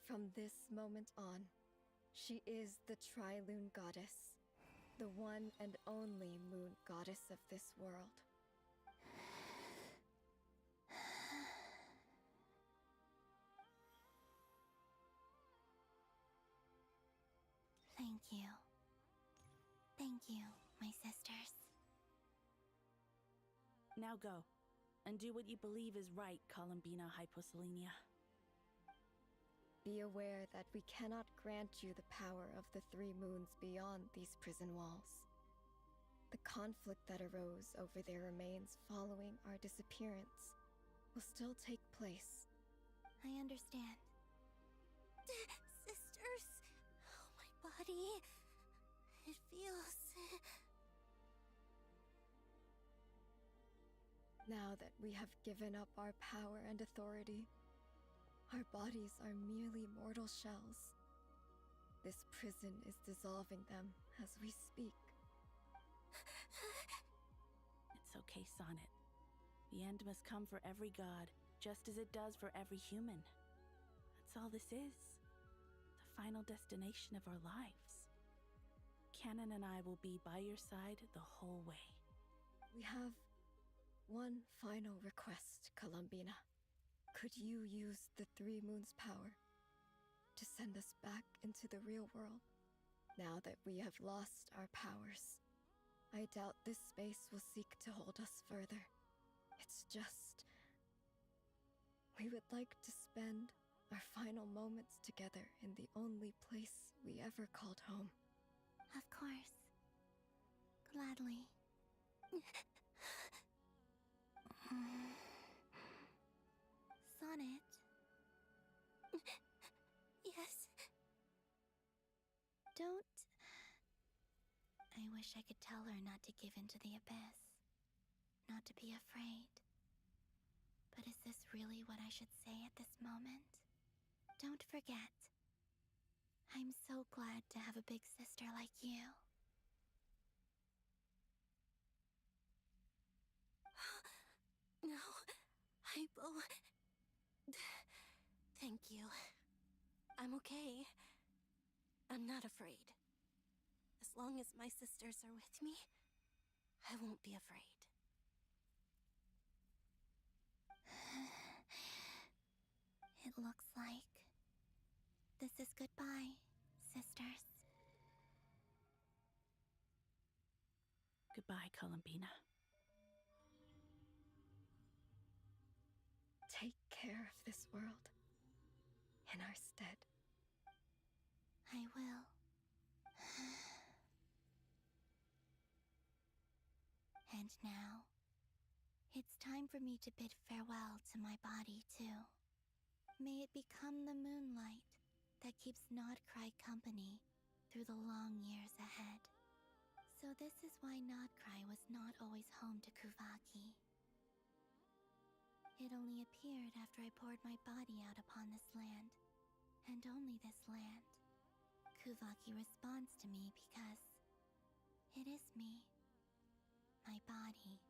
From this moment on, she is the Tri-Lune Goddess, the one and only moon goddess of this world. Thank you. Thank you, my sisters. Now go, and do what you believe is right, Columbina Hyposelenia. Be aware that we cannot grant you the power of the 3 moons beyond these prison walls. The conflict that arose over their remains following our disappearance will still take place. I understand. Sisters! Oh, my body. It feels... Now that we have given up our power and authority, our bodies are merely mortal shells. This prison is dissolving them as we speak. It's okay, Sonnet. The end must come for every god, just as it does for every human. That's all this is. The final destination of our lives. Canon and I will be by your side the whole way. We have one final request, Columbina. Could you use the 3 moons' power to send us back into the real world? Now that we have lost our powers, I doubt this space will seek to hold us further. It's just... we would like to spend our final moments together in the only place we ever called home. Of course. Gladly. Sonnet? Yes? Don't... I wish I could tell her not to give in to the abyss. Not to be afraid. But is this really what I should say at this moment? Don't forget. I'm so glad to have a big sister like you. No, Hypo. Thank you. I'm okay. I'm not afraid. As long as my sisters are with me, I won't be afraid. It looks like this is goodbye, sisters. Goodbye, Columbina. Take care of this world in our stead. I will. And now, it's time for me to bid farewell to my body, too. May it become the moonlight that keeps Nodcry company through the long years ahead. So this is why Nodcry was not always home to Kuvaki. It only appeared after I poured my body out upon this land, and only this land. Kuvaki responds to me because it is me. My body,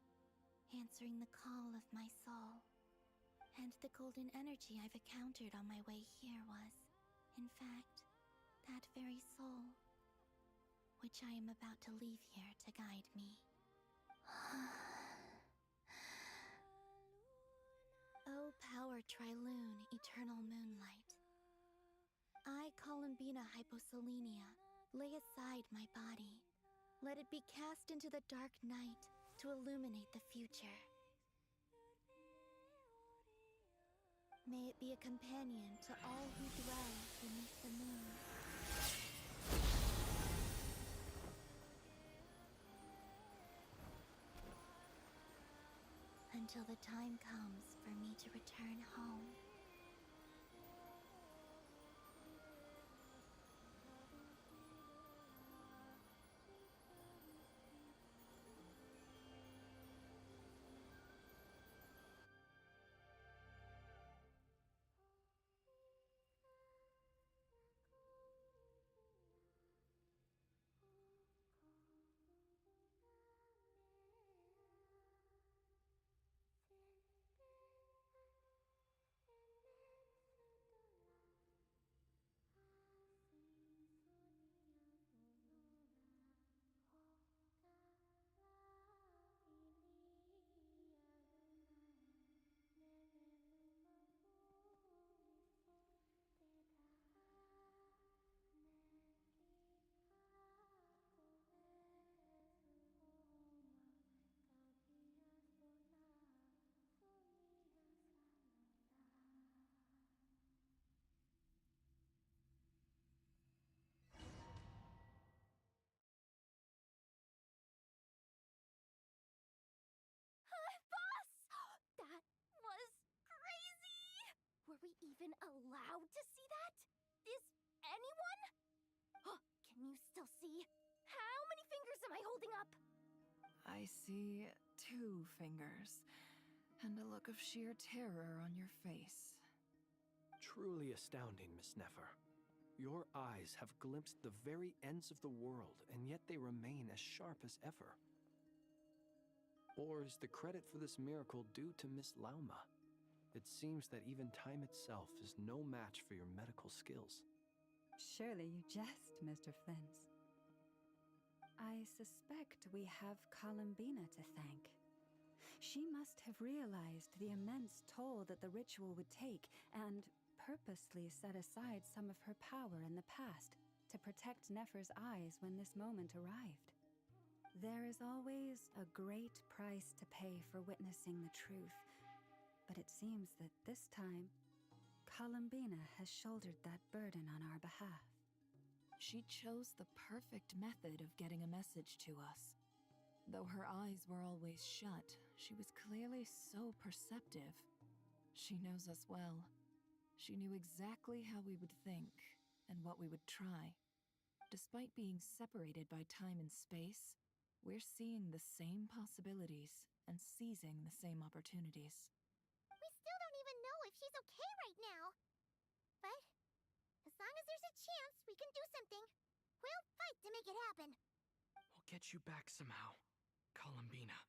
answering the call of my soul. And the golden energy I've encountered on my way here was, in fact, that very soul, which I am about to leave here to guide me. O power Triloon, eternal moonlight. I, Columbina Hyposelenia, lay aside my body. Let it be cast into the dark night to illuminate the future. May it be a companion to all who dwell beneath the moon. Until the time comes for me to return home. Were we even allowed to see that? Is anyone? Can you still see? How many fingers am I holding up? I see 2 fingers, and a look of sheer terror on your face. Truly astounding, Miss Nefer. Your eyes have glimpsed the very ends of the world, and yet they remain as sharp as ever. Or is the credit for this miracle due to Miss Lauma? It seems that even time itself is no match for your medical skills. Surely you jest, Mr. Flins. I suspect we have Columbina to thank. She must have realized the immense toll that the ritual would take and purposely set aside some of her power in the past to protect Nefer's eyes when this moment arrived. There is always a great price to pay for witnessing the truth, but it seems that this time, Columbina has shouldered that burden on our behalf. She chose the perfect method of getting a message to us. Though her eyes were always shut, she was clearly so perceptive. She knows us well. She knew exactly how we would think and what we would try. Despite being separated by time and space, we're seeing the same possibilities and seizing the same opportunities. We still don't even know if she's okay right now. But as long as there's a chance we can do something, we'll fight to make it happen. We'll get you back somehow, Columbina.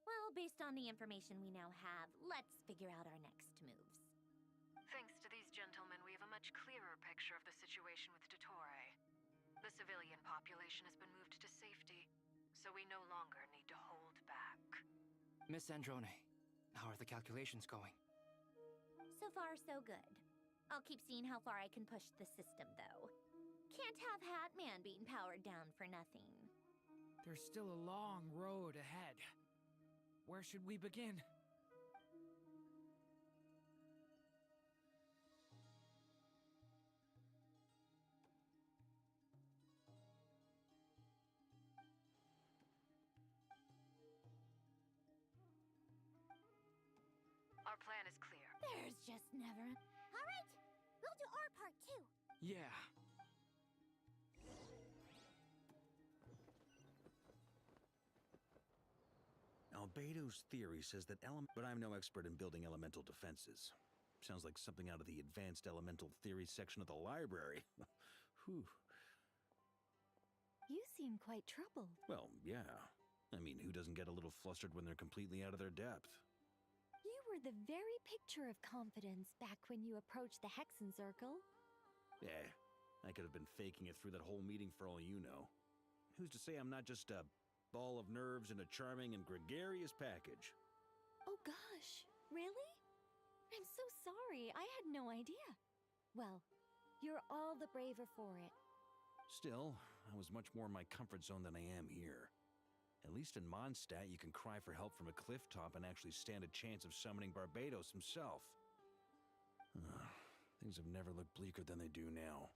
Well, based on the information we now have, let's figure out our next moves. Thanks to these gentlemen, we have a much clearer picture of the situation with Dottore. The civilian population has been moved to safety, so we no longer need to hold back. Miss Androne, how are the calculations going? So far, so good. I'll keep seeing how far I can push the system, though. Can't have Hatman being powered down for nothing. There's still a long road ahead. Where should we begin? Our plan is clear. There's just never... All right, we'll do our part too. Yeah. Albedo's theory says that but I'm no expert in building elemental defenses. Sounds like something out of the advanced elemental theory section of the library. Whew. You seem quite troubled. Well, yeah. I mean, who doesn't get a little flustered when they're completely out of their depth? You were the very picture of confidence back when you approached the Hexen Circle. Yeah, I could have been faking it through that whole meeting for all you know. Who's to say I'm not just a ball of nerves in a charming and gregarious package? Oh gosh, really? I'm so sorry, I had no idea. Well, you're all the braver for it. Still, I was much more in my comfort zone than I am here. At least in Mondstadt, you can cry for help from a cliff top and actually stand a chance of summoning Barbados himself. Things have never looked bleaker than they do now.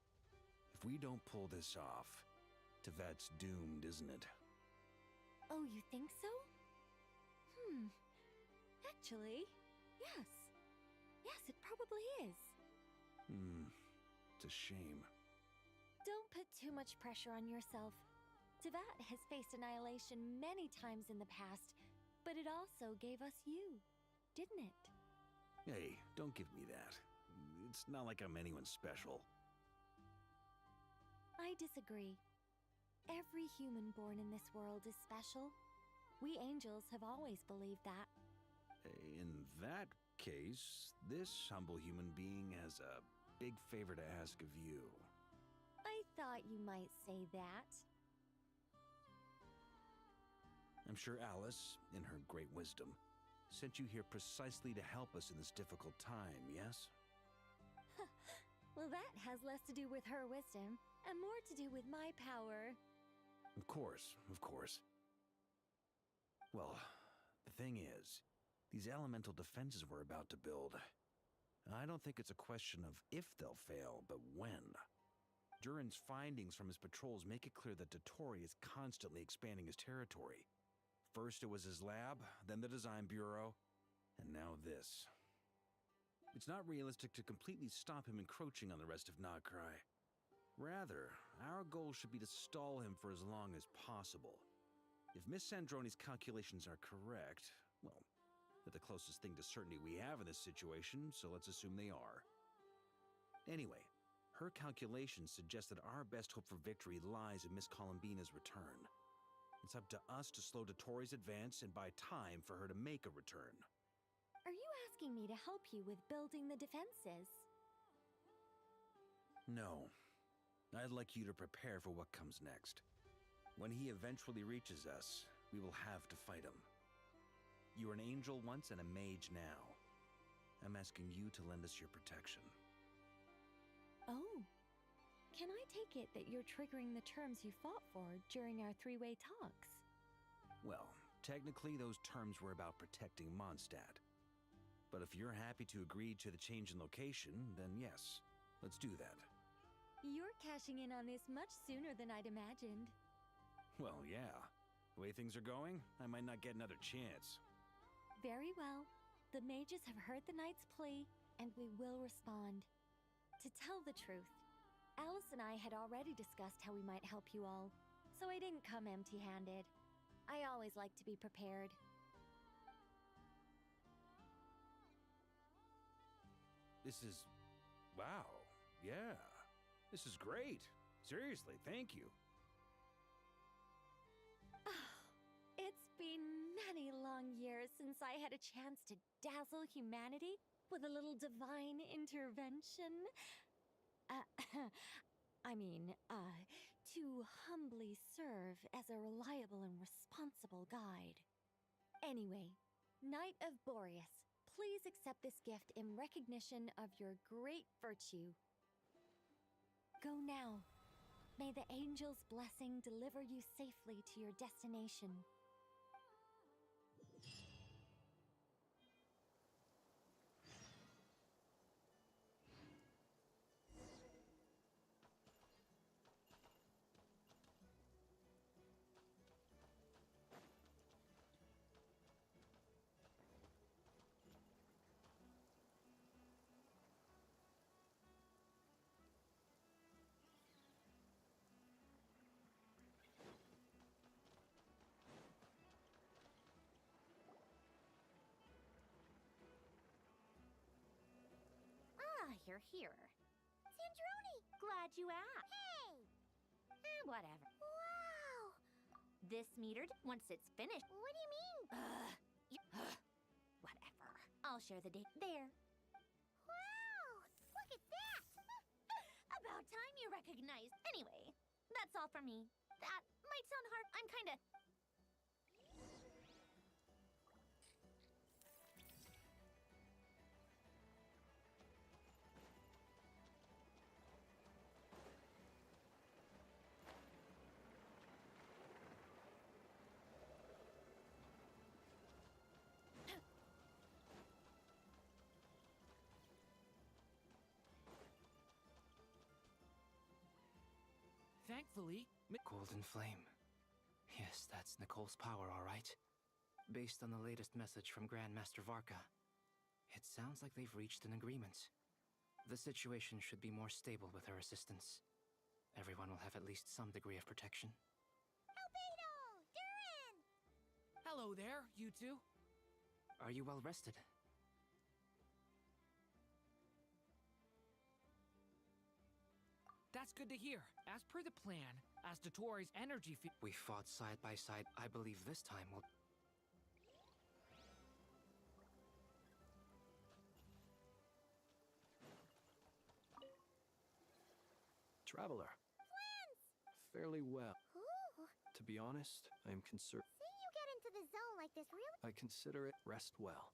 If we don't pull this off, Tevat's doomed, isn't it? Oh, you think so? Actually, yes. Yes, it probably is. It's a shame. Don't put too much pressure on yourself. Tevat has faced annihilation many times in the past, but it also gave us you, didn't it? Hey, don't give me that. It's not like I'm anyone special. I disagree. Every human born in this world is special. We angels have always believed that. In that case, this humble human being has a big favor to ask of you. I thought you might say that. I'm sure Alice, in her great wisdom, sent you here precisely to help us in this difficult time, yes? Well, that has less to do with her wisdom, and more to do with my power. Of course, of course. Well, the thing is, these elemental defenses we're about to build, I don't think it's a question of if they'll fail, but when. Durin's findings from his patrols make it clear that Dottore is constantly expanding his territory. First it was his lab, then the design bureau, and now this. It's not realistic to completely stop him encroaching on the rest of Nagcry. Rather, our goal should be to stall him for as long as possible. If Miss Sandroni's calculations are correct, well, they're the closest thing to certainty we have in this situation, so let's assume they are. Anyway, her calculations suggest that our best hope for victory lies in Miss Columbina's return. It's up to us to slow Dottore's advance and buy time for her to make a return. Are you asking me to help you with building the defenses? No. I'd like you to prepare for what comes next. When he eventually reaches us, we will have to fight him. You were an angel once and a mage now. I'm asking you to lend us your protection. Oh. Can I take it that you're triggering the terms you fought for during our three-way talks? Well, technically those terms were about protecting Mondstadt. But if you're happy to agree to the change in location, then yes, let's do that. You're cashing in on this much sooner than I'd imagined. Well, yeah. The way things are going, I might not get another chance. Very well. The mages have heard the knight's plea, and we will respond. To tell the truth, Alice and I had already discussed how we might help you all, so I didn't come empty-handed. I always like to be prepared. This is... wow. Yeah. This is great. Seriously, thank you. It's been many long years since I had a chance to dazzle humanity with a little divine intervention. To humbly serve as a reliable and responsible guide. Anyway, Knight of Boreas, please accept this gift in recognition of your great virtue. Go now. May the angel's blessing deliver you safely to your destination. You're here. Sandroni! Glad you asked. Hey! Whatever. Wow! This metered once it's finished. What do you mean? Whatever. I'll share the date. There. Wow! Look at that! About time you recognized. Anyway, that's all for me. That might sound hard. I'm kinda... Thankfully, Golden Flame. Yes, that's Nicole's power, all right. Based on the latest message from Grandmaster Varka, it sounds like they've reached an agreement. The situation should be more stable with her assistance. Everyone will have at least some degree of protection. Albedo! Durin! hello there, you two. Are you well rested? That's good to hear. As per the plan, as Dotori's energy We fought side by side. I believe this time will... Traveler. Flans! Fairly well. Ooh. To be honest, I am concerned. Seeing you get into the zone like this really... I consider it rest well.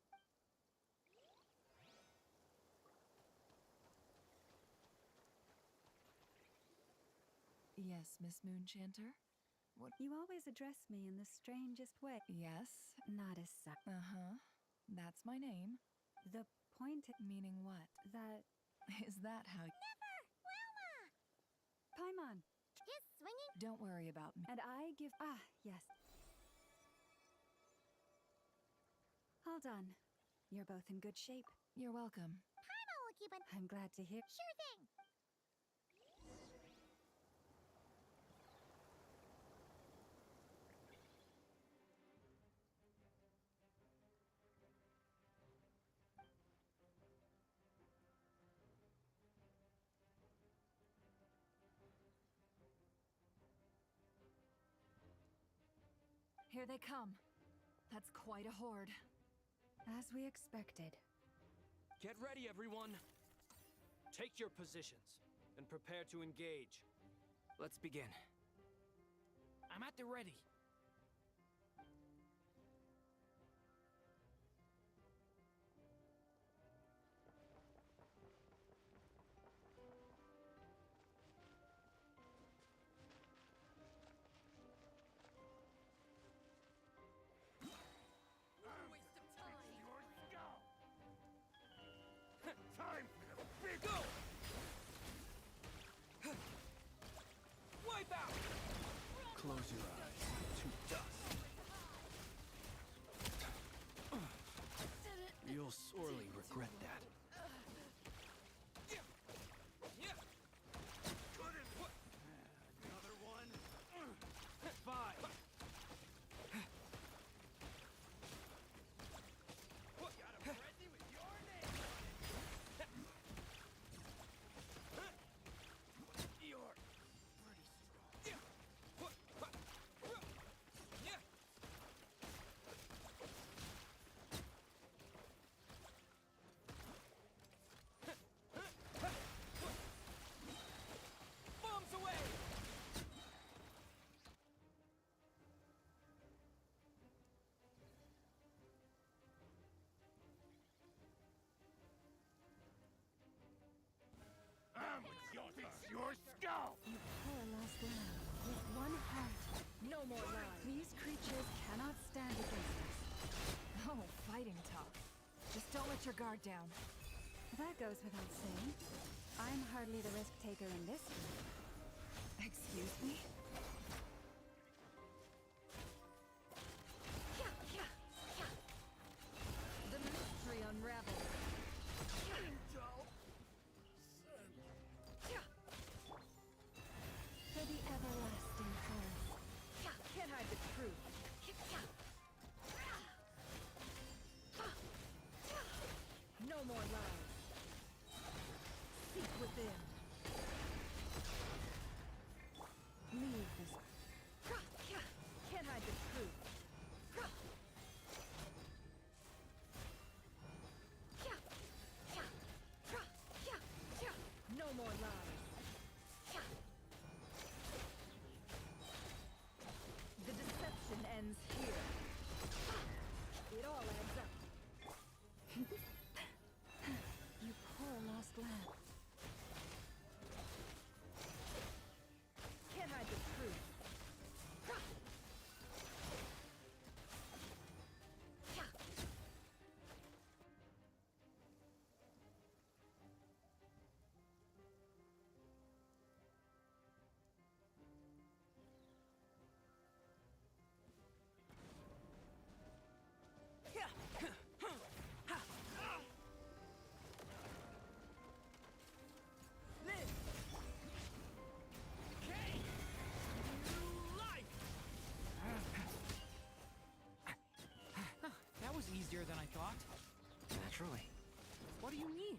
Yes, Miss Moonchanter? What? You always address me in the strangest way. Yes? Not as such. Uh-huh. That's my name. The point... Meaning what? That... Is that how... Never! Wilma! Paimon! His swinging... Don't worry about me. And I give... Ah, yes. All done. You're both in good shape. You're welcome. Paimon will keep an... I'm glad to hear... Sure thing! Here they come. That's quite a horde. As we expected. Get ready, everyone! Take your positions, and prepare to engage. Let's begin. I'm at the ready. Time for the big go! Wipe out! Close your eyes to dust. You'll sorely regret that. Another one. 5. Got a present with your name on it. You're pretty strong. Bombs away! It's your skull! You poor lost lamb. With one heart. No more lies. These creatures cannot stand against us. Oh, fighting talk. Just don't let your guard down. That goes without saying. I'm hardly the risk taker in this one. Excuse me? The mystery unravels. For the everlasting forest. Can't hide the truth. No more lies. Seek within. Lead Naturally. What do you need?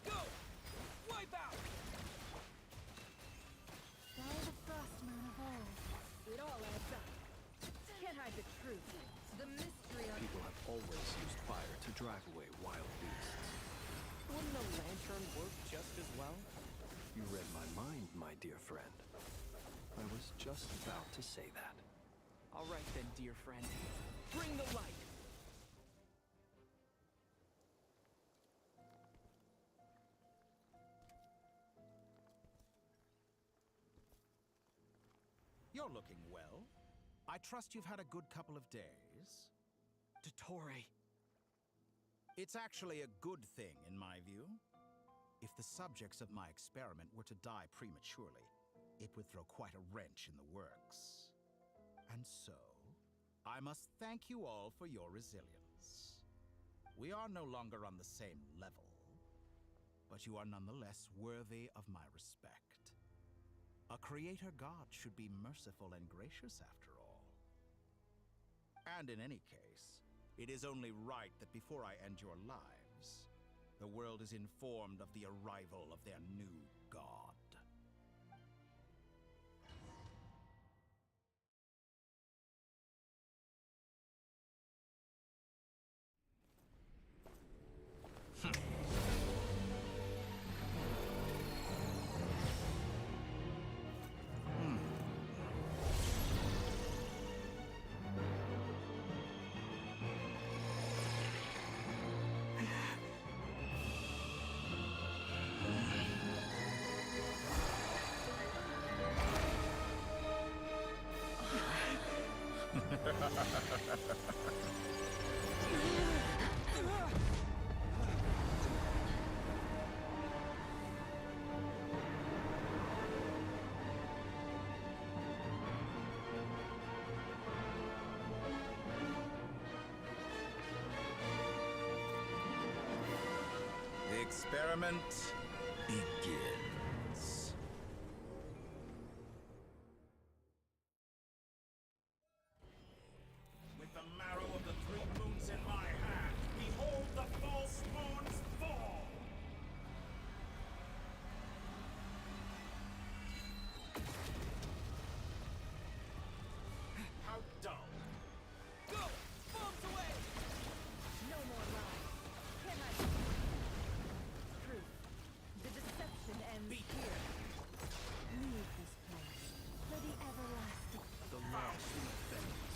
Go! Wipe out! By the frost moon of old. It all adds up. Can't hide the truth. The mystery on... People have always used fire to drive away wild beasts. Wouldn't a lantern work just as well? You read my mind, my dear friend. I was just about to say that. All right then, dear friend. Bring the light! You're looking well. I trust you've had a good couple of days. Dottore. It's actually a good thing, in my view. If the subjects of my experiment were to die prematurely, it would throw quite a wrench in the works. And so, I must thank you all for your resilience. We are no longer on the same level, but you are nonetheless worthy of my respect. A creator god should be merciful and gracious after all. And in any case, it is only right that before I end your lives, the world is informed of the arrival of their new god. The experiment begins. With the marrow of the three moons in my hand, behold the false moons fall! How dull! Go! Bombs away! No more lies. Can't hide the truth. The deception ends here. Leave this place for the everlasting. The law soon offends.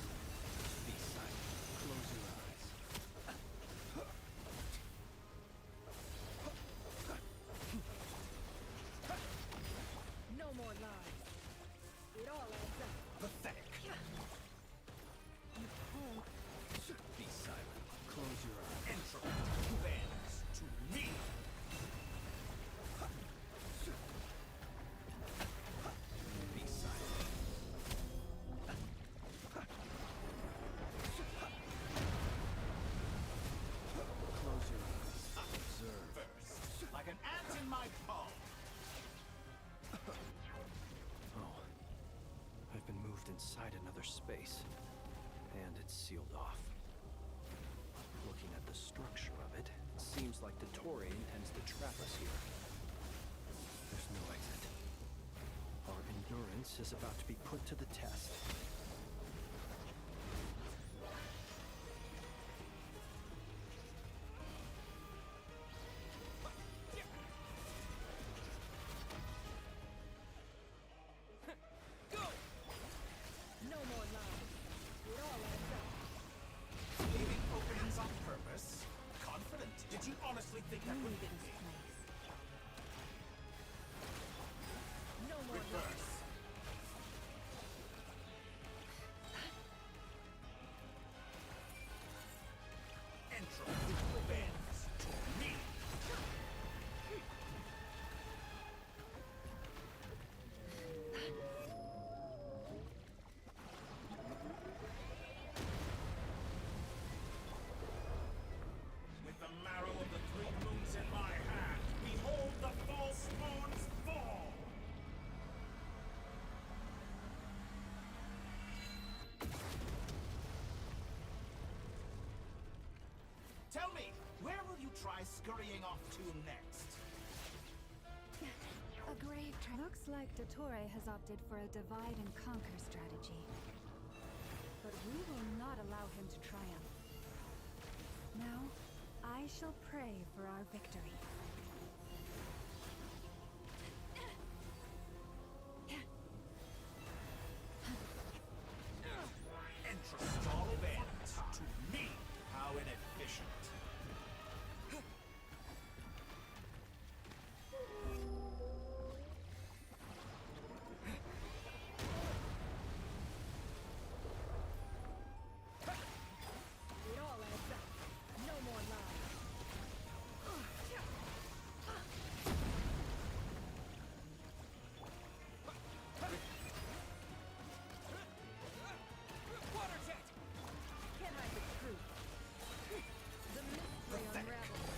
Be silent. Close your eyes. No more lies. It all adds up. Pathetic. You can't. Be silent. Close your eyes. Entropy bends to me. Be silent. Close your eyes. Observe. First, like an ant in my palm. Oh. I've been moved inside another space. And it's sealed off. Looking at the structure of it, it seems like Dottore intends to trap us here. There's no exit. Our endurance is about to be put to the test. Go! No more lies. It all adds up. Leaving openings on purpose? Confident? Did you honestly think that would Leave fit this me? place. No more lies. Reverse. try scurrying off to next? A grave looks like Dottore has opted for a divide and conquer strategy. But we will not allow him to triumph. Now, I shall pray for our victory. Interest all bent to me. How inefficient. It all adds up. No more lies. Water jet! Can't hide the truth. The mystery unravels.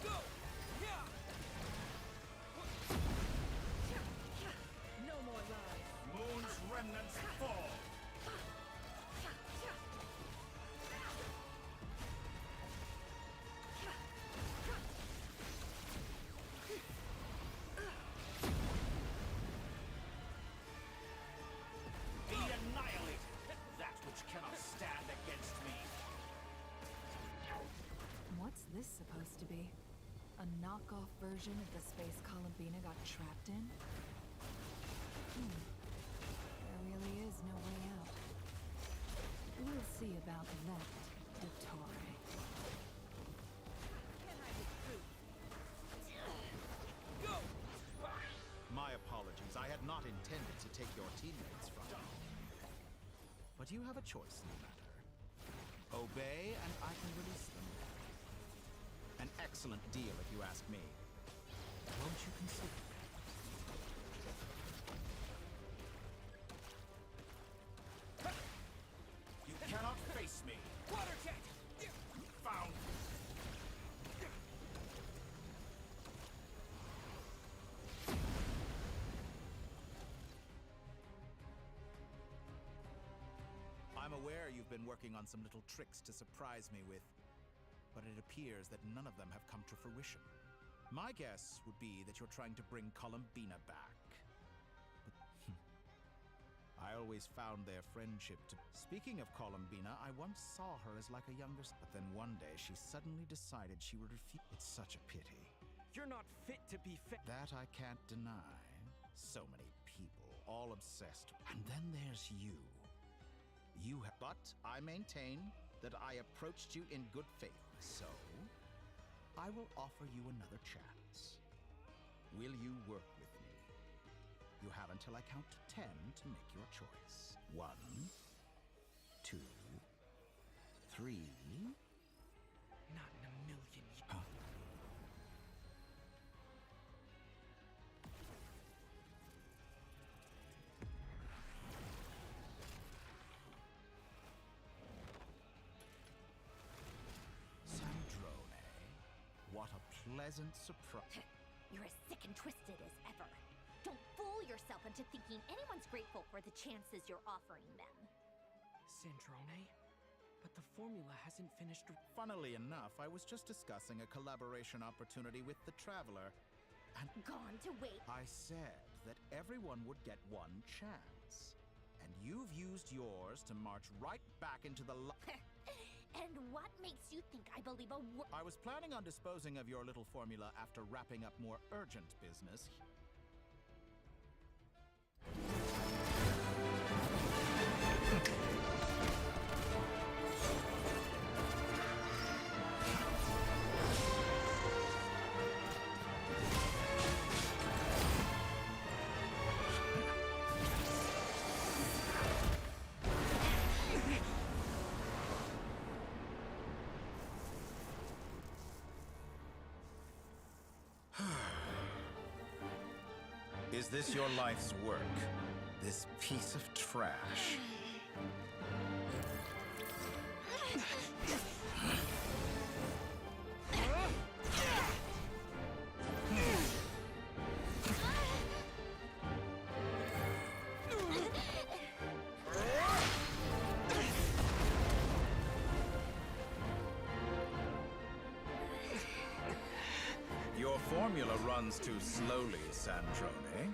Go! Yeah! No more lies. Moon's remnants fall. Be annihilated, that which cannot stand against me. What's this supposed to be? A knockoff version of the space Columbina got trapped in? There really is no way out. We'll see about that, Dottore. Go! My apologies. I had not intended to take your teammates from you. But you have a choice in the matter. Obey, and I can release them. An excellent deal, if you ask me. Won't you consider? You cannot face me. Water jet! Found. I'm aware you've been working on some little tricks to surprise me with, but it appears that none of them have come to fruition. My guess would be that you're trying to bring Columbina back. I always found their friendship to... Speaking of Columbina, I once saw her as like a younger... But then one day, she suddenly decided she would refuse... It's such a pity. You're not fit to be That I can't deny. So many people, all obsessed. And then there's you. But I maintain that I approached you in good faith. So, I will offer you another chance. Will you work with me? You have until I count to 10 to make your choice. 1, 2, 3. Not in a million years. Huh? Sandrone, what a pleasant surprise. You're as sick and twisted as ever. Don't fool yourself into thinking anyone's grateful for the chances you're offering them. Sandrone? But the formula hasn't finished... Funnily enough, I was just discussing a collaboration opportunity with the Traveler, and... Gone to wait. I said that everyone would get one chance. And you've used yours to march right back into the And what makes you think I believe a word? I was planning on disposing of your little formula after wrapping up more urgent business. Is this your life's work? This piece of trash? formula runs too slowly, Sandrone.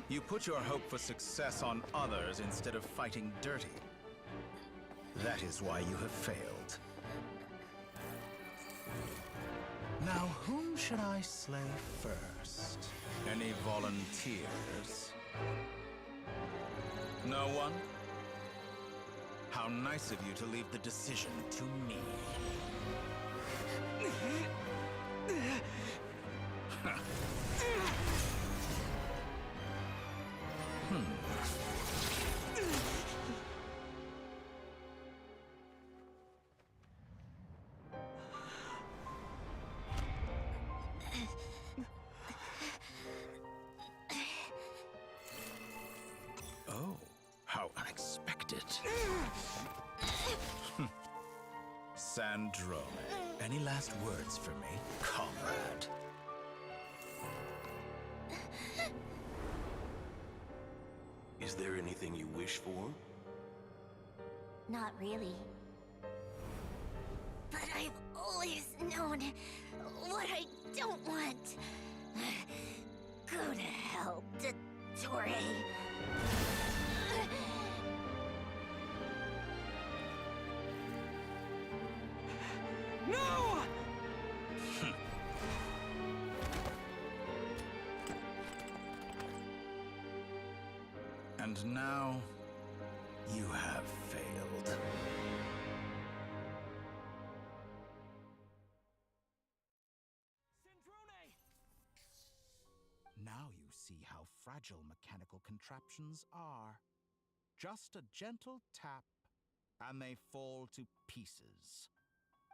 You put your hope for success on others instead of fighting dirty. That is why you have failed. Now, whom should I slay first? Any volunteers? No one? How nice of you to leave the decision to me. Oh, how unexpected. Sandrone, any last words for me, comrade? Is there anything you wish for? Not really. But I've always known what I don't want. Go to hell, Dottore. No! And now, you have failed. Now you see how fragile mechanical contraptions are. Just a gentle tap, and they fall to pieces.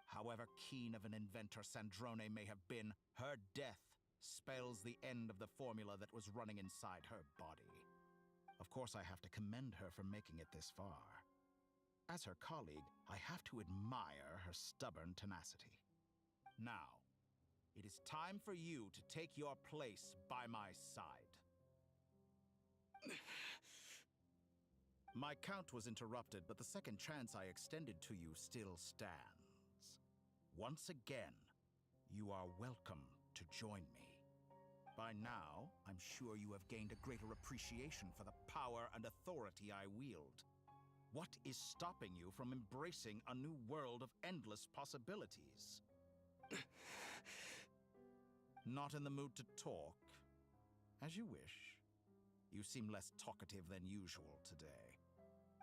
However keen of an inventor Sandrone may have been, her death spells the end of the formula that was running inside her body. Of course, I have to commend her for making it this far. As her colleague, I have to admire her stubborn tenacity. Now, it is time for you to take your place by my side. My count was interrupted, but the second chance I extended to you still stands. Once again, you are welcome to join me. By now, I'm sure you have gained a greater appreciation for the power and authority I wield. What is stopping you from embracing a new world of endless possibilities? Not in the mood to talk? As you wish. You seem less talkative than usual today.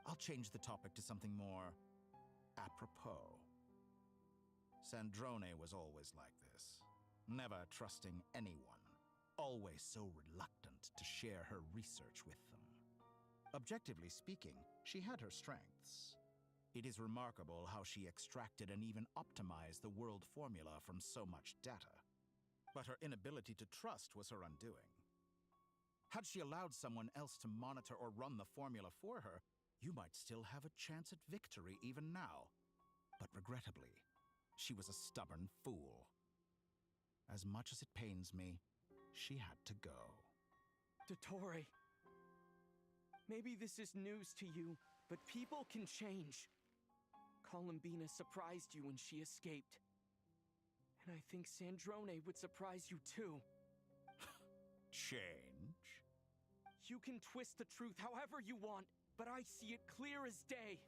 I'll change the topic to something more apropos. Sandrone was always like this, never trusting anyone, always so reluctant to share her research with them. Objectively speaking, she had her strengths. It is remarkable how she extracted and even optimized the world formula from so much data. But her inability to trust was her undoing. Had she allowed someone else to monitor or run the formula for her, you might still have a chance at victory even now. But regrettably, she was a stubborn fool. As much as it pains me, she had to go. Dottore, maybe this is news to you, but people can change. Columbina surprised you when she escaped. And I think Sandrone would surprise you too. Change? You can twist the truth however you want, but I see it clear as day.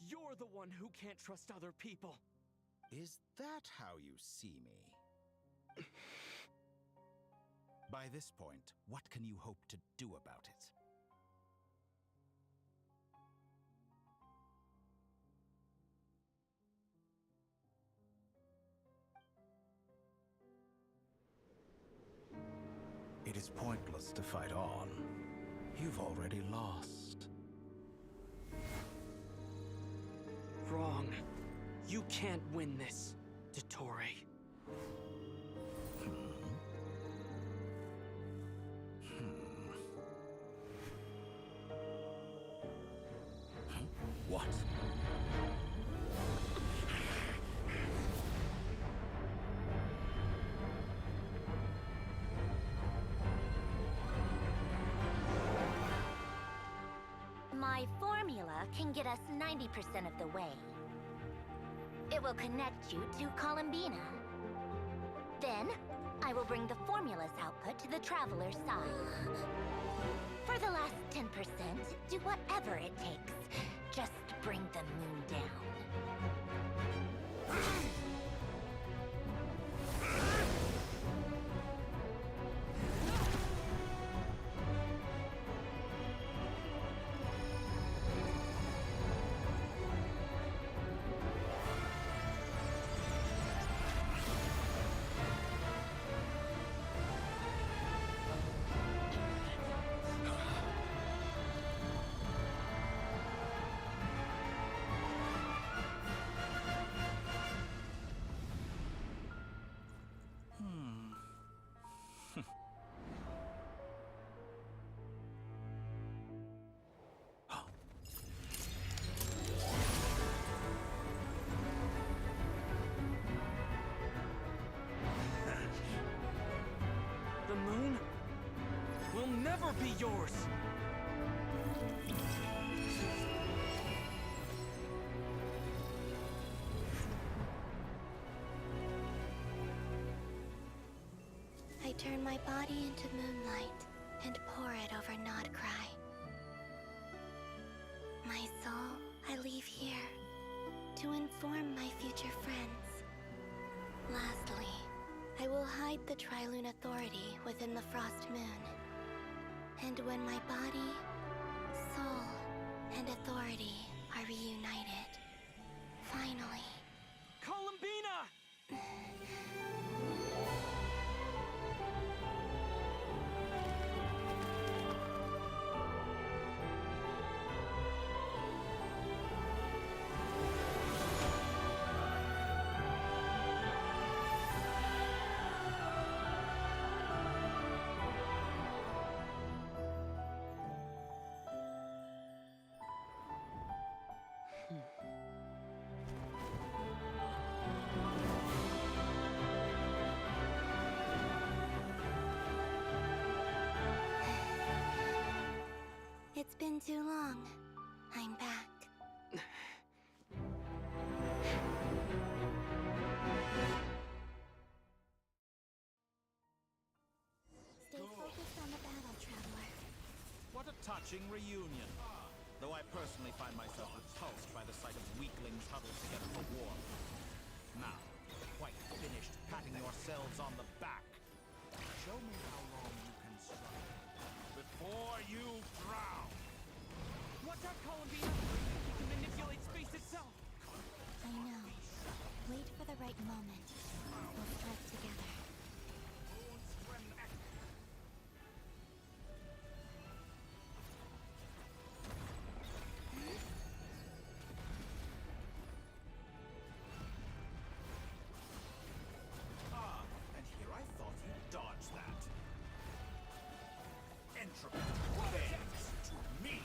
You're the one who can't trust other people. Is that how you see me? By this point, what can you hope to do about it? It is pointless to fight on. You've already lost. Wrong. You can't win this, Dottore. What? My formula can get us 90% of the way. It will connect you to Columbina. I will bring the formula's output to the Traveler's side. For the last 10%, do whatever it takes. Just bring the moon down. The moon will never be yours! I turn my body into moonlight and pour it over Nodcry. My soul, I leave here to inform my future friends. Lastly, I will hide the Trilune Authority within the Frost Moon. And when my body, soul, and authority are reunited, finally... Columbina! It's been too long. I'm back. Stay focused on the battle, Traveler. What a touching reunion. Though I personally find myself repulsed by the sight of weaklings huddled together for war. Now, quite finished patting yourselves on the back. Show me how long you can struggle before you drown. Watch out, Columbina! He can manipulate space itself! I know. Wait for the right moment. We'll strike together. And here I thought you'd dodge that. Entropy bends to me.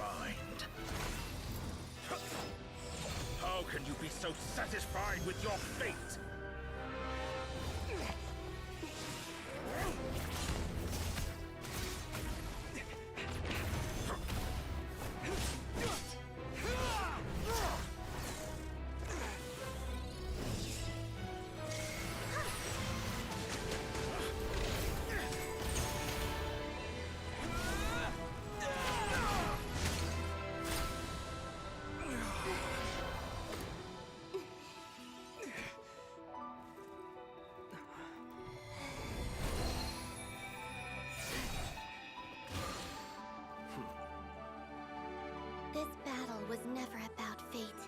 mind. How can you be so satisfied with your fate? This battle was never about fate.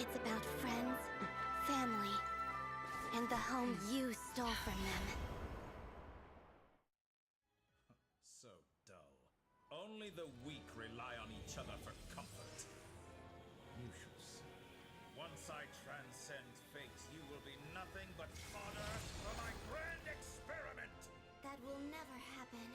It's about friends, family, and the home you stole from them. So dull. Only the weak rely on each other for comfort. You shall see. Once I transcend fate, you will be nothing but fodder for my grand experiment! That will never happen.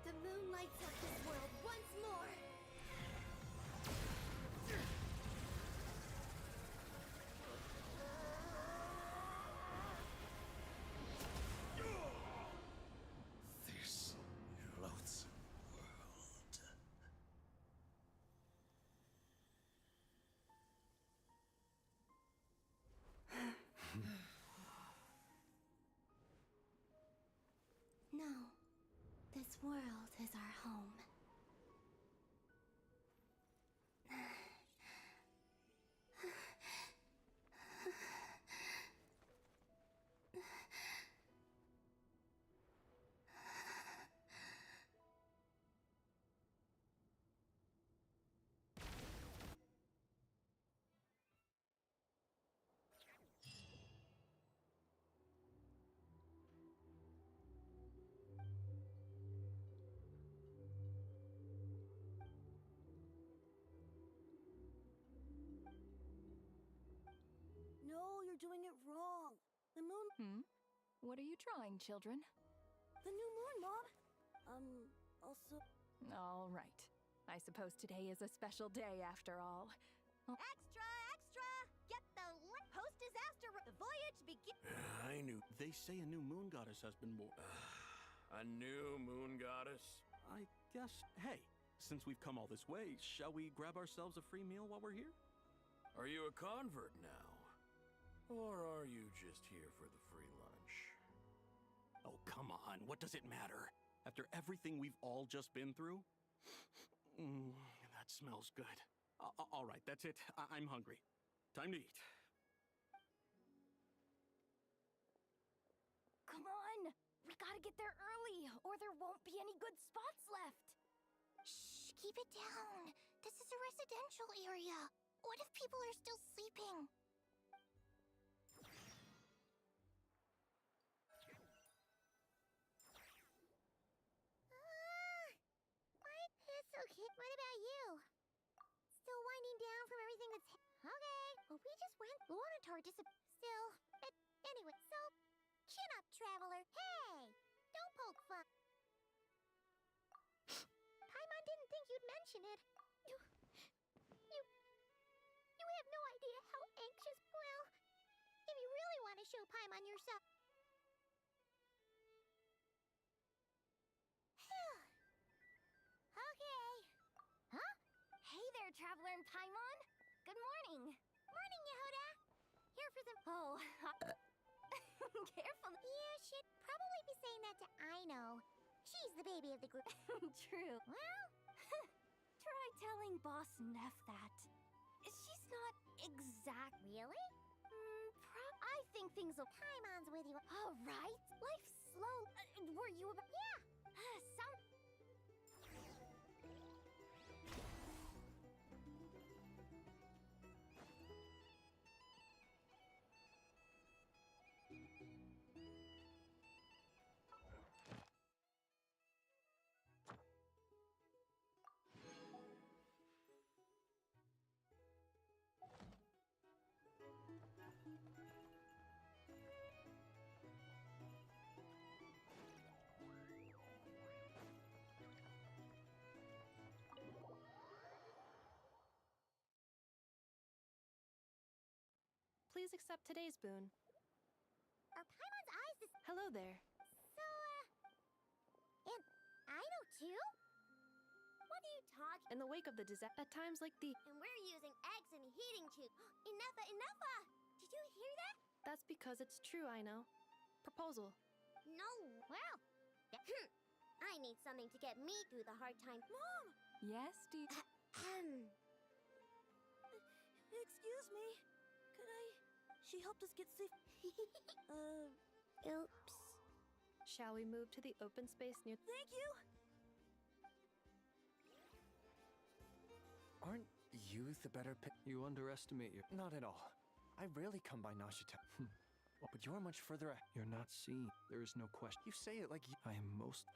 The moon lights up this world once more! This loathsome world. No. This world is our home. No, you're doing it wrong. The moon... What are you drawing, children? The new moon, Mom. Also... All right. I suppose today is a special day after all. Extra, extra! Get the post-disaster. The voyage begins. I knew. They say a new moon goddess has been born. A new moon goddess? I guess. Hey, since we've come all this way, shall we grab ourselves a free meal while we're here? Are you a convert now? Or are you just here for the free lunch? Oh, come on. What does it matter? After everything we've all just been through? That smells good. All right, that's it. I'm hungry. Time to eat. Come on! We gotta get there early, or there won't be any good spots left! Shh, keep it down. This is a residential area. What if people are still sleeping? It's okay. What about you? Still winding down from everything that's... Okay. Well, we just went... Lunatar Still... Anyway, so... Chin up, Traveler. Hey! Don't poke fun. Paimon didn't think you'd mention it. You have no idea how anxious... Well, if you really want to show Paimon yourself... Okay. Huh? Hey there, Traveler and Paimon. Good morning. Morning, Yehuda. Here for some... Oh, Careful. Yeah, she'd probably be saying that to Aino. She's the baby of the group. True. Well, Try telling Boss Neff that. She's not exact. Really? I think things will. Paimon's with you. All right. Life's slow. Were you about? Yeah. Some. Please accept today's boon. Are Paimon's eyes this? Hello there. So, and I know too? What are you talking? In the wake of the disaster, at times like the... And we're using eggs and heating tubes. Enough! Did you hear that? That's because it's true, I know. Proposal. No, well, I need something to get me through the hard time. Mom! Yes, dear. Excuse me. Could I... She helped us get safe... Oops. Shall we move to the open space near... Thank you! Aren't you the better You underestimate your... Not at all. I rarely come by Nashita. But you're much further You're not seen. There is no question. You say it like you... I am most...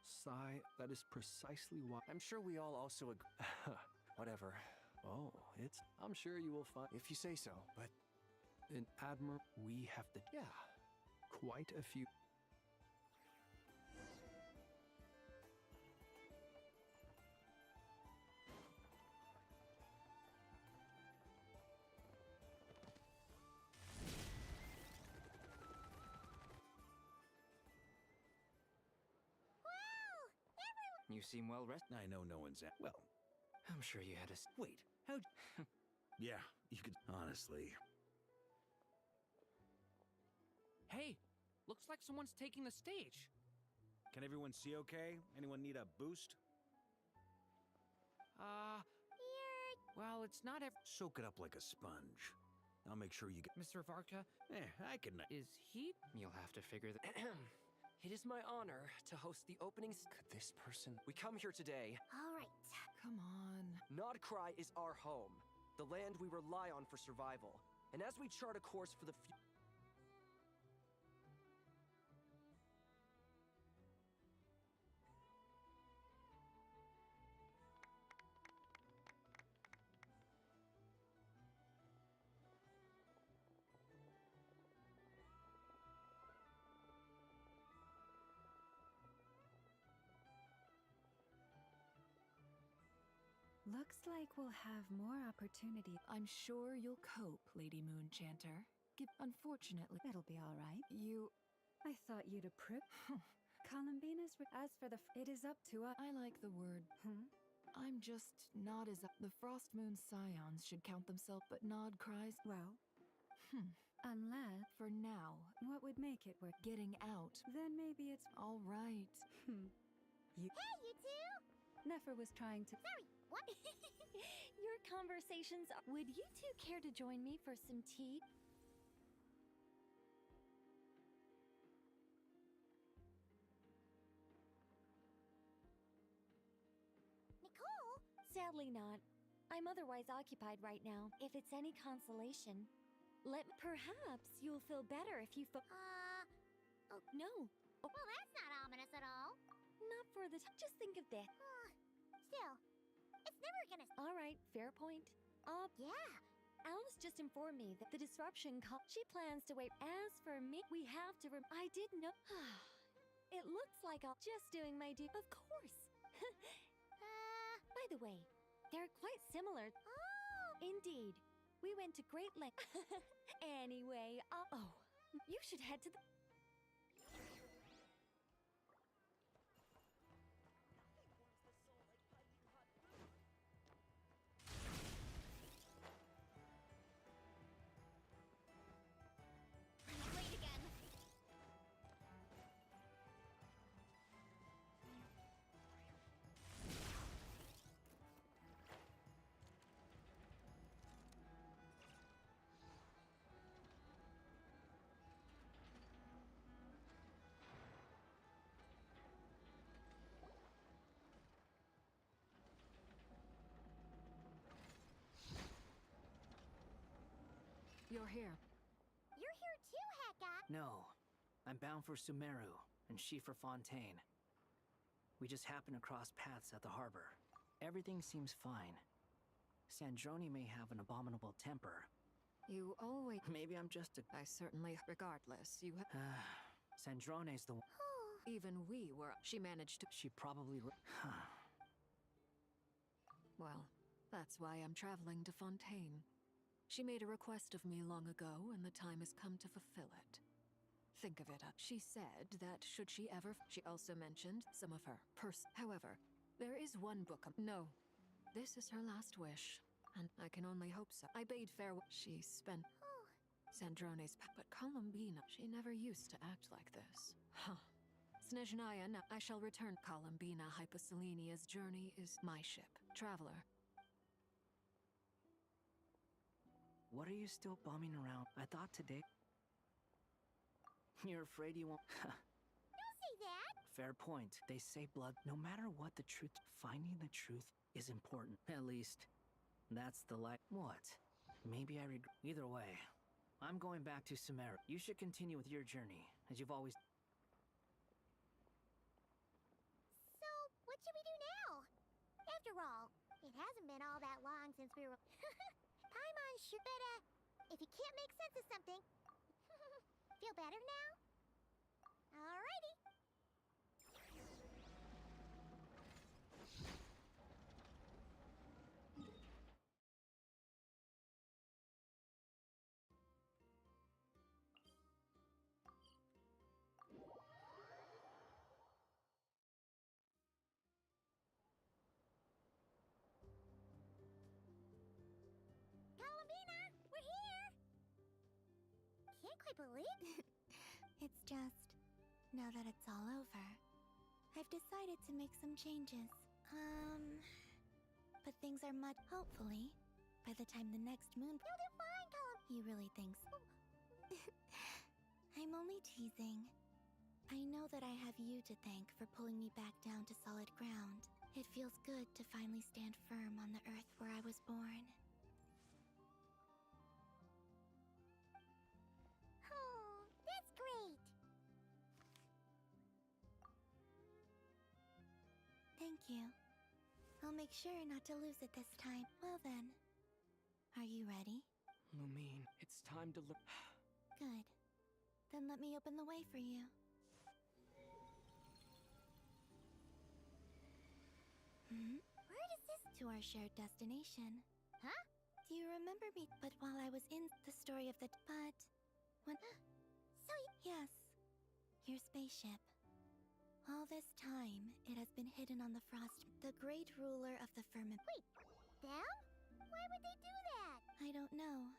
Sigh, that is precisely why... I'm sure we all also agree. Whatever. Oh, it's... I'm sure you will find... If you say so, but... In Admiral, we have the... Yeah. Quite a few... You seem well rested. I know no one's at... Well, I'm sure you had a... Wait, how'd... Yeah, you could... Honestly... Hey, looks like someone's taking the stage. Can everyone see okay? Anyone need a boost? Well, it's not Soak it up like a sponge. I'll make sure you get... Mr. Varka? I can... Is he... You'll have to figure that... It is my honor to host the opening... Could this person... We come here today... All right. Come on. Nodcry is our home, the land we rely on for survival. And as we chart a course for the future... Looks like we'll have more opportunity. I'm sure you'll cope, Lady Moonchanter. Unfortunately, it'll be all right. I thought you'd approve. Columbina's... As for the... It is up to us. I like the word. I'm just not as... The Frost Moon Scions should count themselves, but Nod cries... Well... Unless... For now. What would make it worth... Getting out. Then maybe it's... All right. Hey, you two! Nefer was trying to... Sorry, what? Your conversations... Would you two care to join me for some tea? Nicole? Sadly not. I'm otherwise occupied right now. If it's any consolation, perhaps you'll feel better if you Oh, no. Well, that's not ominous at all. Not for the just think of this. Still, it's never gonna... All right, fair point. Yeah. Alice just informed me that the disruption she plans to wait. As for me, we have to I didn't know. It looks like I'll just doing my duty. Of course. By the way, they're quite similar. Oh. Indeed. We went to great lengths. Anyway, you should head to the... you're here. You're here too, Heka! No. I'm bound for Sumeru, and she for Fontaine. We just happened to cross paths at the harbor. Everything seems fine. Sandrone may have an abominable temper. You always... Maybe I'm just a... I certainly... Regardless, you... Sandrone's the... Even we were... She managed to... She probably... Well, that's why I'm traveling to Fontaine. She made a request of me long ago, and the time has come to fulfill it. Think of it, she said that should she ever... She also mentioned some of her However, there is one book... No. This is her last wish, and I can only hope so. I bade farewell... She spent... Sandrone's... But Columbina, she never used to act like this. Huh. Snezhnaya, I shall return. Columbina Hyposelenia's journey is my ship. Traveler. What are you still bumming around? I thought today... You're afraid you won't... Don't say that! Fair point. They say blood... No matter what the truth... Finding the truth is important. At least, that's the light... What? Maybe I regret... Either way, I'm going back to Sumeru. You should continue with your journey, as you've always... So, what should we do now? After all, it hasn't been all that long since we were... Paimon sure... But, if you can't make sense of something... Feel better now? Alrighty. Columbina, we're here! Can't quite believe... It's just, now that it's all over, I've decided to make some changes. But things are much... Hopefully, by the time the next moon... You'll do fine, Colum... He really thinks... I'm only teasing. I know that I have you to thank for pulling me back down to solid ground. It feels good to finally stand firm on the earth where I was born. Great! Thank you. I'll make sure not to lose it this time. Well then, are you ready? Lumine, it's time to look... Good. Then let me open the way for you. Where does this... To our shared destination. Huh? Do you remember me? But while I was in the story of the... But... When... So Yes. Your spaceship. All this time, it has been hidden on the frost... The great ruler of the firmament... Wait, them? Why would they do that? I don't know.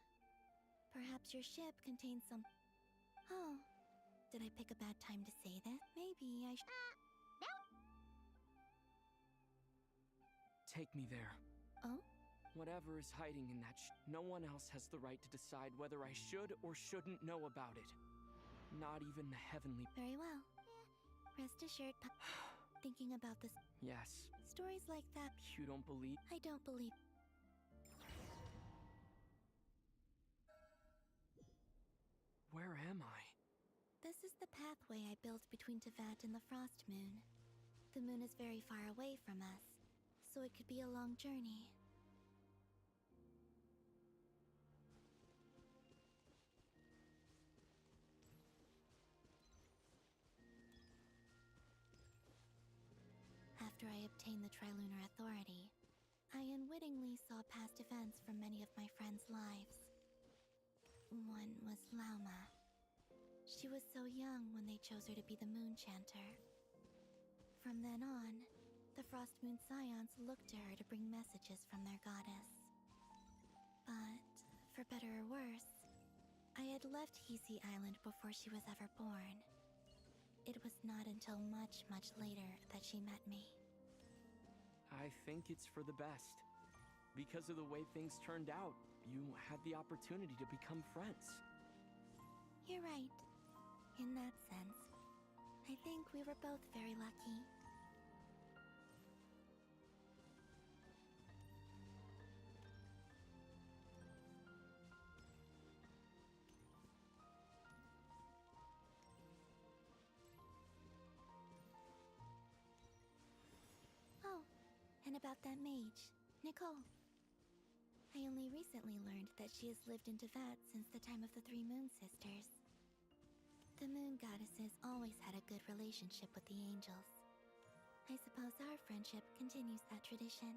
Perhaps your ship contains some... Oh. Did I pick a bad time to say this? Maybe I no. Take me there. Oh? Whatever is hiding in that no one else has the right to decide whether I should or shouldn't know about it. Not even the heavenly... Very well. Rest assured, thinking about this... Yes. Stories like that... You don't believe... I don't believe... Where am I? This is the pathway I built between Tevat and the Frost Moon. The moon is very far away from us, so it could be a long journey. After I obtained the Trilunar Authority, I unwittingly saw past events from many of my friends' lives. One was Lauma. She was so young when they chose her to be the Moon Chanter. From then on, the Frost Moon Scions looked to her to bring messages from their goddess. But, for better or worse, I had left Hisi Island before she was ever born. It was not until much, much later that she met me. I think it's for the best. Because of the way things turned out, you had the opportunity to become friends. You're right. In that sense, I think we were both very lucky. about that mage, Nicole? I only recently learned that she has lived in Teyvat since the time of the Three Moon Sisters. The Moon Goddesses always had a good relationship with the angels. I suppose our friendship continues that tradition.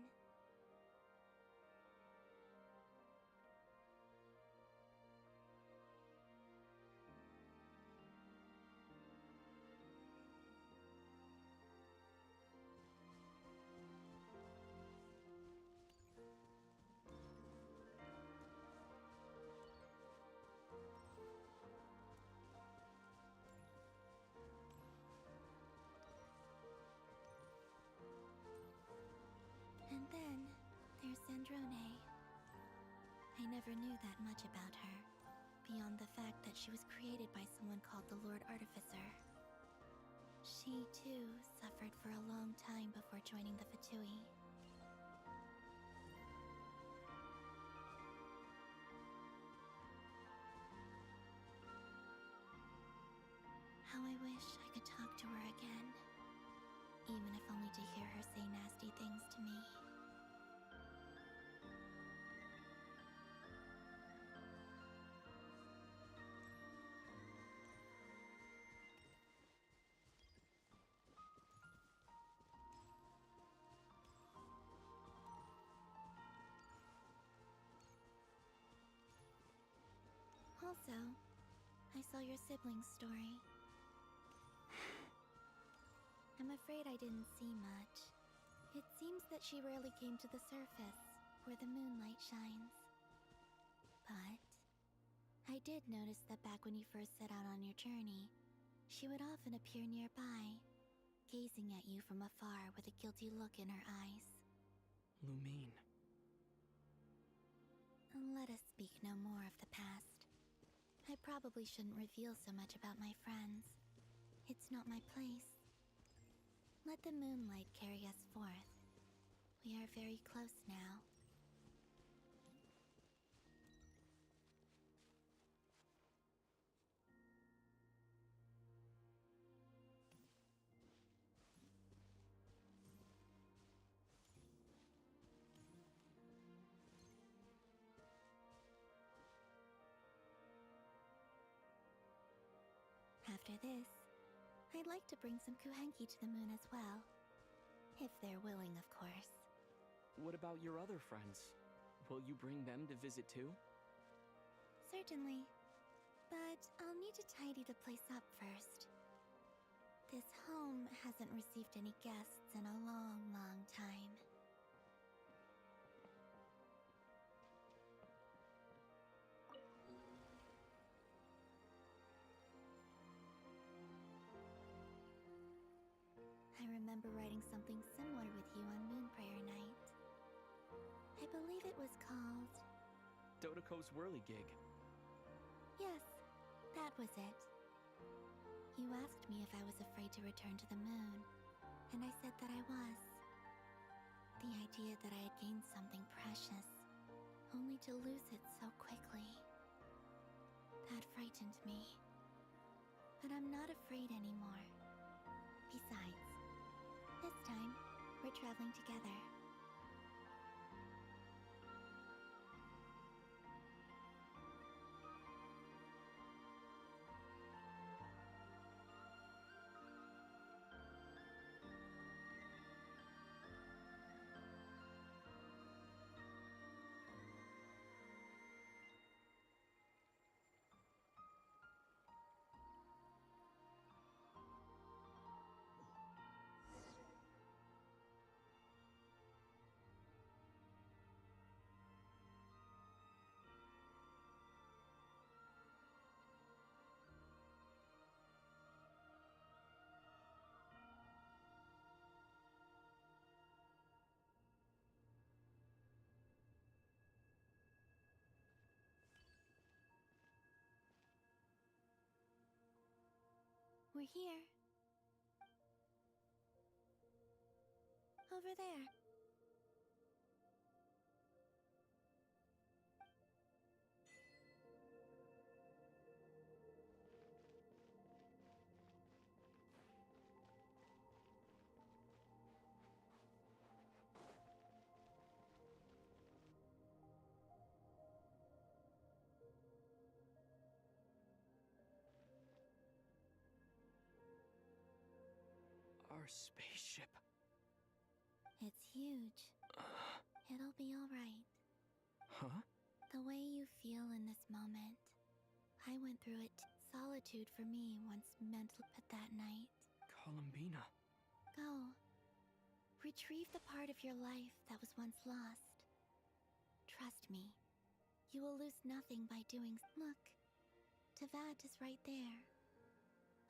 And then, there's Sandrone. I never knew that much about her, beyond the fact that she was created by someone called the Lord Artificer. She, too, suffered for a long time before joining the Fatui. How I wish I could talk to her again, even if only to hear her say nasty things to me. Also, I saw your sibling's story. I'm afraid I didn't see much. It seems that she rarely came to the surface, where the moonlight shines. But I did notice that back when you first set out on your journey, she would often appear nearby, gazing at you from afar with a guilty look in her eyes. Lumine. Let us speak no more of the past. I probably shouldn't reveal so much about my friends. It's not my place. Let the moonlight carry us forth. We are very close now. After this, I'd like to bring some Kuhenki to the moon as well. If they're willing, of course. What about your other friends? Will you bring them to visit too? Certainly. But I'll need to tidy the place up first. This home hasn't received any guests in a long, long time. I remember writing something similar with you on Moon Prayer Night. I believe it was called... Dodoko's Whirligig. Yes, that was it. You asked me if I was afraid to return to the moon, and I said that I was. The idea that I had gained something precious, only to lose it so quickly. That frightened me. But I'm not afraid anymore. Besides, this time, we're traveling together. We're here. Over there. Our spaceship. It's huge. It'll be alright. Huh? The way you feel in this moment. I went through it. Solitude for me once mental but that night. Columbina. Go. Retrieve the part of your life that was once lost. Trust me. You will lose nothing by doing. Look. Tavad is right there.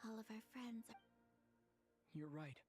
All of our friends are. You're right.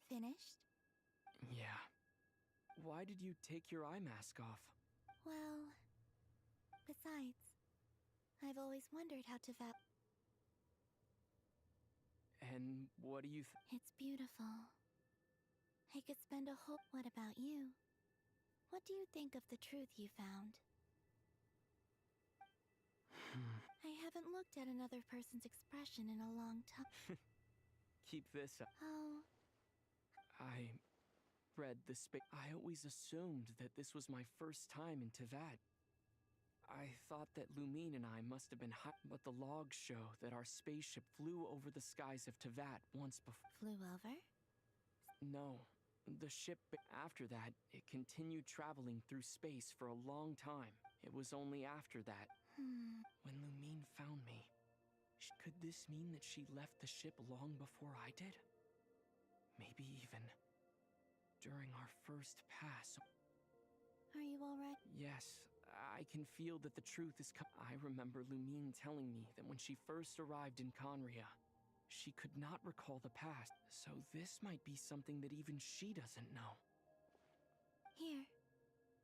Finished? Yeah. Why did you take your eye mask off? Well, besides, I've always wondered how Tavad. And what do you It's beautiful. I could spend a whole. What about you? What do you think of the truth you found? I haven't looked at another person's expression in a long time. Keep this up. Oh, I read the space. I always assumed that this was my first time in Tavad. I thought that Lumine and I must have been but the logs show that our spaceship flew over the skies of Tavad once before. Flew over? No. The ship, after that, it continued traveling through space for a long time. It was only after that, when Lumine found me. Could this mean that she left the ship long before I did? Maybe even during our first pass. Are you alright? Yes, I can feel that the truth is I remember Lumine telling me that when she first arrived in Conria, she could not recall the past, so this might be something that even she doesn't know. Here,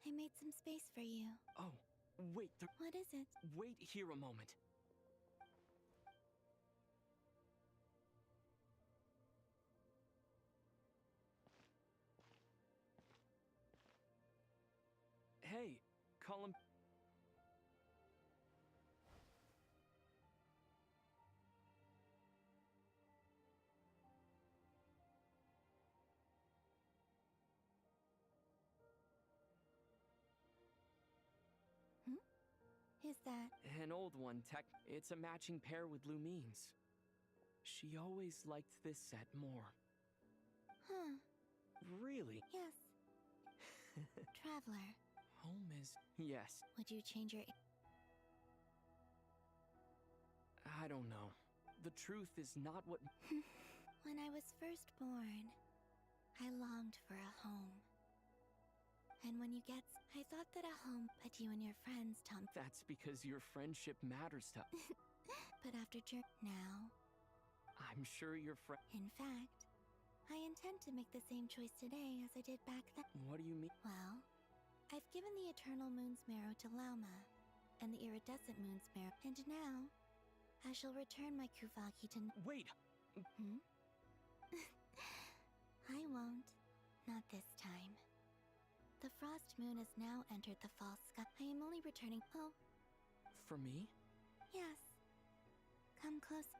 I made some space for you. Oh, wait. What is it? Wait here a moment. Hey, Colin. Is that? An old one, tech. It's a matching pair with Lumine's. She always liked this set more. Huh. Really? Yes. Traveler. Home is... Yes. Would you change your... I don't know. The truth is not what... When I was first born, I longed for a home. And when you get... I thought that a home, but you and your friends, Tom... That's because your friendship matters to... But after now... I'm sure your friend... In fact, I intend to make the same choice today as I did back then. What do you mean? Well, I've given the Eternal Moon's Marrow to Lauma, and the Iridescent Moon's Marrow, and now, I shall return my Kuvaki to... Wait! I won't. Not this time. The Frost Moon has now entered the false sky. I am only returning... Oh. For me? Yes. Come close.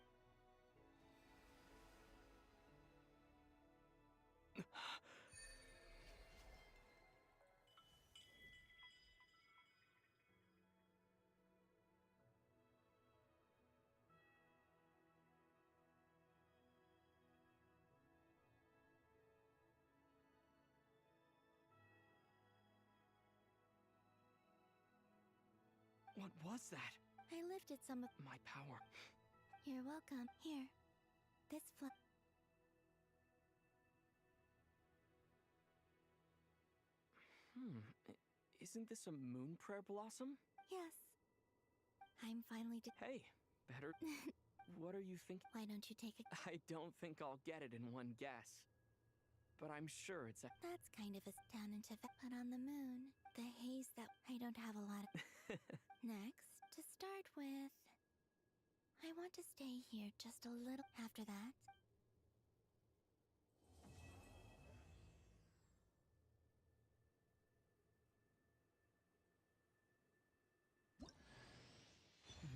What was that? I lifted some of... My power. You're welcome. Here. This Isn't this a moon prayer blossom? Yes. I'm finally... Hey, better... What are you thinking? Why don't you take a... I don't think I'll get it in one guess. but I'm sure it's That's kind of a down into but on the moon. The haze that I don't have a lot of. Next, to start with, I want to stay here just a little after that.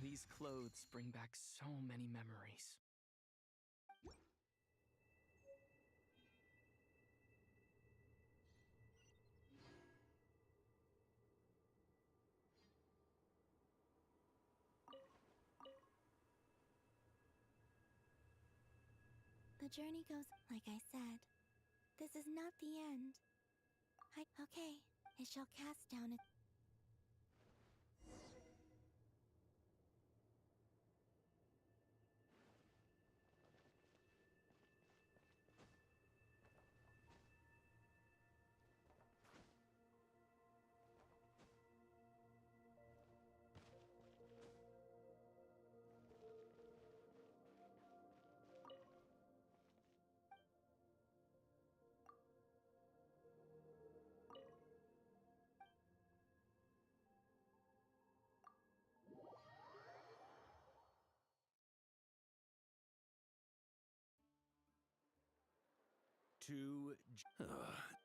These clothes bring back so many memories. The journey goes, like I said. This is not the end. Okay, it shall cast down its.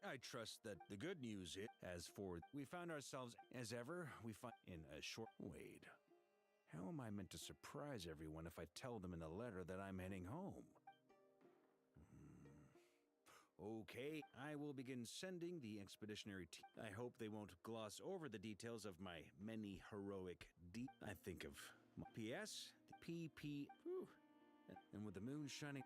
I trust that the good news is, as for we found ourselves, as ever, we find in a short. Wait. How am I meant to surprise everyone if I tell them in the letter that I'm heading home? Okay, I will begin sending the expeditionary team. I hope they won't gloss over the details of my many heroic I think of P.S. The PP. Whew, and with the moon shining.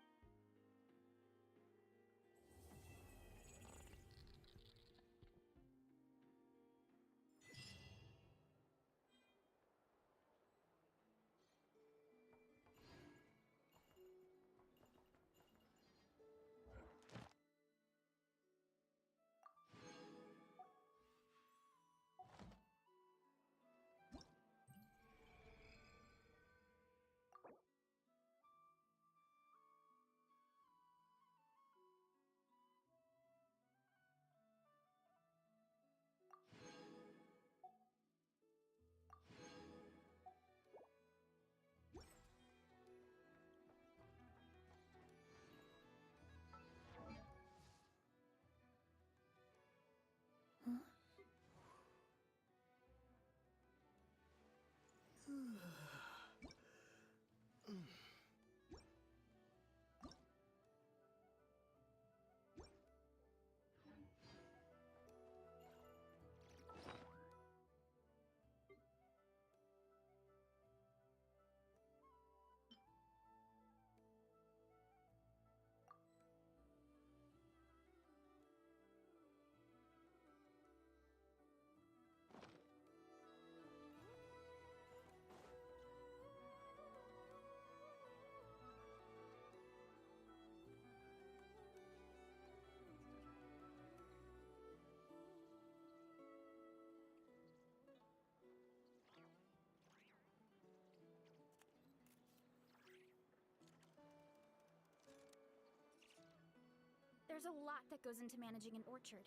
There's a lot that goes into managing an orchard.